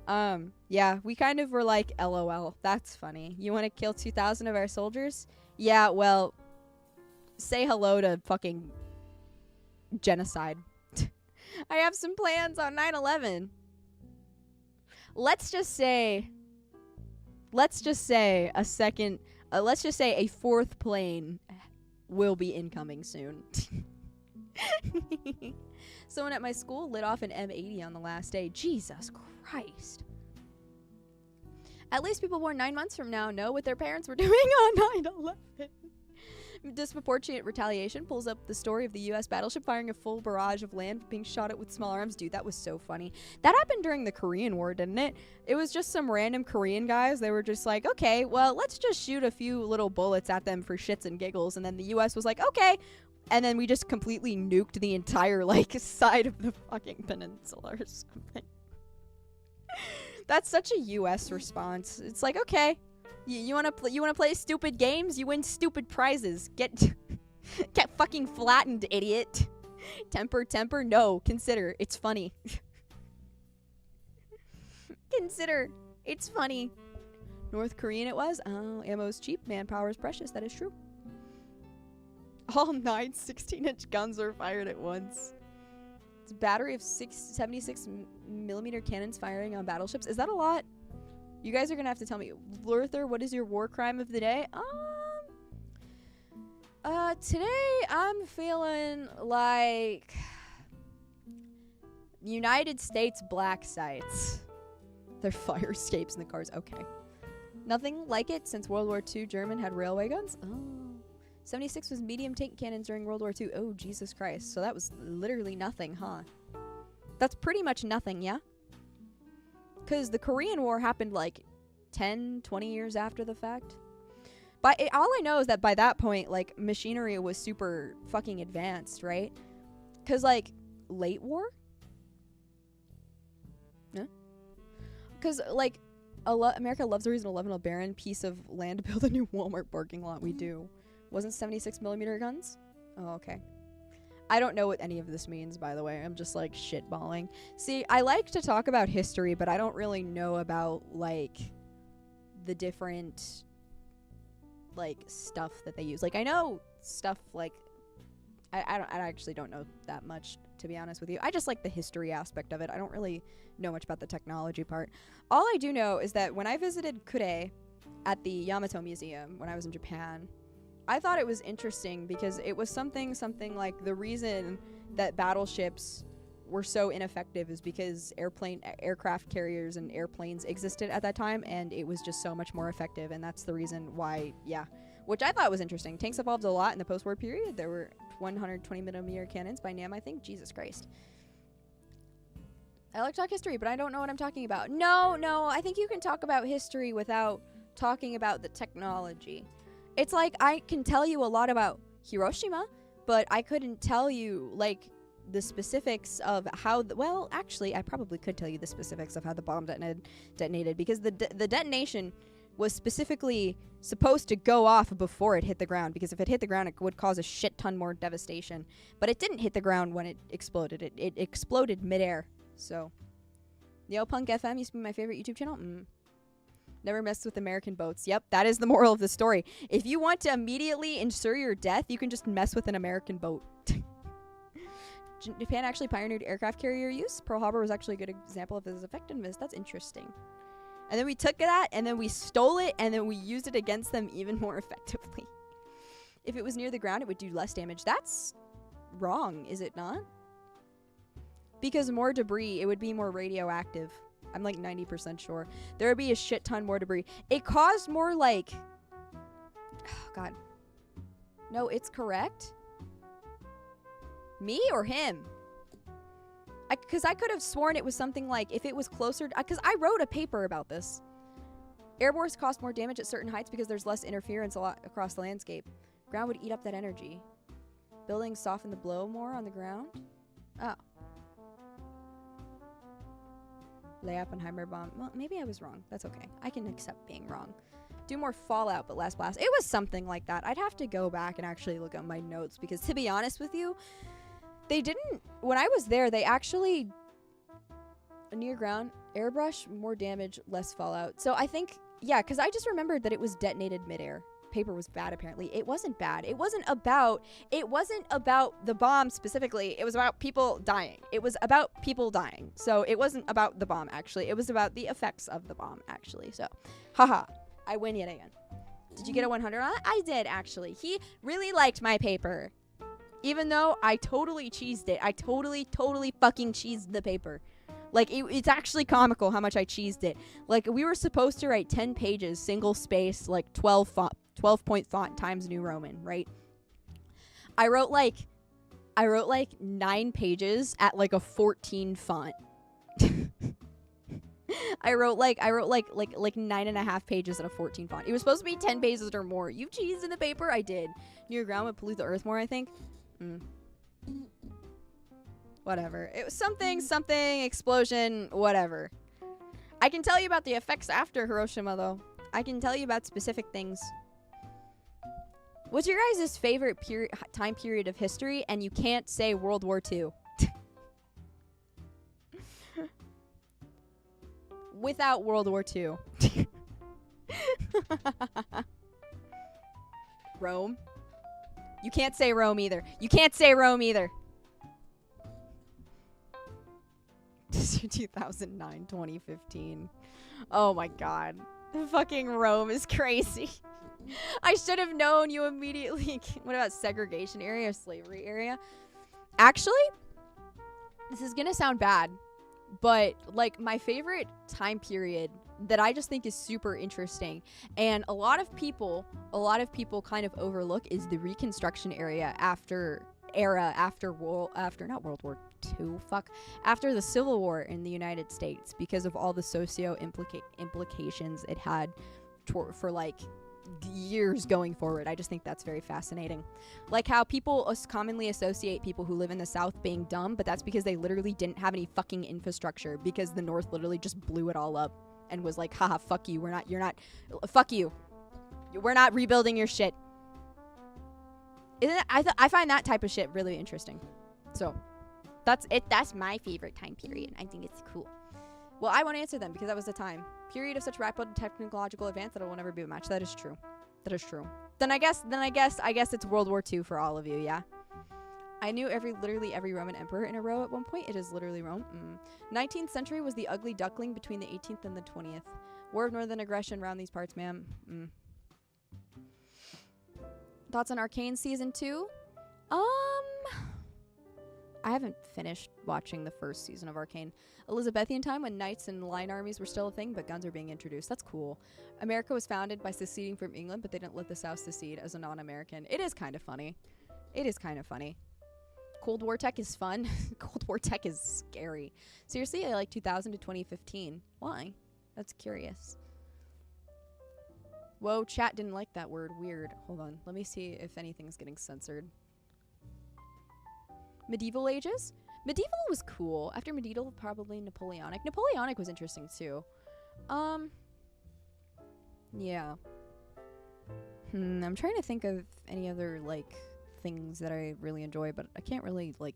Yeah, we kind of were like, LOL. That's funny. You want to kill 2,000 of our soldiers? Yeah, well, say hello to fucking genocide. I have some plans on 9/11. Let's just say a 4th plane will be incoming soon. Someone at my school lit off an M80 on the last day. Jesus Christ. At least people born 9 months from now know what their parents were doing on 9/11. Disproportionate retaliation pulls up the story of the U.S. battleship firing a full barrage of land being shot at with small arms. Dude, that was so funny. That happened during the Korean War, didn't it? It was just some random Korean guys. They were just like, okay, well, let's just shoot a few little bullets at them for shits and giggles. And then the U.S. was like, okay. And then we just completely nuked the entire, like, side of the fucking peninsula or something. That's such a U.S. response. It's like, okay. You wanna play stupid games? You win stupid prizes. Get fucking flattened, idiot. Temper. No, consider. It's funny. Consider. It's funny. North Korean it was. Oh, ammo's cheap. Manpower is precious. That is true. All 9 16-inch guns are fired at once. It's a battery of 76mm cannons firing on battleships. Is that a lot? You guys are gonna have to tell me. Lurther, what is your war crime of the day? Today I'm feeling like United States black sites. Their fire escapes in the cars. Okay. Nothing like it since World War II. German had railway guns. Oh. 76 was medium tank cannons during World War II. Oh, Jesus Christ. So that was literally nothing, huh? That's pretty much nothing, yeah? Because the Korean War happened like 10, 20 years after the fact. But all I know is that by that point, like, machinery was super fucking advanced, right? Because, like, late war? Yeah. Because, like, America loves a reason 11 a barren piece of land to build a new Walmart parking lot. We do. Wasn't 76mm guns? Oh, okay. I don't know what any of this means, by the way. I'm just like shitballing. See, I like to talk about history, but I don't really know about like the different like stuff that they use. Like I know stuff like I actually don't know that much, to be honest with you. I just like the history aspect of it. I don't really know much about the technology part. All I do know is that when I visited Kure at the Yamato Museum when I was in Japan, I thought it was interesting because it was something like the reason that battleships were so ineffective is because aircraft carriers and airplanes existed at that time, and it was just so much more effective, and that's the reason why, yeah. Which I thought was interesting. Tanks evolved a lot in the post-war period. There were 120mm cannons by Nam, I think. Jesus Christ. I like to talk history, but I don't know what I'm talking about. No, I think you can talk about history without talking about the technology. It's like I can tell you a lot about Hiroshima, but I couldn't tell you, like, the specifics of how well, actually, I probably could tell you the specifics of how the bomb detonated because the detonation was specifically supposed to go off before it hit the ground, because if it hit the ground, it would cause a shit ton more devastation. But it didn't hit the ground when it exploded. It exploded midair. So, Neopunk FM used to be my favorite YouTube channel. Never messed with American boats. Yep, that is the moral of the story. If you want to immediately ensure your death, you can just mess with an American boat. Japan actually pioneered aircraft carrier use. Pearl Harbor was actually a good example of its effectiveness. That's interesting. And then we took that, and then we stole it, and then we used it against them even more effectively. If it was near the ground, it would do less damage. That's wrong, is it not? Because more debris, it would be more radioactive. I'm like 90% sure. There would be a shit ton more debris. It caused more like... Oh, God. No, it's correct. Me or him? Because I could have sworn it was something like, if it was closer... Because I wrote a paper about this. Airborne cost more damage at certain heights because there's less interference across the landscape. Ground would eat up that energy. Buildings soften the blow more on the ground? Oh. Lay Oppenheimer bomb. Well, maybe I was wrong. That's okay. I can accept being wrong. Do more fallout, but less blast. It was something like that. I'd have to go back and actually look at my notes, because to be honest with you, they didn't... When I was there, they actually... Near ground, airbrush, more damage, less fallout. So I think... Yeah, because I just remembered that it was detonated midair. Paper was bad, apparently. It wasn't bad. It wasn't about the bomb specifically. It was about people dying. It was about people dying. So it wasn't about the bomb, actually. It was about the effects of the bomb, actually. So, haha. I win yet again. Did you get a 100 on it? I did, actually. He really liked my paper. Even though I totally cheesed it. I totally fucking cheesed the paper. Like, it's actually comical how much I cheesed it. Like, we were supposed to write 10 pages, single space, like 12-point font times New Roman, right? I wrote like 9 pages at like a 14 font. I wrote like 9.5 pages at a 14 font. It was supposed to be 10 pages or more. You cheesed in the paper? I did. Near ground would pollute the earth more, I think. Whatever. It was something, explosion, whatever. I can tell you about the effects after Hiroshima, though. I can tell you about specific things. What's your guys' favorite time period of history? And you can't say World War II. Without World War II. Rome. You can't say Rome either. You can't say Rome either. 2009, 2015. Oh my god. Fucking Rome is crazy. I should have known you immediately. What about segregation area, slavery area? Actually, this is gonna sound bad, but like my favorite time period that I just think is super interesting, and a lot of people kind of overlook, is the Reconstruction area after the Civil War in the United States, because of all the implications it had for like years going forward. I just think that's very fascinating. Like how people commonly associate people who live in the South being dumb, but that's because they literally didn't have any fucking infrastructure, because the North literally just blew it all up and was like, haha, fuck you, fuck you, we're not rebuilding your shit. Isn't it? I find that type of shit really interesting. So that's it. That's my favorite time period. I think it's cool. Well, I won't answer them because that was the time period of such rapid technological advance that it will never be a match. That is true. That is true. Then I guess it's World War II for all of you. Yeah. I knew literally every Roman emperor in a row at one point. It is literally Rome. 19th century was the ugly duckling between the 18th and the 20th. War of Northern Aggression around these parts, ma'am. Thoughts on Arcane Season 2? I haven't finished watching the first season of Arcane. Elizabethan time when knights and line armies were still a thing, but guns are being introduced. That's cool. America was founded by seceding from England, but they didn't let the South secede as a non-American. It is kind of funny. It is kind of funny. Cold War tech is fun. Cold War tech is scary. Seriously, I like 2000 to 2015. Why? That's curious. Whoa, chat didn't like that word. Weird. Hold on. Let me see if anything's getting censored. Medieval ages? Medieval was cool. After medieval, probably Napoleonic. Napoleonic was interesting too. Yeah. I'm trying to think of any other, like, things that I really enjoy, but I can't really, like,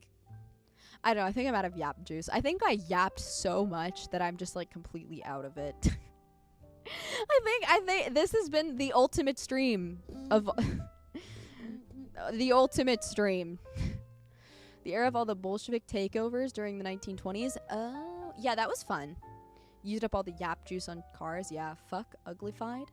I don't know. I think I'm out of yap juice. I think I yapped so much that I'm just, like, completely out of it. I think this has been the ultimate stream of the ultimate stream. The era of all the Bolshevik takeovers during the 1920s. Oh, yeah, that was fun. Used up all the yap juice on cars. Yeah, fuck uglified.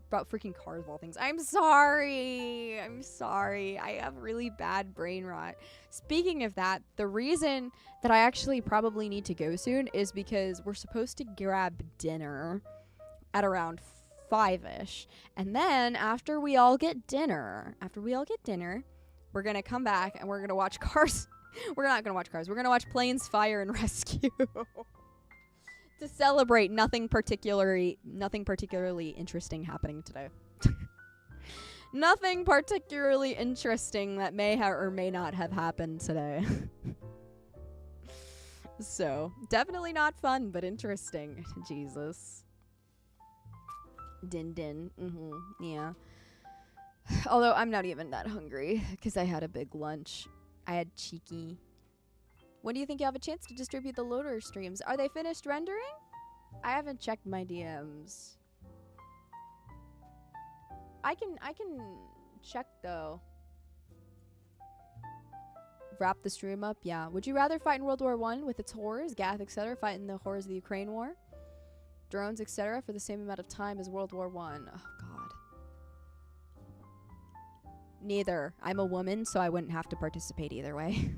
About freaking cars of all things. I'm sorry. I'm sorry. I have really bad brain rot. Speaking of that, the reason that I actually probably need to go soon is because we're supposed to grab dinner at around 5-ish. And then after we all get dinner, we're going to come back and we're going to watch Cars. We're not going to watch Cars. We're going to watch Planes, Fire, and Rescue. To celebrate nothing particularly interesting happening today. Nothing particularly interesting that may or may not have happened today. So, definitely not fun, but interesting. Jesus. Din. Yeah. Although I'm not even that hungry because I had a big lunch. I had cheeky. When do you think you have a chance to distribute the loader streams? Are they finished rendering? I haven't checked my DMs. I can check though. Wrap the stream up? Yeah. Would you rather fight in World War I with its horrors, Gath, etc., fight in the horrors of the Ukraine War, drones, etc., for the same amount of time as World War I? Oh God. Neither. I'm a woman, so I wouldn't have to participate either way.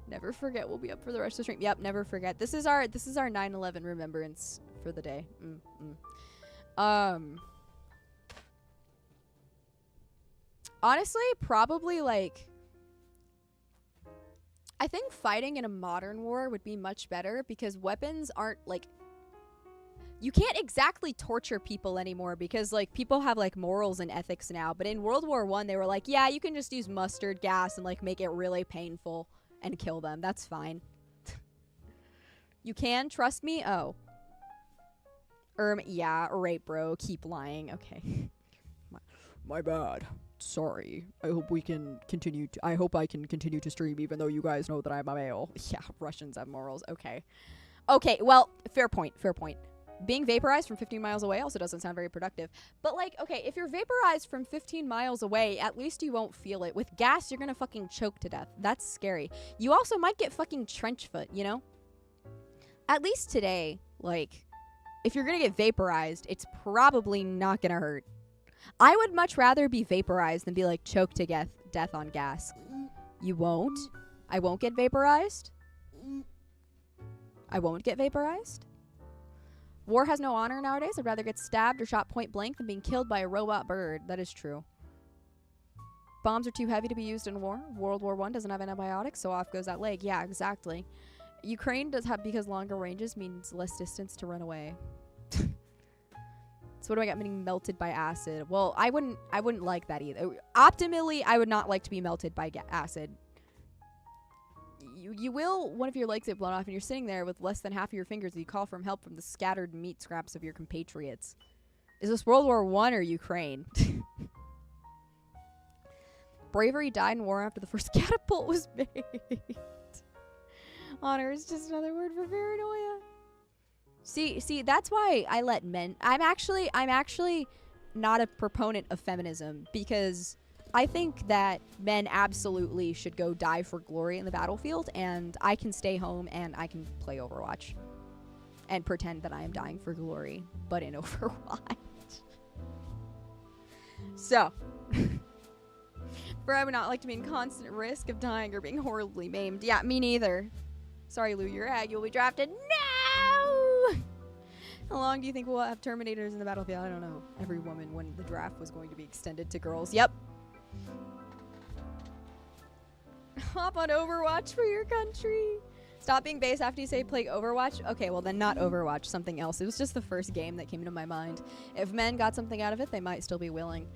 Never forget. We'll be up for the rest of the stream. Yep, never forget. This is our 9/11 remembrance for the day. Honestly, probably like I think fighting in a modern war would be much better because weapons aren't like you can't exactly torture people anymore because like people have like morals and ethics now. But in World War I, they were like, yeah, you can just use mustard gas and like make it really painful and kill them. That's fine. You can trust me? Oh. Yeah, right, bro. Keep lying. Okay. My bad. Sorry. I hope we can continue I hope I can continue to stream even though you guys know that I'm a male. Yeah, Russians have morals. Okay. Okay, well, fair point. Being vaporized from 15 miles away also doesn't sound very productive. But, like, okay, if you're vaporized from 15 miles away, at least you won't feel it. With gas, you're gonna fucking choke to death. That's scary. You also might get fucking trench foot, you know? At least today, like, if you're gonna get vaporized, it's probably not gonna hurt. I would much rather be vaporized than be, like, choked to death on gas. You won't? I won't get vaporized? I won't get vaporized? War has no honor nowadays. I'd rather get stabbed or shot point blank than being killed by a robot bird. That is true. Bombs are too heavy to be used in war. World War I doesn't have antibiotics, so off goes that leg. Yeah, exactly. Ukraine does have because longer ranges means less distance to run away. So what do I got? Getting melted by acid. Well, I wouldn't like that either. Optimally, I would not like to be melted by acid. You will, one of your legs get blown off and you're sitting there with less than half of your fingers and you call for help from the scattered meat scraps of your compatriots. Is this World War I or Ukraine? Bravery died in war after the first catapult was made. Honor is just another word for paranoia. See, that's why I let men. I'm actually not a proponent of feminism, because I think that men absolutely should go die for glory in the battlefield, and I can stay home and I can play Overwatch and pretend that I am dying for glory, but in Overwatch. So, for I would not like to be in constant risk of dying or being horribly maimed. Yeah, me neither. Sorry, Lou, you're ag. You'll be drafted. No! How long do you think we'll have Terminators in the battlefield? I don't know. Every woman when the draft was going to be extended to girls. Yep. Hop on Overwatch for your country. Stop being base after you say play Overwatch. Okay, well then not Overwatch, something else. It was just the first game that came to my mind. If men got something out of it, they might still be willing.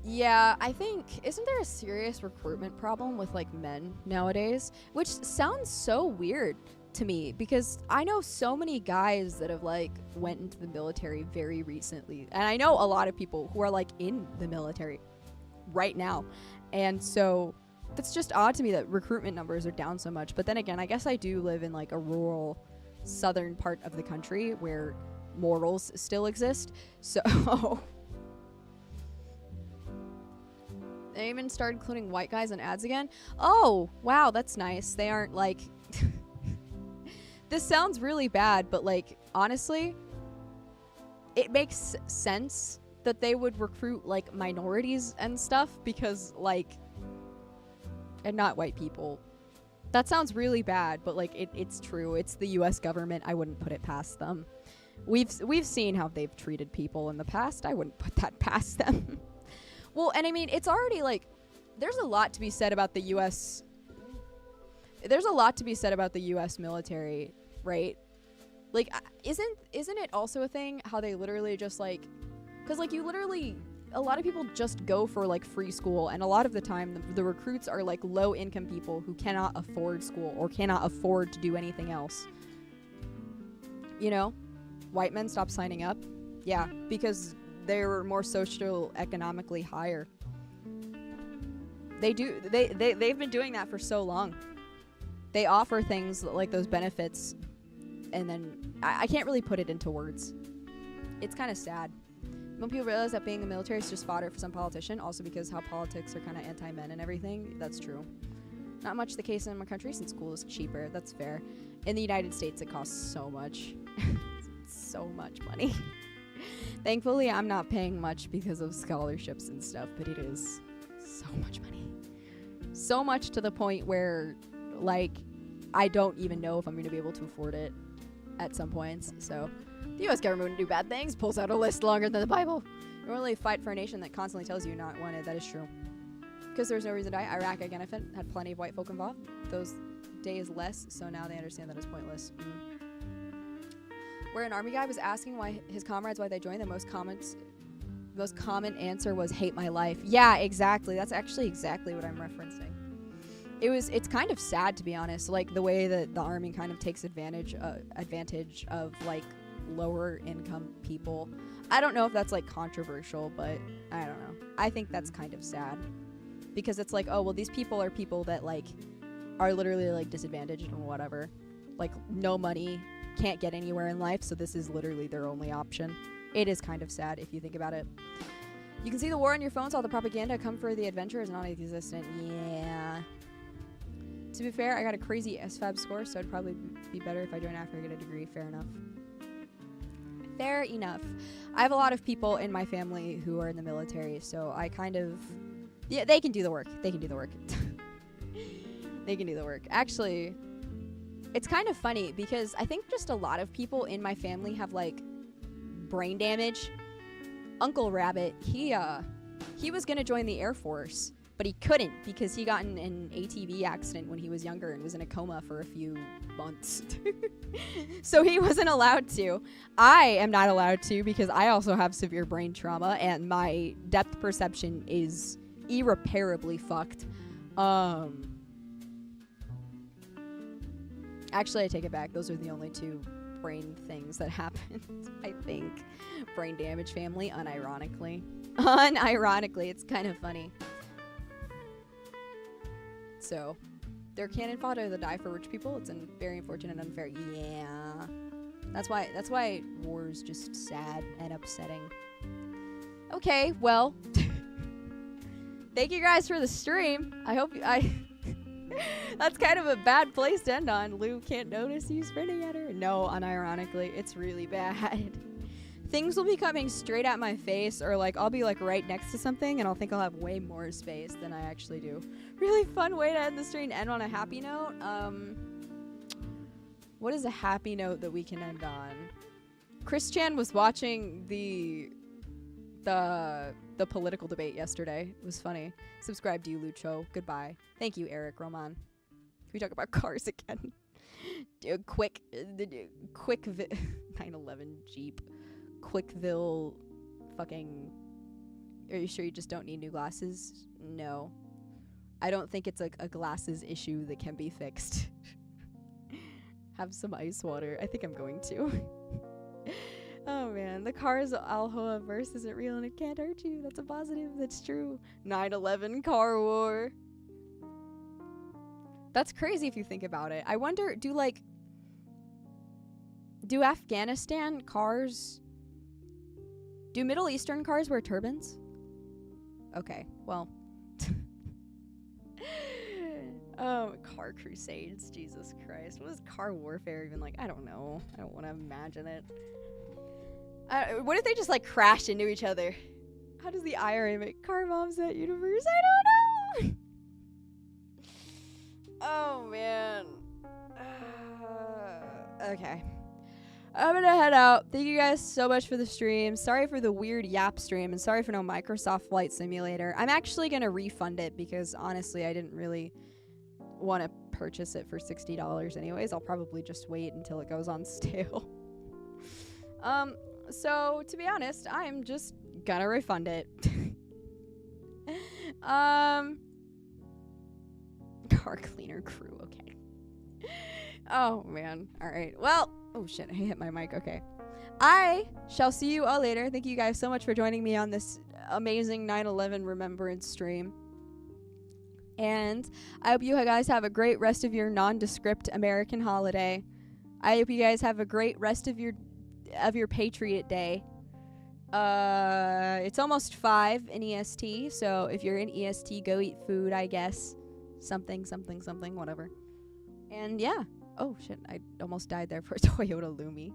Yeah, I think, isn't there a serious recruitment problem with like men nowadays? Which sounds so weird to me, because I know so many guys that have like went into the military very recently. And I know a lot of people who are like in the military right now. And so that's just odd to me that recruitment numbers are down so much. But then again, I guess I do live in like a rural southern part of the country where morals still exist. So they even started including white guys in ads again. Oh, wow, that's nice. They aren't like this sounds really bad, but like honestly, it makes sense that they would recruit like minorities and stuff, because like, and not white people. That sounds really bad, but like it's true. It's the US government. I wouldn't put it past them. We've seen how they've treated people in the past. I wouldn't put that past them. Well, and I mean, it's already like there's a lot to be said about the US. There's a lot to be said about the US military, right? Like isn't it also a thing how they literally just like, cuz like you literally, a lot of people just go for like free school, and a lot of the time the recruits are like low income people who cannot afford school or cannot afford to do anything else. You know, white men stop signing up. Yeah, because they're more economically higher. They've been doing that for so long. They offer things like those benefits, and then I can't really put it into words. It's kind of sad. When people realize that being in the military is just fodder for some politician, also because how politics are kind of anti-men and everything, that's true. Not much the case in my country since school is cheaper, that's fair. In the United States, it costs so much. So much money. Thankfully, I'm not paying much because of scholarships and stuff, but it is so much money. So much to the point where, like, I don't even know if I'm going to be able to afford it at some points, so the U.S. government wouldn't do bad things, pulls out a list longer than the Bible. You really fight for a nation that constantly tells you you're not wanted. That is true. Because there's no reason to die. Iraq, Afghanistan had plenty of white folk involved. Those days less, so now they understand that it's pointless. Where an army guy was asking why his comrades, why they joined, the most common answer was hate my life. Yeah, exactly. That's actually exactly what I'm referencing. It's kind of sad, to be honest, like the way that the army kind of takes advantage of like lower income people. I don't know if that's like controversial, but I don't know. I think that's kind of sad, because it's like, oh well, these people are people that like are literally like disadvantaged and whatever, like no money, can't get anywhere in life, so this is literally their only option. It is kind of sad if you think about it. You can see the war on your phone, so all the propaganda come for the adventure is non-existent. Yeah. To be fair, I got a crazy SFAB score, so it'd probably be better if I join after I get a degree. Fair enough. Fair enough. I have a lot of people in my family who are in the military, so I kind of... Yeah, they can do the work. They can do the work. They can do the work. Actually, it's kind of funny because I think just a lot of people in my family have, like, brain damage. Uncle Rabbit, he was gonna join the Air Force, but he couldn't because he got in an ATV accident when he was younger and was in a coma for a few months. So he wasn't allowed to. I am not allowed to because I also have severe brain trauma and my depth perception is irreparably fucked. Actually, I take it back. Those are the only two brain things that happened. I think brain damage family, unironically. Unironically, it's kind of funny. So, their cannon fodder to die for rich people. It's very unfortunate and unfair. Yeah, that's why war's just sad and upsetting. Okay, well, thank you guys for the stream. I hope that's kind of a bad place to end on. Lou can't notice you sprinting at her. No, unironically, it's really bad. Things will be coming straight at my face, or like I'll be like right next to something and I'll think I'll have way more space than I actually do. Really fun way to end the stream and end on a happy note. What is a happy note that we can end on? Chris Chan was watching the political debate yesterday. It was funny. Subscribe to you, Lucho. Goodbye. Thank you, Eric Roman. Can we talk about cars again? Quick 911 Jeep. Quickville fucking... Are you sure you just don't need new glasses? No. I don't think it's a glasses issue that can be fixed. Have some ice water. I think I'm going to. Oh man, the car's Alhoa verse isn't real and it can't hurt you. That's a positive. That's true. 9/11 car war. That's crazy if you think about it. I wonder, do Afghanistan cars... Do Middle Eastern cars wear turbans? Okay, well. Car crusades, Jesus Christ. What is car warfare even like? I don't know. I don't want to imagine it. What if they just like crash into each other? How does the IRA make car bombs at universe? I don't know. Oh man. Okay. I'm gonna head out. Thank you guys so much for the stream. Sorry for the weird yap stream, and sorry for no Microsoft Flight Simulator. I'm actually gonna refund it because honestly I didn't really want to purchase it for $60 anyways. I'll probably just wait until it goes on sale. So to be honest, I'm just gonna refund it. Car cleaner crew, okay. Oh man. Alright. Well, oh shit, I hit my mic. Okay. I shall see you all later. Thank you guys so much for joining me on this amazing 9/11 remembrance stream. And I hope you guys have a great rest of your nondescript American holiday. I hope you guys have a great rest of your Patriot Day. It's almost 5 in EST, so if you're in EST, go eat food, I guess. Something, whatever. And yeah. Oh shit, I almost died there for Toyota Lumi.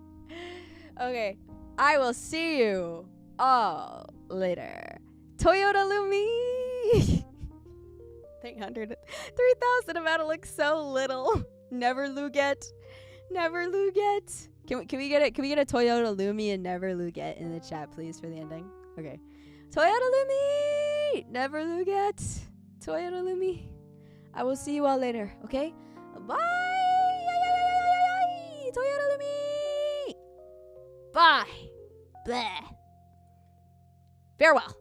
Okay, I will see you all later. Toyota Lumi! 300, 3,000 amount to look so little. Never Luget. Never Luget. Can we get it? Can we get a Toyota Lumi and Never Luget in the chat, please, for the ending? Okay. Toyota Lumi! Never Luget. Toyota Lumi. I will see you all later, okay? Bye! Toyota Lumi! Bye! Bleh. Farewell.